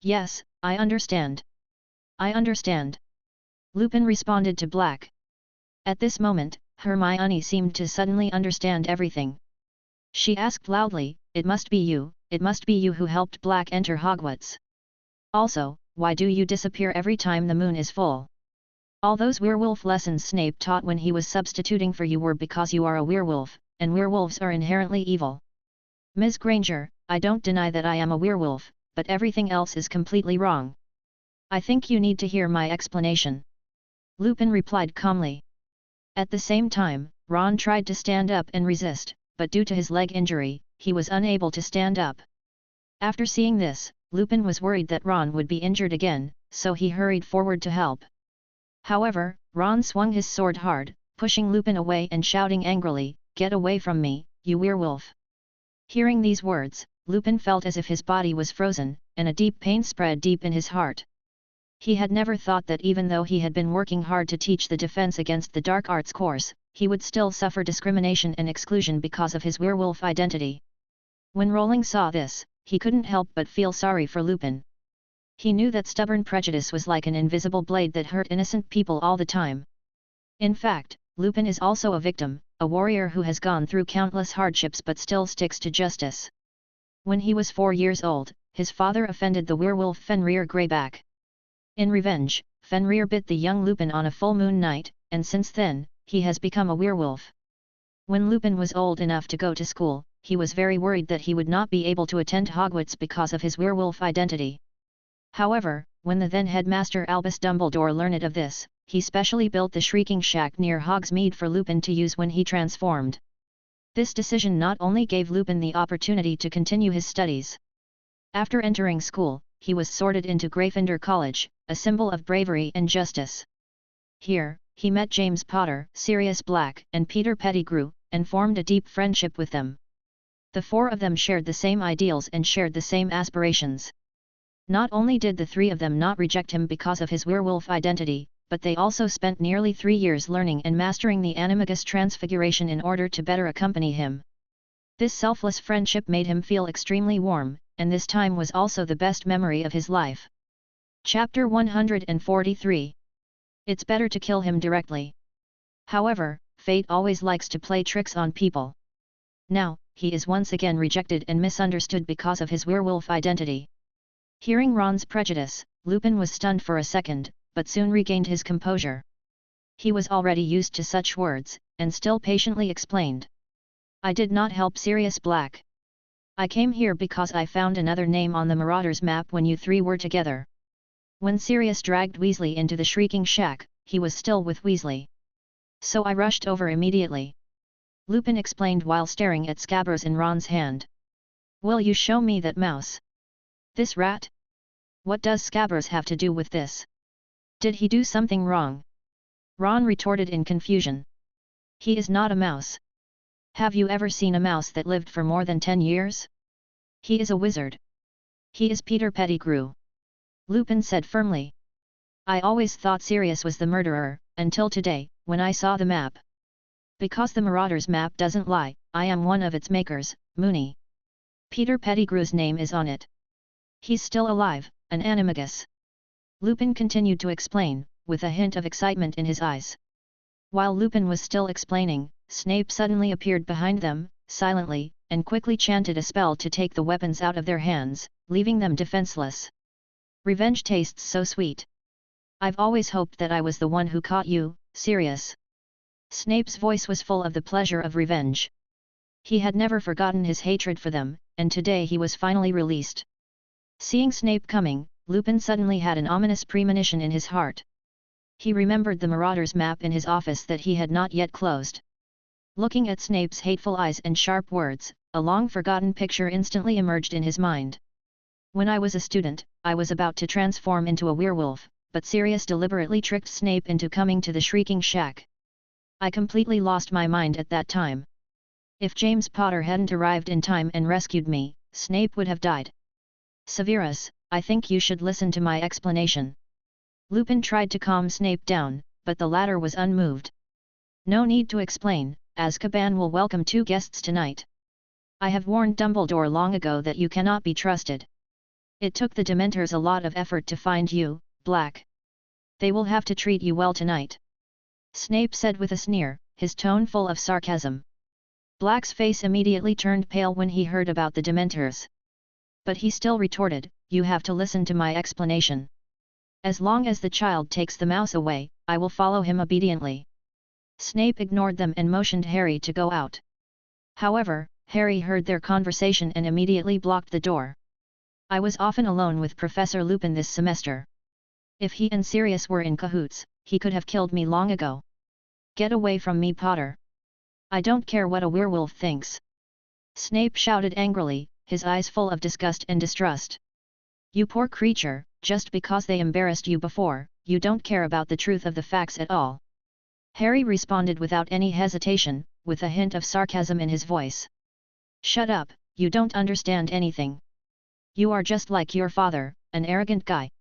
"Yes, I understand. I understand." Lupin responded to Black. At this moment, Hermione seemed to suddenly understand everything. She asked loudly, it must be you who helped Black enter Hogwarts." Also, why do you disappear every time the moon is full? All those werewolf lessons Snape taught when he was substituting for you were because you are a werewolf, and werewolves are inherently evil. Ms. Granger, I don't deny that I am a werewolf, but everything else is completely wrong. I think you need to hear my explanation. Lupin replied calmly. At the same time, Ron tried to stand up and resist, but due to his leg injury, he was unable to stand up. After seeing this, Lupin was worried that Ron would be injured again, so he hurried forward to help. However, Ron swung his sword hard, pushing Lupin away and shouting angrily, "Get away from me, you werewolf!" Hearing these words, Lupin felt as if his body was frozen, and a deep pain spread deep in his heart. He had never thought that even though he had been working hard to teach the Defense Against the Dark Arts course, he would still suffer discrimination and exclusion because of his werewolf identity. When Rowling saw this, he couldn't help but feel sorry for Lupin. He knew that stubborn prejudice was like an invisible blade that hurt innocent people all the time. In fact, Lupin is also a victim, a warrior who has gone through countless hardships but still sticks to justice. When he was 4 years old, his father offended the werewolf Fenrir Greyback. In revenge, Fenrir bit the young Lupin on a full moon night, and since then, he has become a werewolf. When Lupin was old enough to go to school, he was very worried that he would not be able to attend Hogwarts because of his werewolf identity. However, when the then headmaster Albus Dumbledore learned of this, he specially built the Shrieking Shack near Hogsmeade for Lupin to use when he transformed. This decision not only gave Lupin the opportunity to continue his studies. After entering school, he was sorted into Gryffindor College, a symbol of bravery and justice. Here, he met James Potter, Sirius Black, and Peter Pettigrew, and formed a deep friendship with them. The four of them shared the same ideals and shared the same aspirations. Not only did the three of them not reject him because of his werewolf identity, but they also spent nearly 3 years learning and mastering the animagus transfiguration in order to better accompany him. This selfless friendship made him feel extremely warm, and this time was also the best memory of his life. Chapter 143. It's better to kill him directly. However, fate always likes to play tricks on people. Now, he is once again rejected and misunderstood because of his werewolf identity. Hearing Ron's prejudice, Lupin was stunned for a second, but soon regained his composure. He was already used to such words, and still patiently explained. I did not help Sirius Black. I came here because I found another name on the Marauders map when you three were together. When Sirius dragged Weasley into the Shrieking Shack, he was still with Weasley. So I rushed over immediately. Lupin explained while staring at Scabbers in Ron's hand. Will you show me that mouse? This rat? What does Scabbers have to do with this? Did he do something wrong? Ron retorted in confusion. He is not a mouse. Have you ever seen a mouse that lived for more than 10 years? He is a wizard. He is Peter Pettigrew. Lupin said firmly. I always thought Sirius was the murderer, until today, when I saw the map. Because the Marauders map doesn't lie, I am one of its makers, Moony. Peter Pettigrew's name is on it. He's still alive, an animagus. Lupin continued to explain, with a hint of excitement in his eyes. While Lupin was still explaining, Snape suddenly appeared behind them, silently, and quickly chanted a spell to take the weapons out of their hands, leaving them defenseless. Revenge tastes so sweet. I've always hoped that I was the one who caught you, Sirius. Snape's voice was full of the pleasure of revenge. He had never forgotten his hatred for them, and today he was finally released. Seeing Snape coming, Lupin suddenly had an ominous premonition in his heart. He remembered the Marauders map in his office that he had not yet closed. Looking at Snape's hateful eyes and sharp words, a long-forgotten picture instantly emerged in his mind. When I was a student, I was about to transform into a werewolf, but Sirius deliberately tricked Snape into coming to the Shrieking Shack. I completely lost my mind at that time. If James Potter hadn't arrived in time and rescued me, Snape would have died. Severus, I think you should listen to my explanation. Lupin tried to calm Snape down, but the latter was unmoved. No need to explain, Azkaban will welcome 2 guests tonight. I have warned Dumbledore long ago that you cannot be trusted. It took the Dementors a lot of effort to find you, Black. They will have to treat you well tonight. Snape said with a sneer, his tone full of sarcasm. Black's face immediately turned pale when he heard about the Dementors. But he still retorted, you have to listen to my explanation. As long as the child takes the mouse away, I will follow him obediently." Snape ignored them and motioned Harry to go out. However, Harry heard their conversation and immediately blocked the door. "I was often alone with Professor Lupin this semester. If he and Sirius were in cahoots, he could have killed me long ago. Get away from me, Potter. I don't care what a werewolf thinks." Snape shouted angrily, his eyes full of disgust and distrust. "You poor creature, just because they embarrassed you before, you don't care about the truth of the facts at all." Harry responded without any hesitation, with a hint of sarcasm in his voice. "Shut up, you don't understand anything. You are just like your father, an arrogant guy.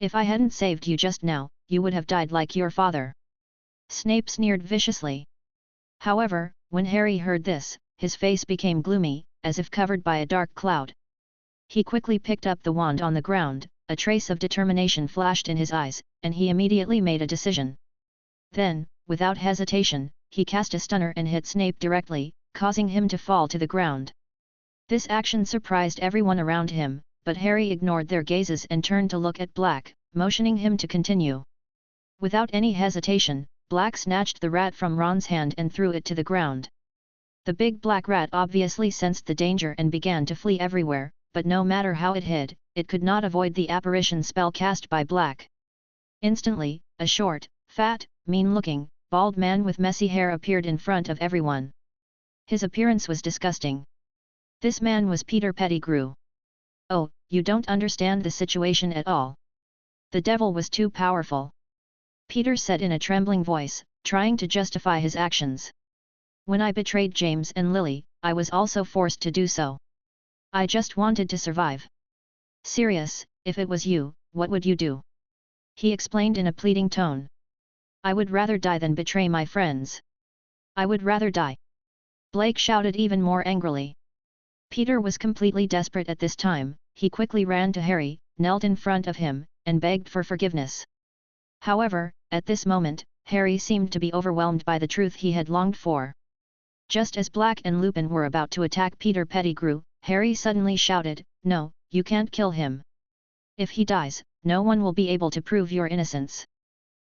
If I hadn't saved you just now, you would have died like your father." Snape sneered viciously. However, when Harry heard this, his face became gloomy, as if covered by a dark cloud. He quickly picked up the wand on the ground, a trace of determination flashed in his eyes, and he immediately made a decision. Then, without hesitation, he cast a stunner and hit Snape directly, causing him to fall to the ground. This action surprised everyone around him, but Harry ignored their gazes and turned to look at Black, motioning him to continue. Without any hesitation, Black snatched the rat from Ron's hand and threw it to the ground. The big black rat obviously sensed the danger and began to flee everywhere, but no matter how it hid, it could not avoid the apparition spell cast by Black. Instantly, a short, fat, mean-looking, bald man with messy hair appeared in front of everyone. His appearance was disgusting. This man was Peter Pettigrew. "Oh, you don't understand the situation at all. The devil was too powerful," Peter said in a trembling voice, trying to justify his actions. "When I betrayed James and Lily, I was also forced to do so. I just wanted to survive. Sirius, if it was you, what would you do?" he explained in a pleading tone. "I would rather die than betray my friends. I would rather die," Blake shouted even more angrily. Peter was completely desperate at this time. He quickly ran to Harry, knelt in front of him, and begged for forgiveness. However, at this moment, Harry seemed to be overwhelmed by the truth he had longed for. Just as Black and Lupin were about to attack Peter Pettigrew, Harry suddenly shouted, "No, you can't kill him. If he dies, no one will be able to prove your innocence.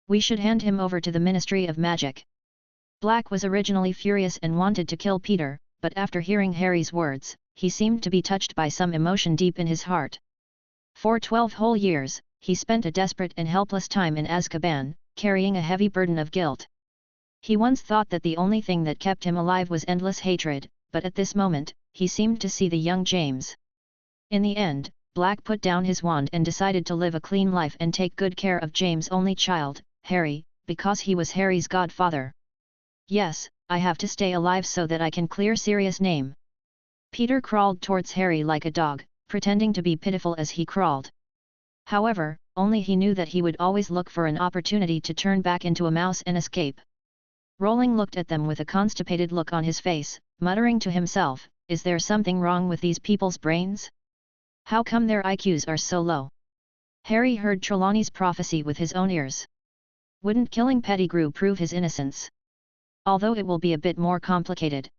We should hand him over to the Ministry of Magic." Black was originally furious and wanted to kill Peter, but after hearing Harry's words, he seemed to be touched by some emotion deep in his heart. For 12 whole years, he spent a desperate and helpless time in Azkaban, carrying a heavy burden of guilt. He once thought that the only thing that kept him alive was endless hatred, but at this moment, he seemed to see the young James. In the end, Black put down his wand and decided to live a clean life and take good care of James' only child, Harry, because he was Harry's godfather. "Yes, I have to stay alive so that I can clear Sirius' name." Peter crawled towards Harry like a dog, pretending to be pitiful as he crawled. However, only he knew that he would always look for an opportunity to turn back into a mouse and escape. Rowling looked at them with a constipated look on his face, muttering to himself, "Is there something wrong with these people's brains? How come their IQs are so low?" Harry heard Trelawney's prophecy with his own ears. Wouldn't killing Pettigrew prove his innocence? Although it will be a bit more complicated.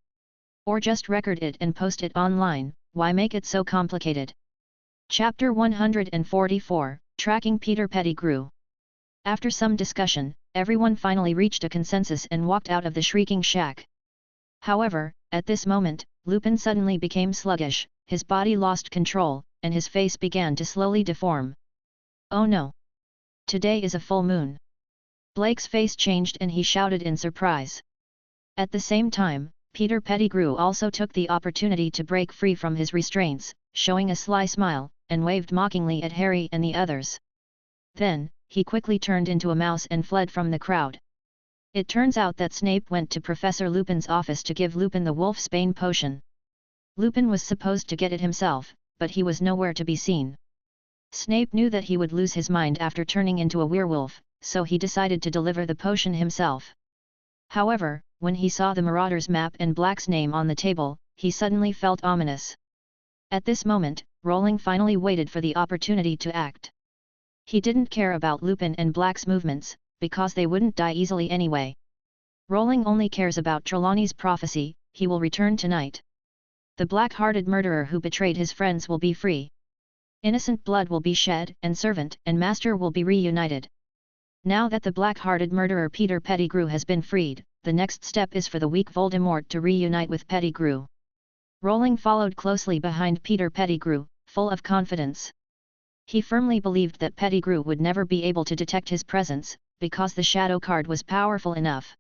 Or just record it and post it online, why make it so complicated? Chapter 144, Tracking Peter Pettigrew. After some discussion, everyone finally reached a consensus and walked out of the Shrieking Shack. However, at this moment, Lupin suddenly became sluggish, his body lost control, and his face began to slowly deform. "Oh no! Today is a full moon!" Blake's face changed and he shouted in surprise. At the same time, Peter Pettigrew also took the opportunity to break free from his restraints, showing a sly smile, and waved mockingly at Harry and the others. Then, he quickly turned into a mouse and fled from the crowd. It turns out that Snape went to Professor Lupin's office to give Lupin the Wolfsbane potion. Lupin was supposed to get it himself, but he was nowhere to be seen. Snape knew that he would lose his mind after turning into a werewolf, so he decided to deliver the potion himself. However, when he saw the Marauder's map and Black's name on the table, he suddenly felt ominous. At this moment, Rowling finally waited for the opportunity to act. He didn't care about Lupin and Black's movements, because they wouldn't die easily anyway. Rowling only cares about Trelawney's prophecy, he will return tonight. The black-hearted murderer who betrayed his friends will be free. Innocent blood will be shed, and servant and master will be reunited. Now that the black-hearted murderer Peter Pettigrew has been freed, the next step is for the weak Voldemort to reunite with Pettigrew. Rowling followed closely behind Peter Pettigrew, full of confidence. He firmly believed that Pettigrew would never be able to detect his presence, because the shadow card was powerful enough.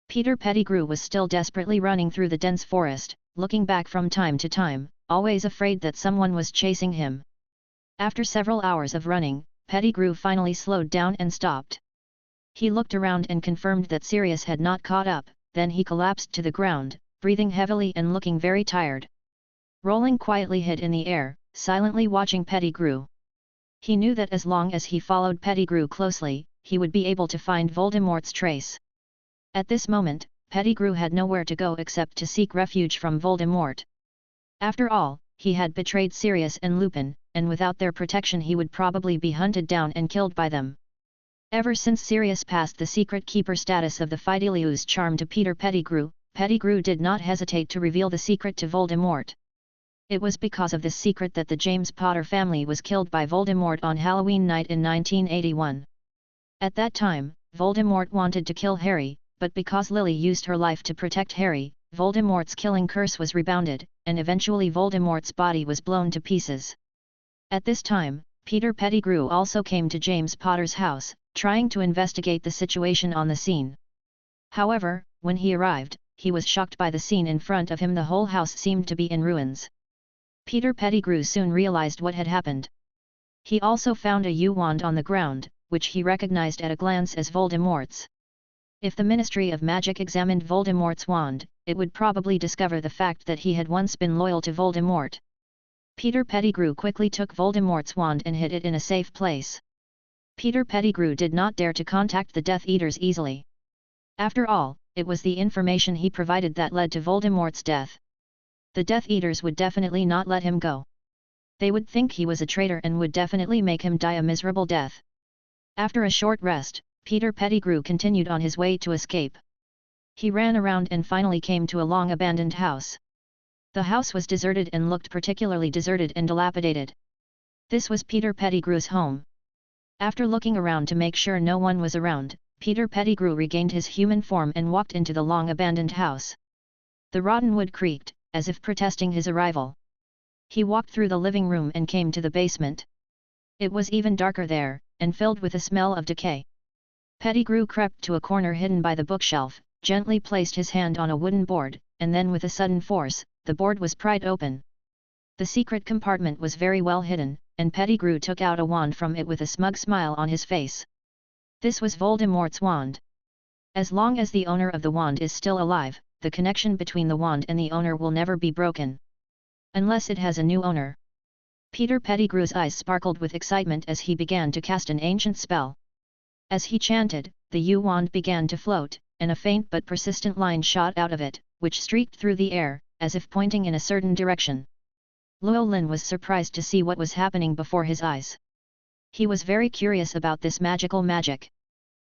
Peter Pettigrew was still desperately running through the dense forest, looking back from time to time, always afraid that someone was chasing him. After several hours of running, Pettigrew finally slowed down and stopped. He looked around and confirmed that Sirius had not caught up, then he collapsed to the ground, breathing heavily and looking very tired. Rowling quietly hid in the air, silently watching Pettigrew. He knew that as long as he followed Pettigrew closely, he would be able to find Voldemort's trace. At this moment, Pettigrew had nowhere to go except to seek refuge from Voldemort. After all, he had betrayed Sirius and Lupin, and without their protection he would probably be hunted down and killed by them. Ever since Sirius passed the secret keeper status of the Fidelius charm to Peter Pettigrew, Pettigrew did not hesitate to reveal the secret to Voldemort. It was because of this secret that the James Potter family was killed by Voldemort on Halloween night in 1981. At that time, Voldemort wanted to kill Harry, but because Lily used her life to protect Harry, Voldemort's killing curse was rebounded, and eventually Voldemort's body was blown to pieces. At this time, Peter Pettigrew also came to James Potter's house, trying to investigate the situation on the scene. However, when he arrived, he was shocked by the scene in front of him. The whole house seemed to be in ruins. Peter Pettigrew soon realized what had happened. He also found a U-wand on the ground, which he recognized at a glance as Voldemort's. If the Ministry of Magic examined Voldemort's wand, it would probably discover the fact that he had once been loyal to Voldemort. Peter Pettigrew quickly took Voldemort's wand and hid it in a safe place. Peter Pettigrew did not dare to contact the Death Eaters easily. After all, it was the information he provided that led to Voldemort's death. The Death Eaters would definitely not let him go. They would think he was a traitor and would definitely make him die a miserable death. After a short rest, Peter Pettigrew continued on his way to escape. He ran around and finally came to a long-abandoned house. The house was deserted and looked particularly deserted and dilapidated. This was Peter Pettigrew's home. After looking around to make sure no one was around, Peter Pettigrew regained his human form and walked into the long-abandoned house. The rotten wood creaked, as if protesting his arrival. He walked through the living room and came to the basement. It was even darker there, and filled with a smell of decay. Pettigrew crept to a corner hidden by the bookshelf, gently placed his hand on a wooden board, and then with a sudden force, the board was pried open. The secret compartment was very well hidden, and Pettigrew took out a wand from it with a smug smile on his face. This was Voldemort's wand. As long as the owner of the wand is still alive, the connection between the wand and the owner will never be broken. Unless it has a new owner. Peter Pettigrew's eyes sparkled with excitement as he began to cast an ancient spell. As he chanted, the U-wand began to float, and a faint but persistent line shot out of it, which streaked through the air, as if pointing in a certain direction. Llewellyn was surprised to see what was happening before his eyes. He was very curious about this magical magic.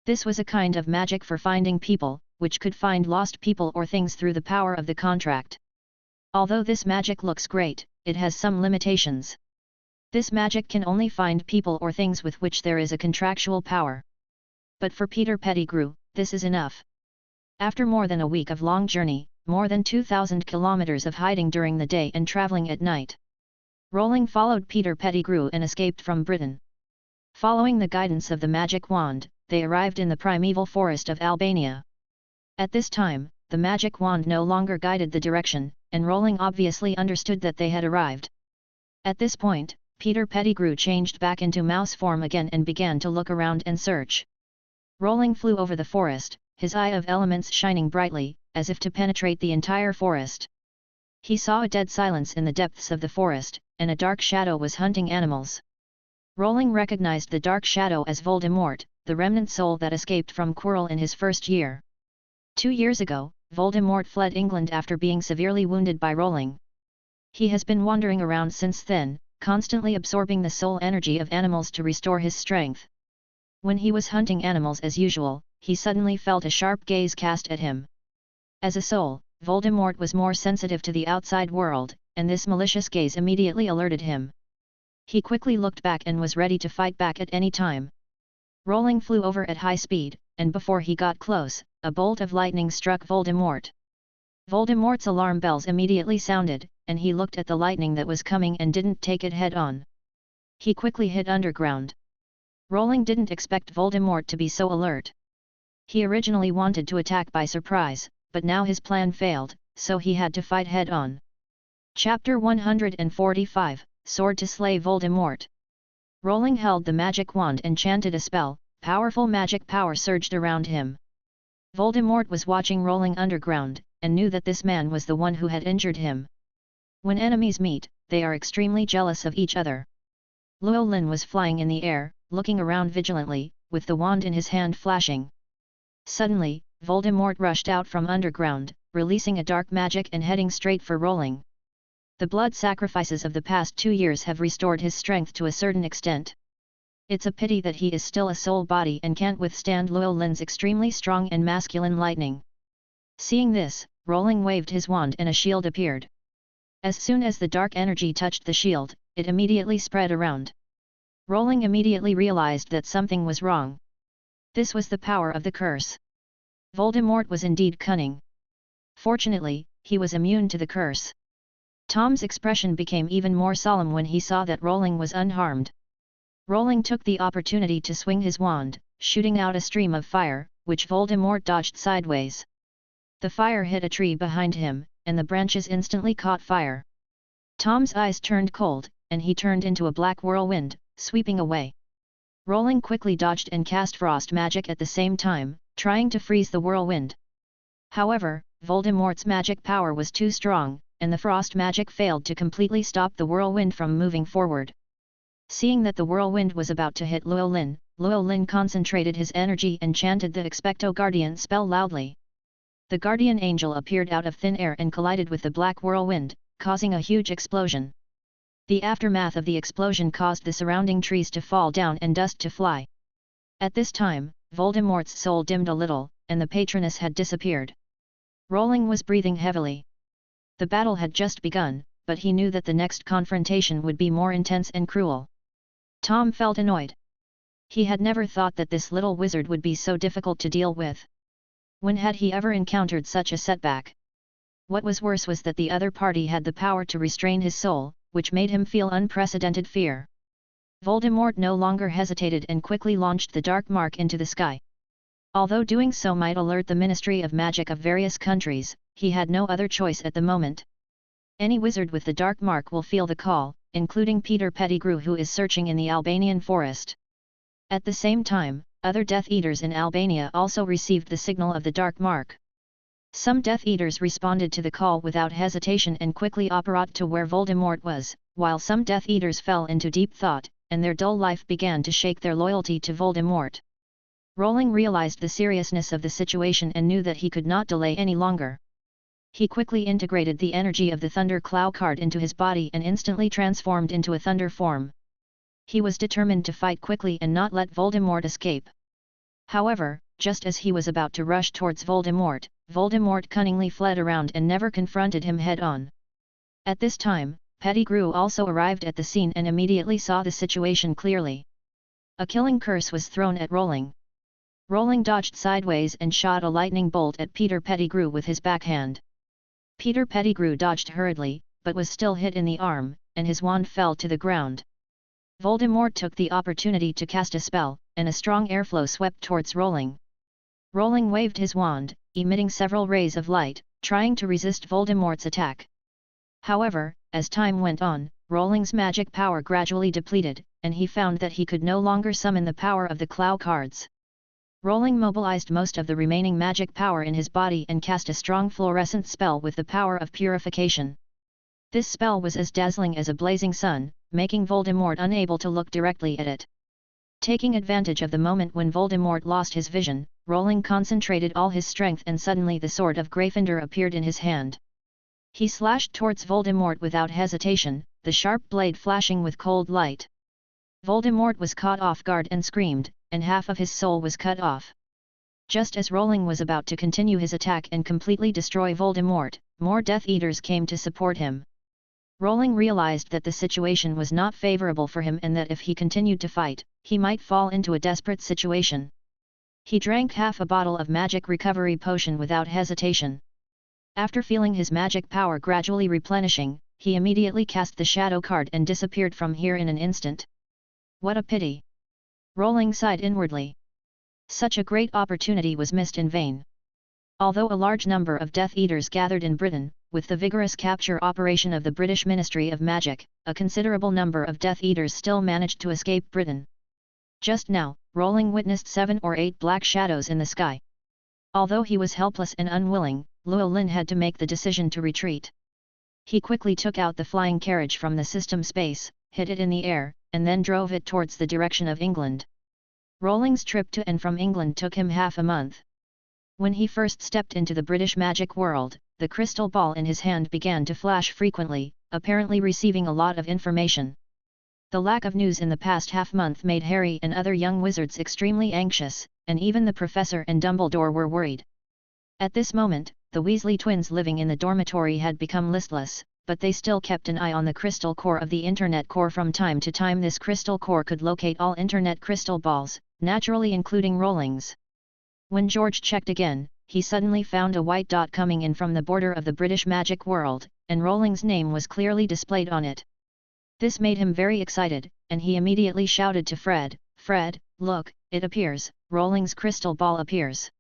This was a kind of magic for finding people, which could find lost people or things through the power of the contract. Although this magic looks great, it has some limitations. This magic can only find people or things with which there is a contractual power. But for Peter Pettigrew, this is enough. After more than a week of long journey, more than 2,000 kilometers of hiding during the day and traveling at night, Rowling followed Peter Pettigrew and escaped from Britain. Following the guidance of the magic wand, they arrived in the primeval forest of Albania. At this time, the magic wand no longer guided the direction, and Rowling obviously understood that they had arrived. At this point, Peter Pettigrew changed back into mouse form again and began to look around and search. Rowling flew over the forest, his eye of elements shining brightly, as if to penetrate the entire forest. He saw a dead silence in the depths of the forest, and a dark shadow was hunting animals. Rowling recognized the dark shadow as Voldemort, the remnant soul that escaped from Quirrell in his first year. 2 years ago, Voldemort fled England after being severely wounded by Rowling. He has been wandering around since then, constantly absorbing the soul energy of animals to restore his strength. When he was hunting animals as usual, he suddenly felt a sharp gaze cast at him. As a soul, Voldemort was more sensitive to the outside world, and this malicious gaze immediately alerted him. He quickly looked back and was ready to fight back at any time. Rolling flew over at high speed, and before he got close, a bolt of lightning struck Voldemort. Voldemort's alarm bells immediately sounded, and he looked at the lightning that was coming and didn't take it head-on. He quickly hid underground. Rowling didn't expect Voldemort to be so alert. He originally wanted to attack by surprise, but now his plan failed, so he had to fight head-on. Chapter 145, Sword to Slay Voldemort. Rowling held the magic wand and chanted a spell. Powerful magic power surged around him. Voldemort was watching Rowling underground, and knew that this man was the one who had injured him. When enemies meet, they are extremely jealous of each other. Llewellyn was flying in the air, looking around vigilantly, with the wand in his hand flashing. Suddenly, Voldemort rushed out from underground, releasing a dark magic and heading straight for Rowling. The blood sacrifices of the past 2 years have restored his strength to a certain extent. It's a pity that he is still a soul body and can't withstand Llewellyn's extremely strong and masculine lightning. Seeing this, Rowling waved his wand and a shield appeared. As soon as the dark energy touched the shield, it immediately spread around. Rowling immediately realized that something was wrong. This was the power of the curse. Voldemort was indeed cunning. Fortunately, he was immune to the curse. Tom's expression became even more solemn when he saw that Rowling was unharmed. Rowling took the opportunity to swing his wand, shooting out a stream of fire, which Voldemort dodged sideways. The fire hit a tree behind him, and the branches instantly caught fire. Tom's eyes turned cold, and he turned into a black whirlwind, sweeping away. Rowling quickly dodged and cast frost magic at the same time, trying to freeze the whirlwind. However, Voldemort's magic power was too strong, and the frost magic failed to completely stop the whirlwind from moving forward. Seeing that the whirlwind was about to hit Llewellyn, Llewellyn concentrated his energy and chanted the Expecto Guardian spell loudly. The guardian angel appeared out of thin air and collided with the black whirlwind, causing a huge explosion. The aftermath of the explosion caused the surrounding trees to fall down and dust to fly. At this time, Voldemort's soul dimmed a little, and the patroness had disappeared. Rowling was breathing heavily. The battle had just begun, but he knew that the next confrontation would be more intense and cruel. Tom felt annoyed. He had never thought that this little wizard would be so difficult to deal with. When had he ever encountered such a setback? What was worse was that the other party had the power to restrain his soul, which made him feel unprecedented fear. Voldemort no longer hesitated and quickly launched the dark mark into the sky. Although doing so might alert the Ministry of Magic of various countries, he had no other choice at the moment. Any wizard with the dark mark will feel the call, including Peter Pettigrew, who is searching in the Albanian forest. At the same time, other Death Eaters in Albania also received the signal of the dark mark. Some Death Eaters responded to the call without hesitation and quickly apparat to where Voldemort was, while some Death Eaters fell into deep thought, and their dull life began to shake their loyalty to Voldemort. Rowling realized the seriousness of the situation and knew that he could not delay any longer. He quickly integrated the energy of the Thunder Claw card into his body and instantly transformed into a thunder form. He was determined to fight quickly and not let Voldemort escape. However, just as he was about to rush towards Voldemort, Voldemort cunningly fled around and never confronted him head-on. At this time, Pettigrew also arrived at the scene and immediately saw the situation clearly. A killing curse was thrown at Rowling. Rowling dodged sideways and shot a lightning bolt at Peter Pettigrew with his backhand. Peter Pettigrew dodged hurriedly, but was still hit in the arm, and his wand fell to the ground. Voldemort took the opportunity to cast a spell, and a strong airflow swept towards Rowling. Rowling waved his wand, emitting several rays of light, trying to resist Voldemort's attack. However, as time went on, Rowling's magic power gradually depleted, and he found that he could no longer summon the power of the Claw cards. Rowling mobilized most of the remaining magic power in his body and cast a strong fluorescent spell with the power of purification. This spell was as dazzling as a blazing sun, making Voldemort unable to look directly at it. Taking advantage of the moment when Voldemort lost his vision, Rowling concentrated all his strength and suddenly the sword of Gryffindor appeared in his hand. He slashed towards Voldemort without hesitation, the sharp blade flashing with cold light. Voldemort was caught off guard and screamed, and half of his soul was cut off. Just as Rowling was about to continue his attack and completely destroy Voldemort, more Death Eaters came to support him. Rowling realized that the situation was not favorable for him and that if he continued to fight, he might fall into a desperate situation. He drank half a bottle of magic recovery potion without hesitation. After feeling his magic power gradually replenishing, he immediately cast the shadow card and disappeared from here in an instant. What a pity! Rowling sighed inwardly. Such a great opportunity was missed in vain. Although a large number of Death Eaters gathered in Britain, with the vigorous capture operation of the British Ministry of Magic, a considerable number of Death Eaters still managed to escape Britain. Just now, Rowling witnessed 7 or 8 black shadows in the sky. Although he was helpless and unwilling, Llewellyn had to make the decision to retreat. He quickly took out the flying carriage from the system space, hit it in the air, and then drove it towards the direction of England. Rowling's trip to and from England took him half a month. When he first stepped into the British magic world, the crystal ball in his hand began to flash frequently, apparently receiving a lot of information. The lack of news in the past half-month made Harry and other young wizards extremely anxious, and even the Professor and Dumbledore were worried. At this moment, the Weasley twins living in the dormitory had become listless, but they still kept an eye on the crystal core of the Internet core from time to time. This crystal core could locate all Internet crystal balls, naturally including Rowling's. When George checked again, he suddenly found a white dot coming in from the border of the British magic world, and Rowling's name was clearly displayed on it. This made him very excited, and he immediately shouted to Fred, "Fred, look, it appears, Rowling's crystal ball appears."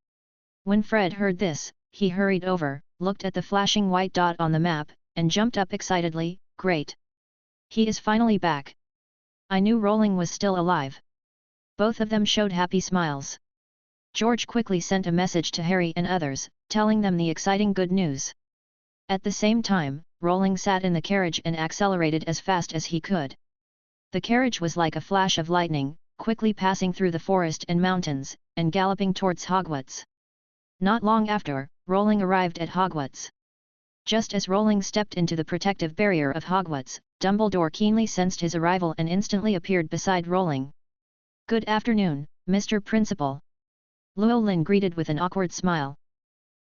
When Fred heard this, he hurried over, looked at the flashing white dot on the map, and jumped up excitedly, "Great! He is finally back! I knew Rowling was still alive." Both of them showed happy smiles. George quickly sent a message to Harry and others, telling them the exciting good news. At the same time, Rowling sat in the carriage and accelerated as fast as he could. The carriage was like a flash of lightning, quickly passing through the forest and mountains, and galloping towards Hogwarts. Not long after, Rowling arrived at Hogwarts. Just as Rowling stepped into the protective barrier of Hogwarts, Dumbledore keenly sensed his arrival and instantly appeared beside Rowling. "Good afternoon, Mr. Principal." Llewellyn greeted with an awkward smile.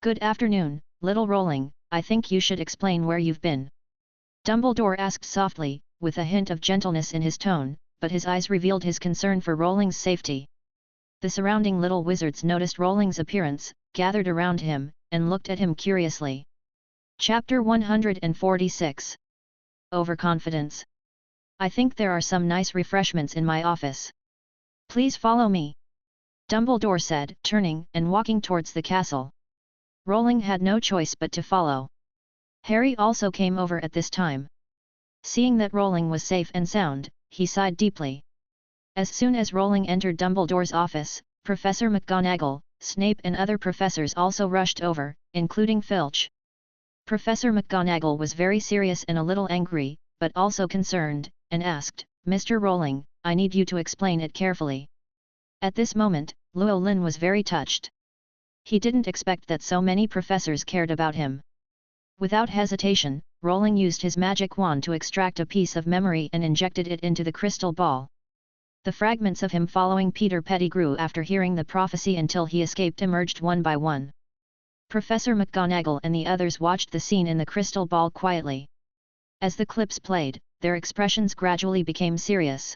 "Good afternoon, little Rowling, I think you should explain where you've been." Dumbledore asked softly, with a hint of gentleness in his tone, but his eyes revealed his concern for Rowling's safety. The surrounding little wizards noticed Rowling's appearance, gathered around him, and looked at him curiously. Chapter 146. Overconfidence. "I think there are some nice refreshments in my office. Please follow me," Dumbledore said, turning and walking towards the castle. Rowling had no choice but to follow. Harry also came over at this time. Seeing that Rowling was safe and sound, he sighed deeply. As soon as Rowling entered Dumbledore's office, Professor McGonagall, Snape and other professors also rushed over, including Filch. Professor McGonagall was very serious and a little angry, but also concerned, and asked, "Mr. Rowling, I need you to explain it carefully." At this moment, Llewellyn was very touched. He didn't expect that so many professors cared about him. Without hesitation, Rowling used his magic wand to extract a piece of memory and injected it into the crystal ball. The fragments of him following Peter Pettigrew after hearing the prophecy until he escaped emerged one by one. Professor McGonagall and the others watched the scene in the crystal ball quietly. As the clips played, their expressions gradually became serious.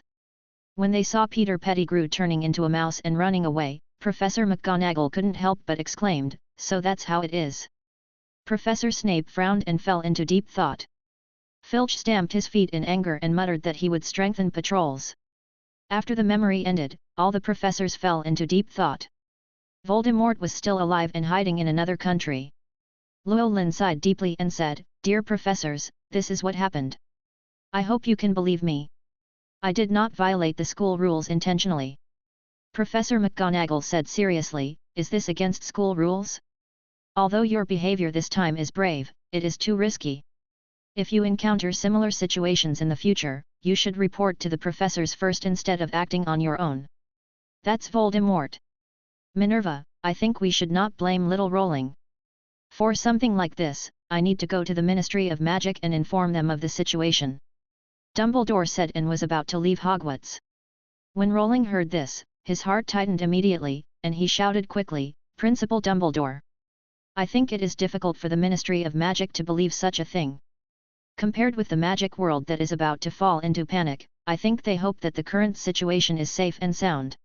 When they saw Peter Pettigrew turning into a mouse and running away, Professor McGonagall couldn't help but exclaimed, "So that's how it is." Professor Snape frowned and fell into deep thought. Filch stamped his feet in anger and muttered that he would strengthen patrols. After the memory ended, all the professors fell into deep thought. Voldemort was still alive and hiding in another country. Llewellyn sighed deeply and said, "Dear professors, this is what happened. I hope you can believe me. I did not violate the school rules intentionally." Professor McGonagall said seriously, "Is this against school rules? Although your behavior this time is brave, it is too risky. If you encounter similar situations in the future, you should report to the professors first instead of acting on your own." "That's Voldemort. Minerva, I think we should not blame little Rowling. For something like this, I need to go to the Ministry of Magic and inform them of the situation," Dumbledore said and was about to leave Hogwarts. When Rowling heard this, his heart tightened immediately, and he shouted quickly, "Principal Dumbledore! I think it is difficult for the Ministry of Magic to believe such a thing. Compared with the magic world that is about to fall into panic, I think they hope that the current situation is safe and sound.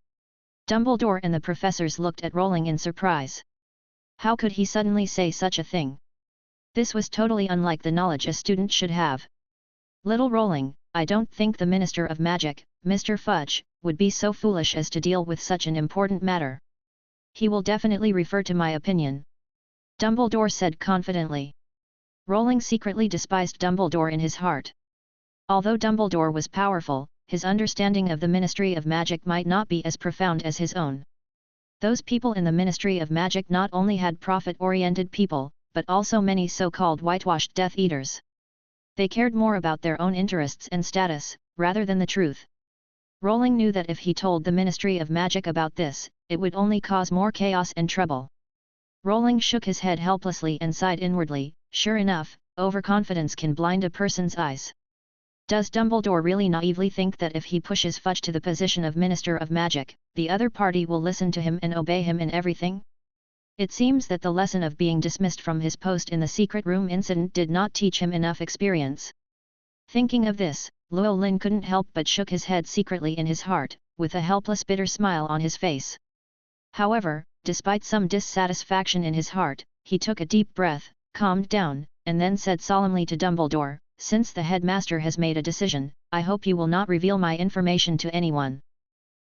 Dumbledore and the professors looked at Rowling in surprise. How could he suddenly say such a thing? This was totally unlike the knowledge a student should have. Little Rowling, I don't think the Minister of Magic, Mr. Fudge, would be so foolish as to deal with such an important matter. He will definitely refer to my opinion. Dumbledore said confidently. Rowling secretly despised Dumbledore in his heart. Although Dumbledore was powerful, his understanding of the Ministry of Magic might not be as profound as his own. Those people in the Ministry of Magic not only had profit-oriented people, but also many so-called whitewashed Death Eaters. They cared more about their own interests and status, rather than the truth. Rowling knew that if he told the Ministry of Magic about this, it would only cause more chaos and trouble. Rowling shook his head helplessly and sighed inwardly. Sure enough, overconfidence can blind a person's eyes. Does Dumbledore really naively think that if he pushes Fudge to the position of Minister of Magic, the other party will listen to him and obey him in everything? It seems that the lesson of being dismissed from his post in the secret room incident did not teach him enough experience. Thinking of this, Llewellyn couldn't help but shook his head secretly in his heart, with a helpless bitter smile on his face. However, despite some dissatisfaction in his heart, he took a deep breath, calmed down, and then said solemnly to Dumbledore, "Since the headmaster has made a decision, I hope you will not reveal my information to anyone."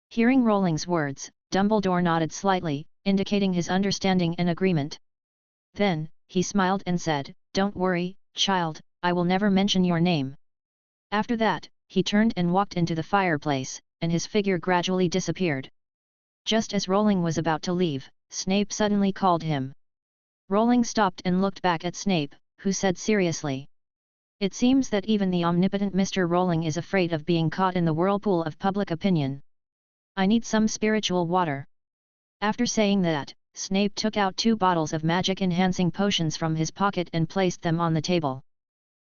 Hearing Rowling's words, Dumbledore nodded slightly, indicating his understanding and agreement. Then, he smiled and said, "Don't worry, child, I will never mention your name." After that, he turned and walked into the fireplace, and his figure gradually disappeared. Just as Rowling was about to leave, Snape suddenly called him. Rowling stopped and looked back at Snape, who said seriously, "It seems that even the omnipotent Mr. Rowling is afraid of being caught in the whirlpool of public opinion. I need some spiritual water." After saying that, Snape took out 2 bottles of magic-enhancing potions from his pocket and placed them on the table.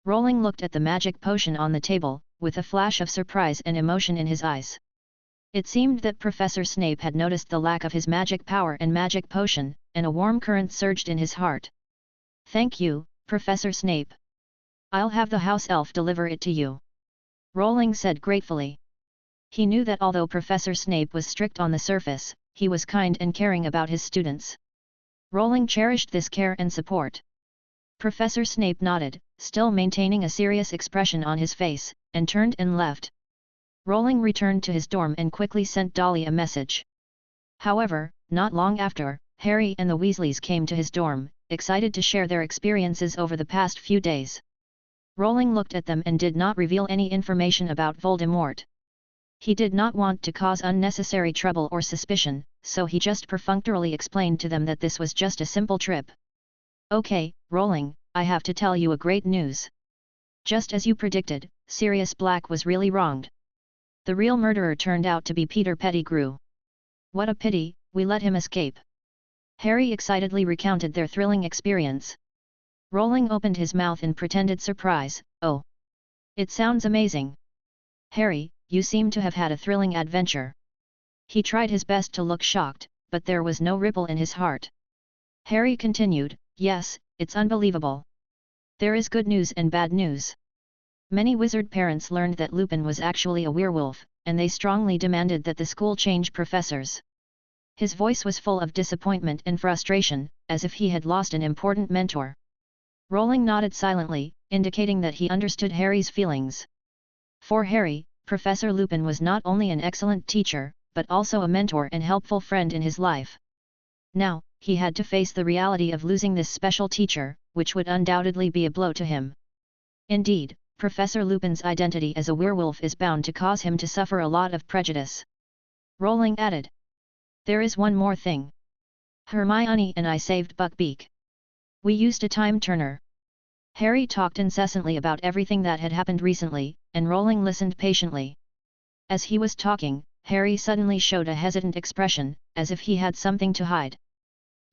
Rowling looked at the magic potion on the table, with a flash of surprise and emotion in his eyes. It seemed that Professor Snape had noticed the lack of his magic power and magic potion, and a warm current surged in his heart. "Thank you, Professor Snape. I'll have the house elf deliver it to you," Rowling said gratefully. He knew that although Professor Snape was strict on the surface, he was kind and caring about his students. Rowling cherished this care and support. Professor Snape nodded, still maintaining a serious expression on his face, and turned and left. Rowling returned to his dorm and quickly sent Dolly a message. However, not long after, Harry and the Weasleys came to his dorm, excited to share their experiences over the past few days. Rowling looked at them and did not reveal any information about Voldemort. He did not want to cause unnecessary trouble or suspicion, so he just perfunctorily explained to them that this was just a simple trip. "Okay, Rowling, I have to tell you a great news. Just as you predicted, Sirius Black was really wronged. The real murderer turned out to be Peter Pettigrew. What a pity, we let him escape." Harry excitedly recounted their thrilling experience. Rowling opened his mouth in pretended surprise. "Oh! It sounds amazing. Harry, you seem to have had a thrilling adventure." He tried his best to look shocked, but there was no ripple in his heart. Harry continued, "Yes, it's unbelievable. There is good news and bad news. Many wizard parents learned that Lupin was actually a werewolf, and they strongly demanded that the school change professors." His voice was full of disappointment and frustration, as if he had lost an important mentor. Rowling nodded silently, indicating that he understood Harry's feelings. For Harry, Professor Lupin was not only an excellent teacher, but also a mentor and helpful friend in his life. Now, he had to face the reality of losing this special teacher, which would undoubtedly be a blow to him. Indeed, Professor Lupin's identity as a werewolf is bound to cause him to suffer a lot of prejudice. Rowling added, "There is one more thing. Hermione and I saved Buckbeak. We used a time turner." Harry talked incessantly about everything that had happened recently, and Rowling listened patiently. As he was talking, Harry suddenly showed a hesitant expression, as if he had something to hide.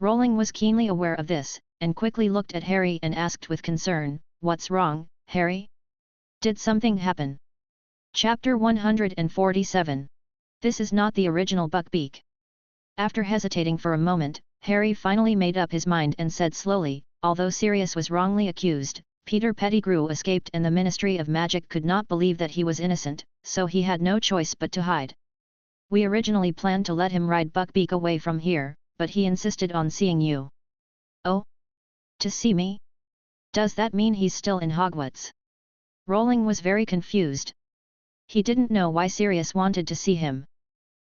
Rowling was keenly aware of this, and quickly looked at Harry and asked with concern, "What's wrong, Harry? Did something happen?" Chapter 147. This is not the original Buckbeak. After hesitating for a moment, Harry finally made up his mind and said slowly, "Although Sirius was wrongly accused, Peter Pettigrew escaped and the Ministry of Magic could not believe that he was innocent, so he had no choice but to hide. We originally planned to let him ride Buckbeak away from here, but he insisted on seeing you. Oh? To see me? Does that mean he's still in Hogwarts? Rowling was very confused. He didn't know why Sirius wanted to see him.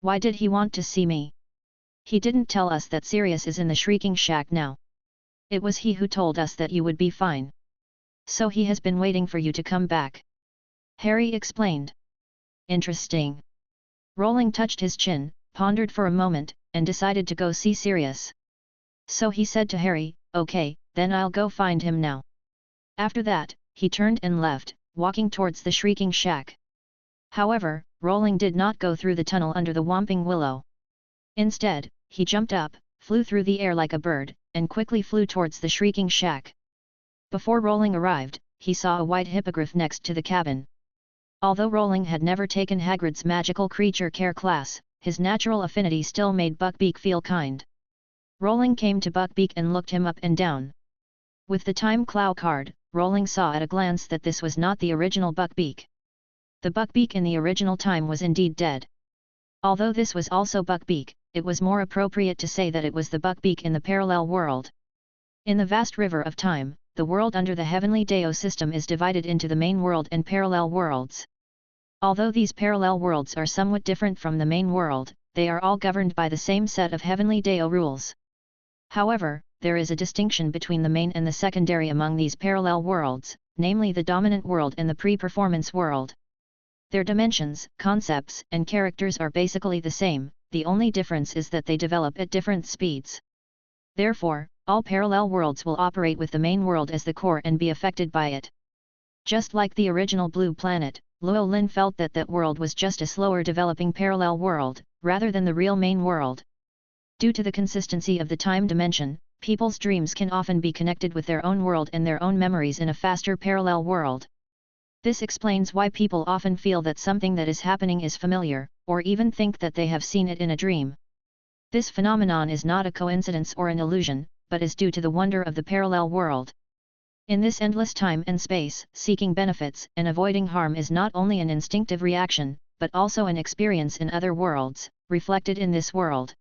Why did he want to see me? He didn't tell us that Sirius is in the Shrieking Shack now. It was he who told us that you would be fine. So he has been waiting for you to come back. Harry explained. Interesting. Rowling touched his chin, pondered for a moment, and decided to go see Sirius. So he said to Harry, "Okay, then I'll go find him now." After that, he turned and left, walking towards the Shrieking Shack. However, Rowling did not go through the tunnel under the Whomping Willow. Instead, he jumped up, flew through the air like a bird, and quickly flew towards the Shrieking Shack. Before Rowling arrived, he saw a white hippogriff next to the cabin. Although Rowling had never taken Hagrid's magical creature care class, his natural affinity still made Buckbeak feel kind. Rowling came to Buckbeak and looked him up and down. With the Time Clow card, Rowling saw at a glance that this was not the original Buckbeak. The Buckbeak in the original time was indeed dead. Although this was also Buckbeak, it was more appropriate to say that it was the Buckbeak in the parallel world. In the vast river of time, the world under the Heavenly Deo system is divided into the main world and parallel worlds. Although these parallel worlds are somewhat different from the main world, they are all governed by the same set of Heavenly Deo rules. However, there is a distinction between the main and the secondary among these parallel worlds, namely the dominant world and the pre-performance world. Their dimensions, concepts, and characters are basically the same, the only difference is that they develop at different speeds. Therefore, all parallel worlds will operate with the main world as the core and be affected by it. Just like the original Blue Planet, Llewellyn felt that that world was just a slower developing parallel world, rather than the real main world. Due to the consistency of the time dimension, people's dreams can often be connected with their own world and their own memories in a faster parallel world. This explains why people often feel that something that is happening is familiar, or even think that they have seen it in a dream. This phenomenon is not a coincidence or an illusion, but is due to the wonder of the parallel world. In this endless time and space, seeking benefits and avoiding harm is not only an instinctive reaction, but also an experience in other worlds, reflected in this world.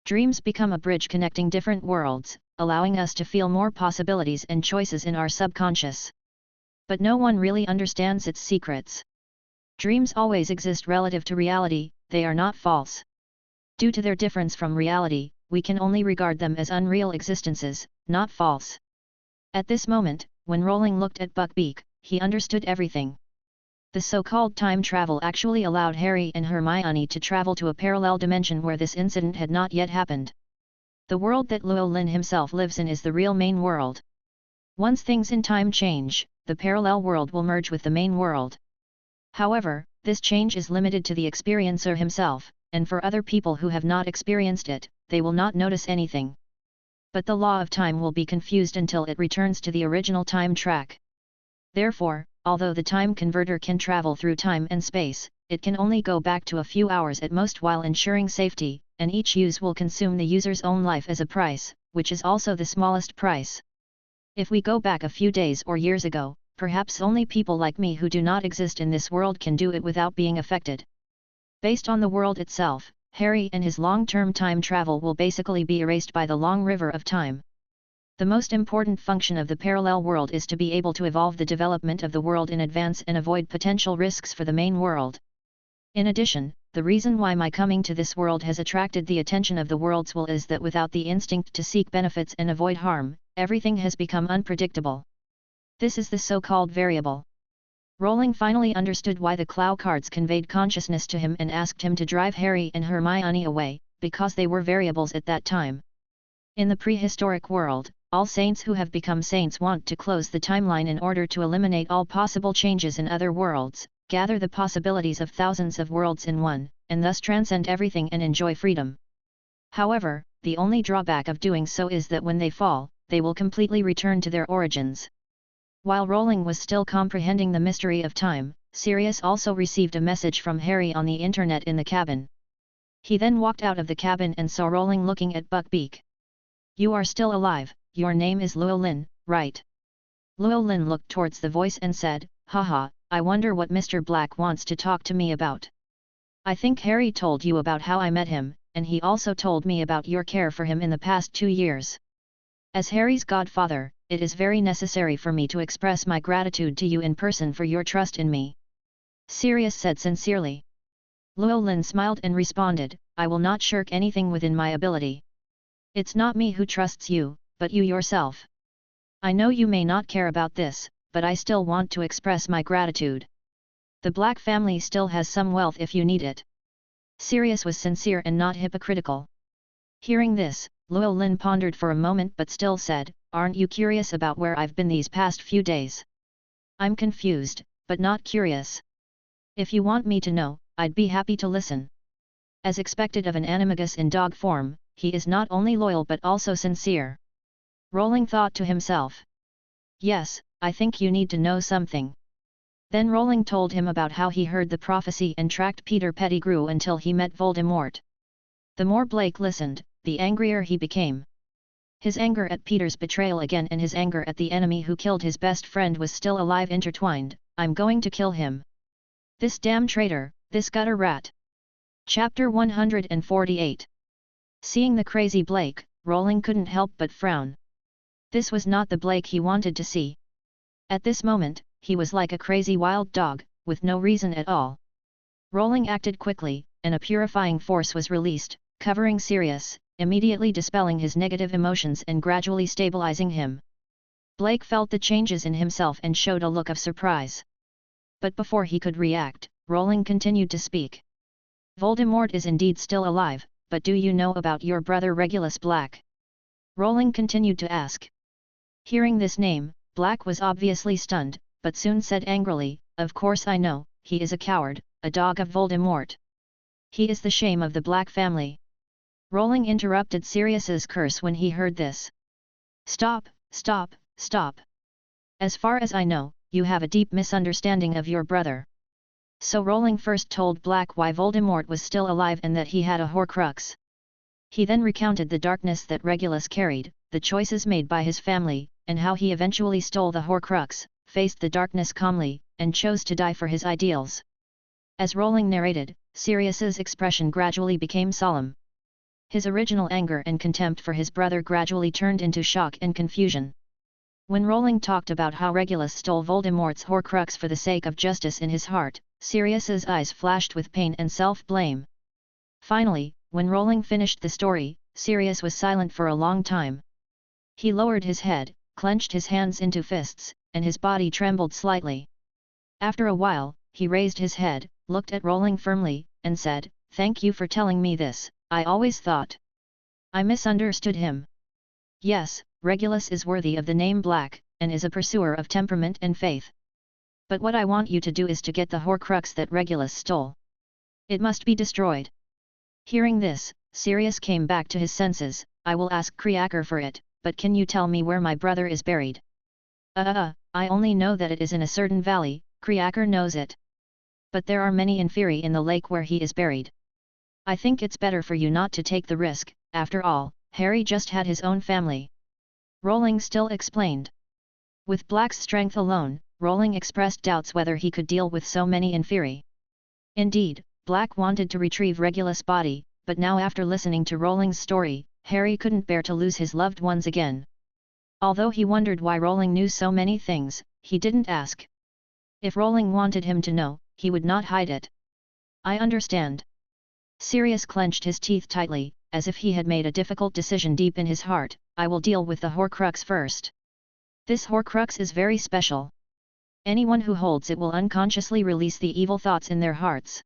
Dreams become a bridge connecting different worlds, allowing us to feel more possibilities and choices in our subconscious. But no one really understands its secrets. Dreams always exist relative to reality, they are not false. Due to their difference from reality, we can only regard them as unreal existences, not false. At this moment, when Rowling looked at Buckbeak, he understood everything. The so-called time travel actually allowed Harry and Hermione to travel to a parallel dimension where this incident had not yet happened. The world that Llewellyn himself lives in is the real main world. Once things in time change, the parallel world will merge with the main world. However, this change is limited to the experiencer himself, and for other people who have not experienced it, they will not notice anything. But the law of time will be confused until it returns to the original time track. Therefore, although the time converter can travel through time and space, it can only go back to a few hours at most while ensuring safety, and each use will consume the user's own life as a price, which is also the smallest price. If we go back a few days or years ago, perhaps only people like me who do not exist in this world can do it without being affected. Based on the world itself, Harry and his long-term time travel will basically be erased by the long river of time. The most important function of the parallel world is to be able to evolve the development of the world in advance and avoid potential risks for the main world. In addition, the reason why my coming to this world has attracted the attention of the world's will is that without the instinct to seek benefits and avoid harm, everything has become unpredictable. This is the so-called variable. Rowling finally understood why the Clow cards conveyed consciousness to him and asked him to drive Harry and Hermione away, because they were variables at that time. In the prehistoric world, all saints who have become saints want to close the timeline in order to eliminate all possible changes in other worlds, gather the possibilities of thousands of worlds in one, and thus transcend everything and enjoy freedom. However, the only drawback of doing so is that when they fall, they will completely return to their origins. While Rowling was still comprehending the mystery of time, Sirius also received a message from Harry on the internet in the cabin. He then walked out of the cabin and saw Rowling looking at Buckbeak. "You are still alive, your name is Llewellyn, right?" Llewellyn looked towards the voice and said, "Haha, I wonder what Mr. Black wants to talk to me about. I think Harry told you about how I met him, and he also told me about your care for him in the past 2 years. As Harry's godfather, it is very necessary for me to express my gratitude to you in person for your trust in me," Sirius said sincerely. Llewellyn smiled and responded, "I will not shirk anything within my ability. It's not me who trusts you, but you yourself. I know you may not care about this, but I still want to express my gratitude. The Black family still has some wealth if you need it." Sirius was sincere and not hypocritical. Hearing this, Llewellyn pondered for a moment but still said, "Aren't you curious about where I've been these past few days?" "I'm confused, but not curious. If you want me to know, I'd be happy to listen." As expected of an animagus in dog form, he is not only loyal but also sincere. Rowling thought to himself. "Yes, I think you need to know something." Then Rowling told him about how he heard the prophecy and tracked Peter Pettigrew until he met Voldemort. The more Blake listened, the angrier he became. His anger at Peter's betrayal again and his anger at the enemy who killed his best friend was still alive intertwined. "I'm going to kill him. This damn traitor, this gutter rat." Chapter 148. Seeing the crazy Blake, Rowling couldn't help but frown. This was not the Blake he wanted to see. At this moment, he was like a crazy wild dog, with no reason at all. Rowling acted quickly, and a purifying force was released, covering Sirius, immediately dispelling his negative emotions and gradually stabilizing him. Blake felt the changes in himself and showed a look of surprise. But before he could react, Rowling continued to speak. "Voldemort is indeed still alive, but do you know about your brother Regulus Black?" Rowling continued to ask. Hearing this name, Black was obviously stunned, but soon said angrily, "Of course I know, he is a coward, a dog of Voldemort. He is the shame of the Black family." Rowling interrupted Sirius's curse when he heard this. "Stop, stop, stop. As far as I know, you have a deep misunderstanding of your brother." So Rowling first told Black why Voldemort was still alive and that he had a Horcrux. He then recounted the darkness that Regulus carried, the choices made by his family, and how he eventually stole the Horcrux, faced the darkness calmly, and chose to die for his ideals. As Rowling narrated, Sirius's expression gradually became solemn. His original anger and contempt for his brother gradually turned into shock and confusion. When Rowling talked about how Regulus stole Voldemort's Horcrux for the sake of justice in his heart, Sirius's eyes flashed with pain and self-blame. Finally, when Rowling finished the story, Sirius was silent for a long time. He lowered his head, clenched his hands into fists, and his body trembled slightly. After a while, he raised his head, looked at Rowling firmly, and said, "Thank you for telling me this. I always thought I misunderstood him. Yes, Regulus is worthy of the name Black, and is a pursuer of temperament and faith. But what I want you to do is to get the Horcrux that Regulus stole. It must be destroyed." Hearing this, Sirius came back to his senses. "I will ask Creaker for it, but can you tell me where my brother is buried?" I only know that it is in a certain valley. Creaker knows it. But there are many inferi in the lake where he is buried. I think it's better for you not to take the risk. After all, Harry just had his own family." Rowling still explained. With Black's strength alone, Rowling expressed doubts whether he could deal with so many inferi. Indeed, Black wanted to retrieve Regulus' body, but now after listening to Rowling's story, Harry couldn't bear to lose his loved ones again. Although he wondered why Rowling knew so many things, he didn't ask. If Rowling wanted him to know, he would not hide it. "I understand." Sirius clenched his teeth tightly, as if he had made a difficult decision deep in his heart. "I will deal with the Horcrux first. This Horcrux is very special. Anyone who holds it will unconsciously release the evil thoughts in their hearts.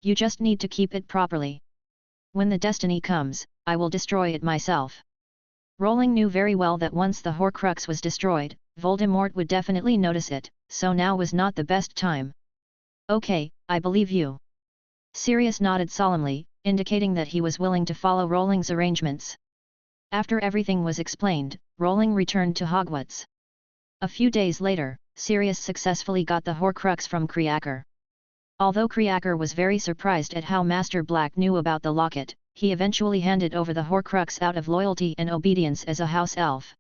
You just need to keep it properly. When the destiny comes, I will destroy it myself." Rowling knew very well that once the Horcrux was destroyed, Voldemort would definitely notice it, so now was not the best time. "Okay, I believe you." Sirius nodded solemnly, indicating that he was willing to follow Rowling's arrangements. After everything was explained, Rowling returned to Hogwarts. A few days later, Sirius successfully got the Horcrux from Creaker. Although Creaker was very surprised at how Master Black knew about the locket, he eventually handed over the Horcrux out of loyalty and obedience as a house elf.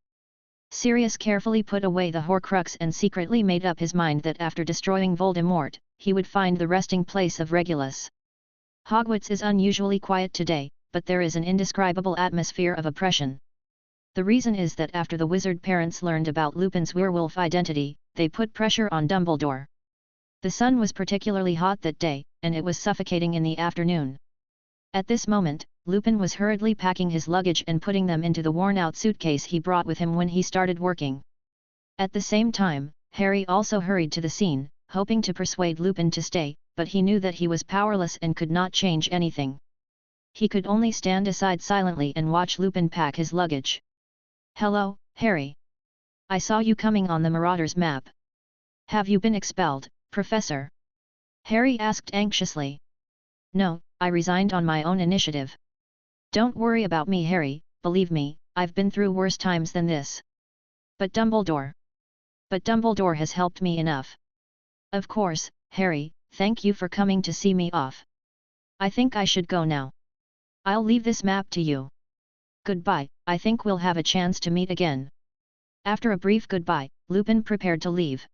Sirius carefully put away the Horcrux and secretly made up his mind that after destroying Voldemort, he would find the resting place of Regulus. Hogwarts is unusually quiet today, but there is an indescribable atmosphere of oppression. The reason is that after the wizard parents learned about Lupin's werewolf identity, they put pressure on Dumbledore. The sun was particularly hot that day, and it was suffocating in the afternoon. At this moment, Lupin was hurriedly packing his luggage and putting them into the worn-out suitcase he brought with him when he started working. At the same time, Harry also hurried to the scene, hoping to persuade Lupin to stay, but he knew that he was powerless and could not change anything. He could only stand aside silently and watch Lupin pack his luggage. "Hello, Harry. I saw you coming on the Marauders map. Have you been expelled, Professor?" Harry asked anxiously. "No, I resigned on my own initiative. Don't worry about me, Harry, believe me, I've been through worse times than this." But Dumbledore has helped me enough." "Of course, Harry, thank you for coming to see me off. I think I should go now. I'll leave this map to you. Goodbye, I think we'll have a chance to meet again." After a brief goodbye, Lupin prepared to leave.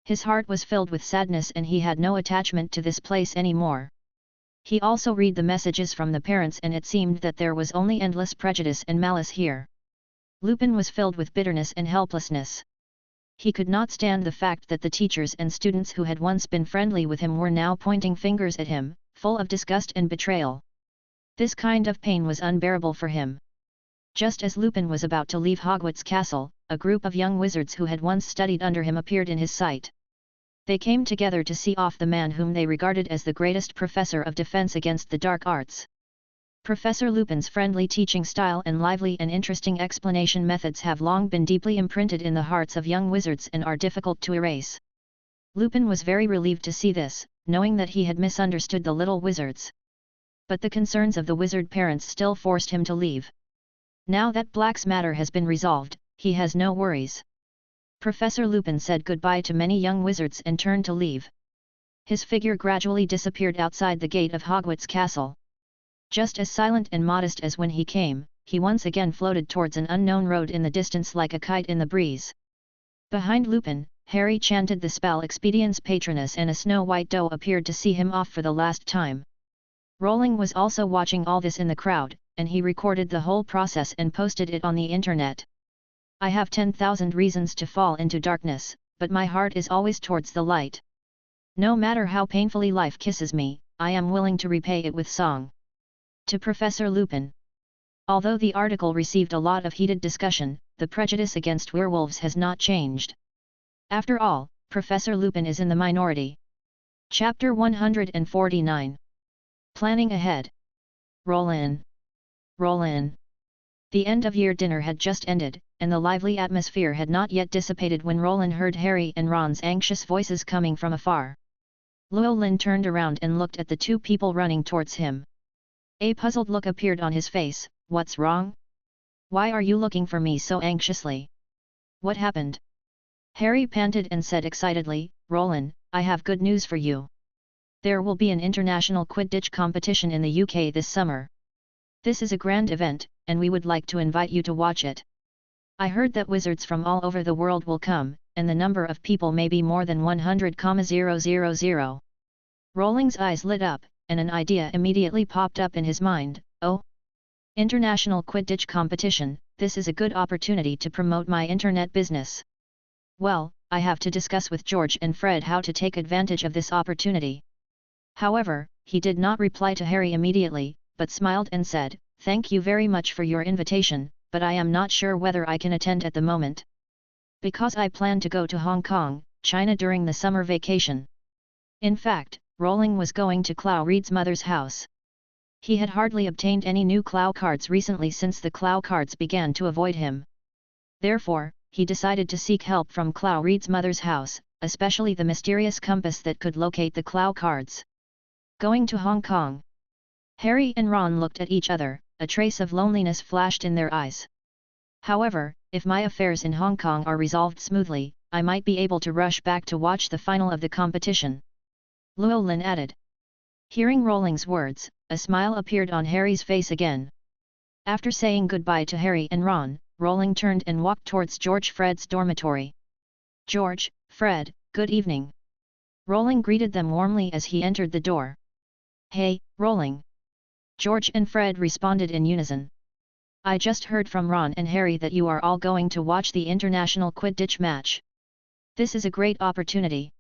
His heart was filled with sadness and he had no attachment to this place anymore. He also read the messages from the parents and it seemed that there was only endless prejudice and malice here. Lupin was filled with bitterness and helplessness. He could not stand the fact that the teachers and students who had once been friendly with him were now pointing fingers at him, full of disgust and betrayal. This kind of pain was unbearable for him. Just as Lupin was about to leave Hogwarts Castle, a group of young wizards who had once studied under him appeared in his sight. They came together to see off the man whom they regarded as the greatest professor of defense against the dark arts. Professor Lupin's friendly teaching style and lively and interesting explanation methods have long been deeply imprinted in the hearts of young wizards and are difficult to erase. Lupin was very relieved to see this, knowing that he had misunderstood the little wizards. But the concerns of the wizard parents still forced him to leave. Now that Black's matter has been resolved, he has no worries. Professor Lupin said goodbye to many young wizards and turned to leave. His figure gradually disappeared outside the gate of Hogwarts Castle. Just as silent and modest as when he came, he once again floated towards an unknown road in the distance like a kite in the breeze. Behind Lupin, Harry chanted the spell Expediens Patronus and a snow-white doe appeared to see him off for the last time. Rowling was also watching all this in the crowd, and he recorded the whole process and posted it on the internet. "I have 10,000 reasons to fall into darkness, but my heart is always towards the light. No matter how painfully life kisses me, I am willing to repay it with song." To Professor Lupin. Although the article received a lot of heated discussion, the prejudice against werewolves has not changed. After all, Professor Lupin is in the minority. Chapter 149. Planning ahead. Roll in. Roll in. The end-of-year dinner had just ended, and the lively atmosphere had not yet dissipated when Roland heard Harry and Ron's anxious voices coming from afar. Llewellyn turned around and looked at the two people running towards him. A puzzled look appeared on his face. "What's wrong? Why are you looking for me so anxiously? What happened?" Harry panted and said excitedly, "Roland, I have good news for you. There will be an international Quidditch competition in the UK this summer. This is a grand event, and we would like to invite you to watch it. I heard that wizards from all over the world will come, and the number of people may be more than 100,000. Rowling's eyes lit up, and an idea immediately popped up in his mind. "Oh! International Quidditch competition, this is a good opportunity to promote my internet business. Well, I have to discuss with George and Fred how to take advantage of this opportunity." However, he did not reply to Harry immediately, but smiled and said, "Thank you very much for your invitation, but I am not sure whether I can attend at the moment. Because I plan to go to Hong Kong, China during the summer vacation." In fact, Rowling was going to Clow Reed's mother's house. He had hardly obtained any new Clow cards recently since the Clow cards began to avoid him. Therefore, he decided to seek help from Clow Reed's mother's house, especially the mysterious compass that could locate the Clow cards. Going to Hong Kong. Harry and Ron looked at each other, a trace of loneliness flashed in their eyes. "However, if my affairs in Hong Kong are resolved smoothly, I might be able to rush back to watch the final of the competition," Llewellyn added. Hearing Rowling's words, a smile appeared on Harry's face again. After saying goodbye to Harry and Ron, Rowling turned and walked towards George Fred's dormitory. "George, Fred, good evening." Rowling greeted them warmly as he entered the door. "Hey, Rowling." George and Fred responded in unison. "I just heard from Ron and Harry that you are all going to watch the international Quidditch match. This is a great opportunity,"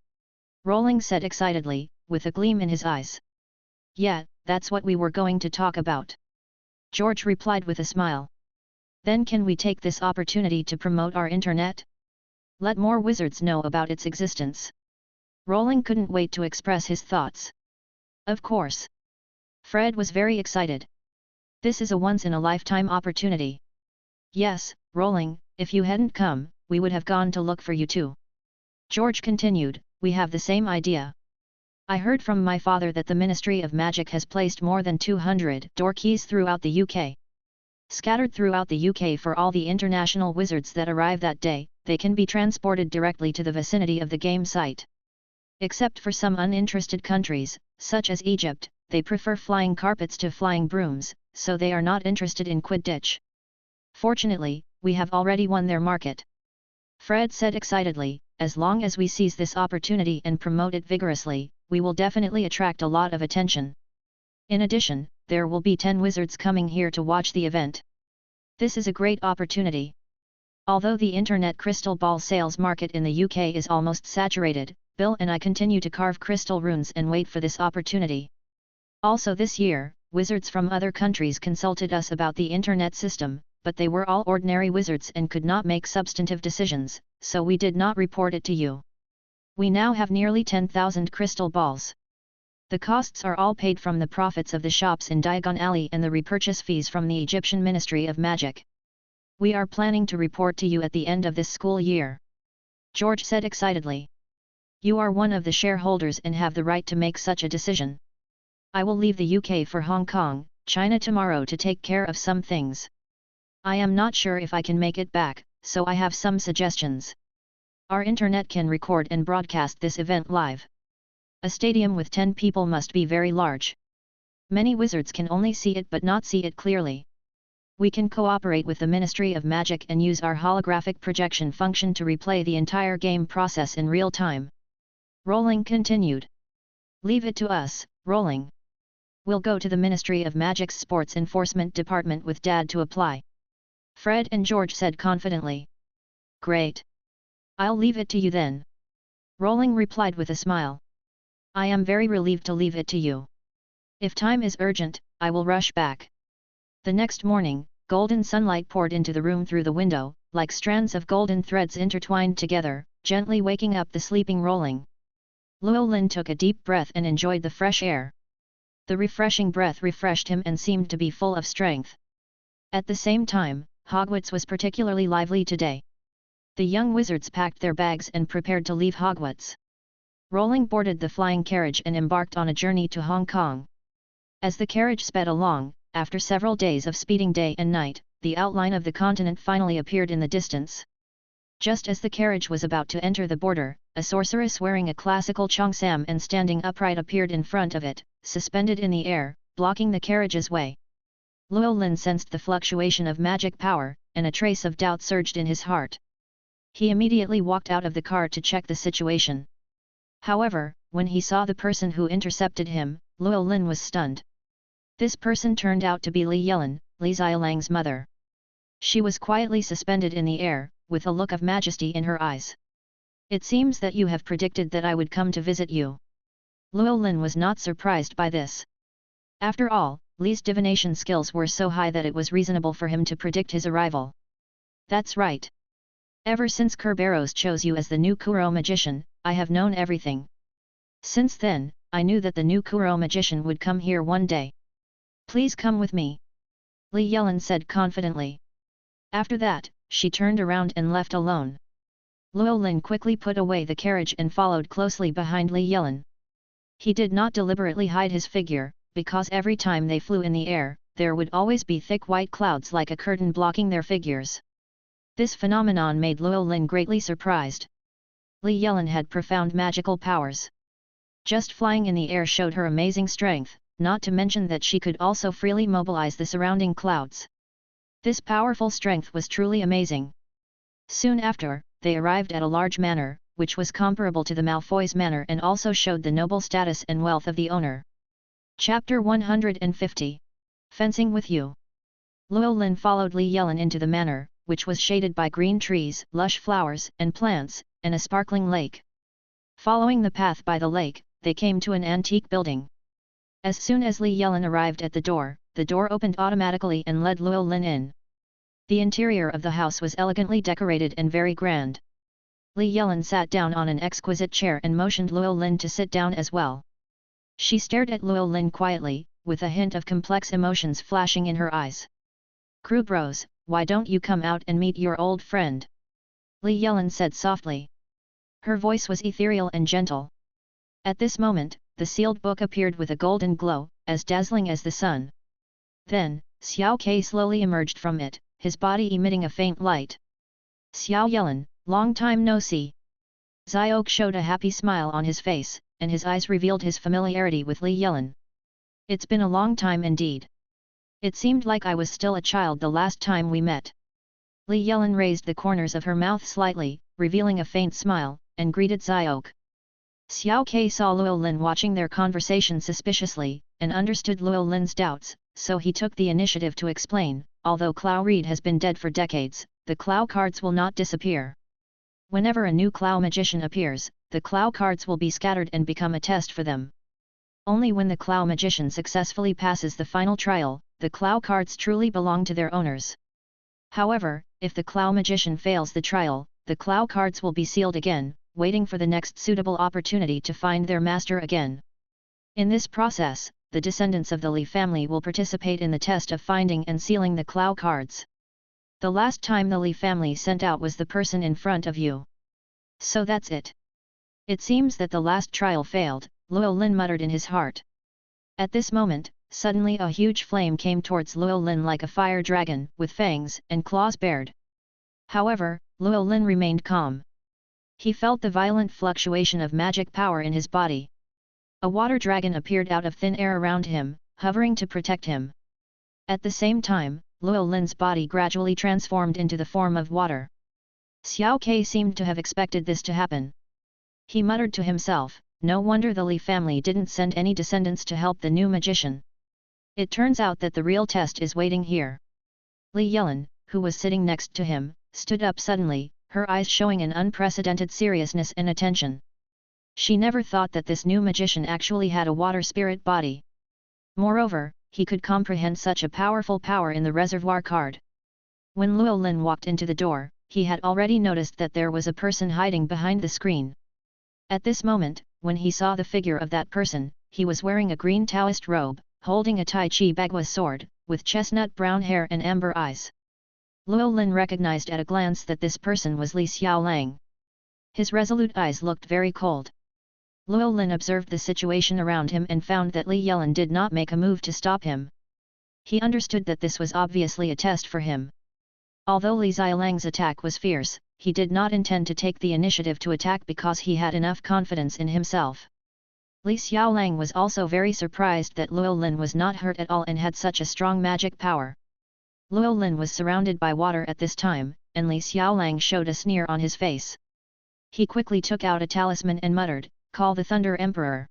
Rowling said excitedly, with a gleam in his eyes. "Yeah, that's what we were going to talk about," George replied with a smile. "Then can we take this opportunity to promote our internet? Let more wizards know about its existence." Rowling couldn't wait to express his thoughts. "Of course." Fred was very excited. "This is a once-in-a-lifetime opportunity." "Yes, Rowling, if you hadn't come, we would have gone to look for you too." George continued, "We have the same idea. I heard from my father that the Ministry of Magic has placed more than 200 door keys throughout the UK. Scattered throughout the UK for all the international wizards that arrive that day, they can be transported directly to the vicinity of the game site. Except for some uninterested countries, such as Egypt, they prefer flying carpets to flying brooms, so they are not interested in Quidditch. Fortunately, we have already won their market." Fred said excitedly, "As long as we seize this opportunity and promote it vigorously, we will definitely attract a lot of attention. In addition, there will be 10 wizards coming here to watch the event. This is a great opportunity." Although the internet crystal ball sales market in the UK is almost saturated, Bill and I continue to carve crystal runes and wait for this opportunity. Also this year, wizards from other countries consulted us about the internet system, but they were all ordinary wizards and could not make substantive decisions, so we did not report it to you. We now have nearly 10,000 crystal balls. The costs are all paid from the profits of the shops in Diagon Alley and the repurchase fees from the Egyptian Ministry of Magic. We are planning to report to you at the end of this school year," George said excitedly. "You are one of the shareholders and have the right to make such a decision. I will leave the UK for Hong Kong, China tomorrow to take care of some things. I am not sure if I can make it back, so I have some suggestions. Our internet can record and broadcast this event live. A stadium with 10 people must be very large. Many wizards can only see it but not see it clearly. We can cooperate with the Ministry of Magic and use our holographic projection function to replay the entire game process in real time." Rowling continued. "Leave it to us, Rowling. We'll go to the Ministry of Magic's Sports Enforcement Department with Dad to apply," Fred and George said confidently. "Great. I'll leave it to you then," Rowling replied with a smile. "I am very relieved to leave it to you. If time is urgent, I will rush back." The next morning, golden sunlight poured into the room through the window, like strands of golden threads intertwined together, gently waking up the sleeping Rowling. Llewellyn took a deep breath and enjoyed the fresh air. The refreshing breath refreshed him and seemed to be full of strength. At the same time, Hogwarts was particularly lively today. The young wizards packed their bags and prepared to leave Hogwarts. Rowling boarded the flying carriage and embarked on a journey to Hong Kong. As the carriage sped along, after several days of speeding day and night, the outline of the continent finally appeared in the distance. Just as the carriage was about to enter the border, a sorceress wearing a classical cheongsam and standing upright appeared in front of it, suspended in the air, blocking the carriage's way. Llewellyn sensed the fluctuation of magic power, and a trace of doubt surged in his heart. He immediately walked out of the car to check the situation. However, when he saw the person who intercepted him, Llewellyn was stunned. This person turned out to be Li Yelin, Li Xiaolang's mother. She was quietly suspended in the air, with a look of majesty in her eyes. "It seems that you have predicted that I would come to visit you." Llewellyn was not surprised by this. After all, Li's divination skills were so high that it was reasonable for him to predict his arrival. "That's right. Ever since Kerberos chose you as the new Kuro magician, I have known everything. Since then, I knew that the new Kuro magician would come here one day. Please come with me," Li Yelin said confidently. After that, she turned around and left alone. Llewellyn quickly put away the carriage and followed closely behind Li Yelin. He did not deliberately hide his figure, because every time they flew in the air, there would always be thick white clouds like a curtain blocking their figures. This phenomenon made Llewellyn greatly surprised. Li Yelin had profound magical powers. Just flying in the air showed her amazing strength, not to mention that she could also freely mobilize the surrounding clouds. This powerful strength was truly amazing. Soon after, they arrived at a large manor, which was comparable to the Malfoy's manor and also showed the noble status and wealth of the owner. Chapter 150. Fencing with You. Llewellyn followed Li Yellen into the manor, which was shaded by green trees, lush flowers and plants, and a sparkling lake. Following the path by the lake, they came to an antique building. As soon as Li Yellen arrived at the door opened automatically and led Llewellyn in. The interior of the house was elegantly decorated and very grand. Li Yellen sat down on an exquisite chair and motioned Llewellyn to sit down as well. She stared at Llewellyn quietly, with a hint of complex emotions flashing in her eyes. "Krubros, why don't you come out and meet your old friend?" Li Yellen said softly. Her voice was ethereal and gentle. At this moment, the sealed book appeared with a golden glow, as dazzling as the sun. Then, Xiao Ke slowly emerged from it, his body emitting a faint light. "Xiao Yellen, long time no see." Xiao showed a happy smile on his face, and his eyes revealed his familiarity with Li Yellen. "It's been a long time indeed. It seemed like I was still a child the last time we met." Li Yellen raised the corners of her mouth slightly, revealing a faint smile, and greeted Xiao. Xiao Ke saw Llewellyn watching their conversation suspiciously, and understood Llewellyn's doubts, so he took the initiative to explain, although Clow Reed has been dead for decades, the Clow cards will not disappear. Whenever a new Clow magician appears, the Clow cards will be scattered and become a test for them. Only when the Clow magician successfully passes the final trial, the Clow cards truly belong to their owners. However, if the Clow magician fails the trial, the Clow cards will be sealed again, waiting for the next suitable opportunity to find their master again. In this process, the descendants of the Li family will participate in the test of finding and sealing the Clow cards. The last time the Li family sent out was the person in front of you. So that's it. It seems that the last trial failed, Llewellyn muttered in his heart. At this moment, suddenly a huge flame came towards Llewellyn like a fire dragon, with fangs and claws bared. However, Llewellyn remained calm. He felt the violent fluctuation of magic power in his body. A water dragon appeared out of thin air around him, hovering to protect him. At the same time, Llewellyn's body gradually transformed into the form of water. Xiao Ke seemed to have expected this to happen. He muttered to himself, "No wonder the Li family didn't send any descendants to help the new magician. It turns out that the real test is waiting here." Li Yellen, who was sitting next to him, stood up suddenly, her eyes showing an unprecedented seriousness and attention. She never thought that this new magician actually had a water spirit body. Moreover, he could comprehend such a powerful power in the reservoir card. When Llewellyn walked into the door, he had already noticed that there was a person hiding behind the screen. At this moment, when he saw the figure of that person, he was wearing a green Taoist robe, holding a Tai Chi Bagua sword, with chestnut brown hair and amber eyes. Llewellyn recognized at a glance that this person was Li Xiaolang. His resolute eyes looked very cold. Llewellyn observed the situation around him and found that Li Yellen did not make a move to stop him. He understood that this was obviously a test for him. Although Li Xiaolang's attack was fierce, he did not intend to take the initiative to attack because he had enough confidence in himself. Li Xiaolang was also very surprised that Llewellyn was not hurt at all and had such a strong magic power. Llewellyn was surrounded by water at this time, and Li Xiaolang showed a sneer on his face. He quickly took out a talisman and muttered, "Call the Thunder Emperor."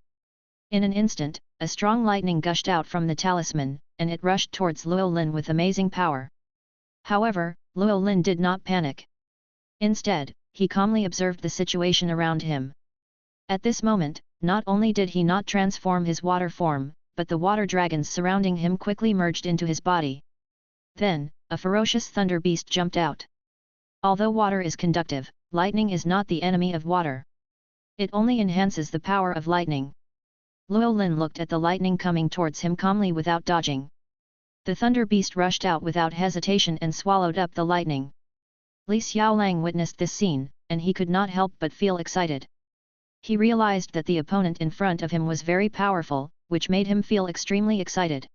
In an instant, a strong lightning gushed out from the talisman, and it rushed towards Llewellyn with amazing power. However, Llewellyn did not panic. Instead, he calmly observed the situation around him. At this moment, not only did he not transform his water form, but the water dragons surrounding him quickly merged into his body. Then, a ferocious thunder beast jumped out. Although water is conductive, lightning is not the enemy of water. It only enhances the power of lightning. Llewellyn looked at the lightning coming towards him calmly without dodging. The thunder beast rushed out without hesitation and swallowed up the lightning. Li Xiaolang witnessed this scene, and he could not help but feel excited. He realized that the opponent in front of him was very powerful, which made him feel extremely excited.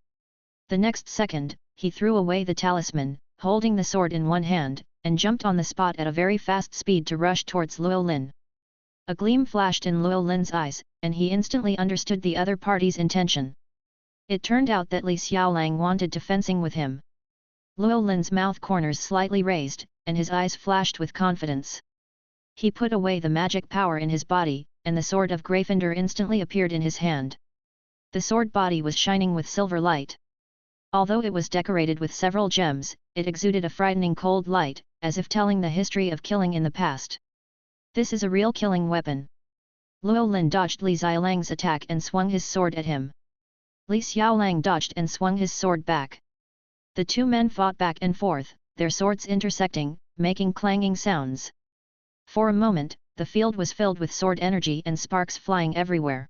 The next second, he threw away the talisman, holding the sword in one hand, and jumped on the spot at a very fast speed to rush towards Llewellyn. A gleam flashed in Llewellyn's eyes, and he instantly understood the other party's intention. It turned out that Li Xiaolang wanted to fencing with him. Luo Lin's mouth corners slightly raised, and his eyes flashed with confidence. He put away the magic power in his body, and the sword of Gryffindor instantly appeared in his hand. The sword body was shining with silver light. Although it was decorated with several gems, it exuded a frightening cold light, as if telling the history of killing in the past. This is a real killing weapon. Luo Lin dodged Li Xiaolang's attack and swung his sword at him. Li Xiaolang dodged and swung his sword back. The two men fought back and forth, their swords intersecting, making clanging sounds. For a moment, the field was filled with sword energy and sparks flying everywhere.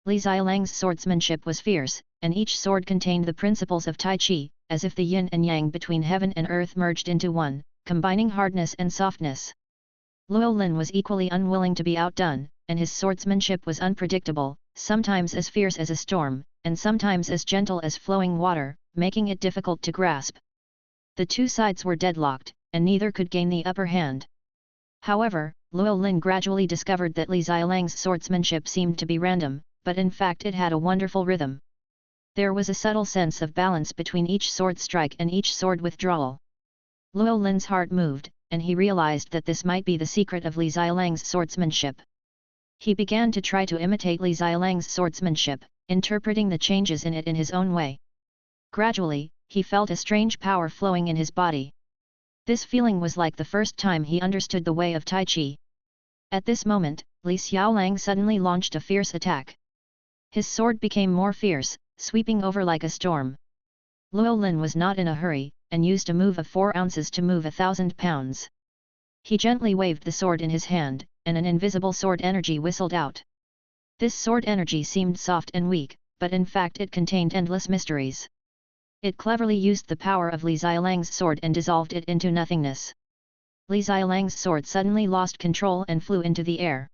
Li Xiaolang's swordsmanship was fierce, and each sword contained the principles of Tai Chi, as if the yin and yang between heaven and earth merged into one, combining hardness and softness. Luo Lin was equally unwilling to be outdone, and his swordsmanship was unpredictable, sometimes as fierce as a storm, and sometimes as gentle as flowing water, making it difficult to grasp. The two sides were deadlocked, and neither could gain the upper hand. However, Luo Lin gradually discovered that Li Xiaolang's swordsmanship seemed to be random, but in fact it had a wonderful rhythm. There was a subtle sense of balance between each sword strike and each sword withdrawal. Luo Lin's heart moved, and he realized that this might be the secret of Li Xiaolang's swordsmanship. He began to try to imitate Li Xiaolang's swordsmanship, interpreting the changes in it in his own way. Gradually, he felt a strange power flowing in his body. This feeling was like the first time he understood the way of Tai Chi. At this moment, Li Xiaolang suddenly launched a fierce attack. His sword became more fierce, sweeping over like a storm. Luo Lin was not in a hurry, and used a move of 4 ounces to move 1,000 pounds. He gently waved the sword in his hand, and an invisible sword energy whistled out. This sword energy seemed soft and weak, but in fact it contained endless mysteries. It cleverly used the power of Li Xiaolang's sword and dissolved it into nothingness. Li Xiaolang's sword suddenly lost control and flew into the air.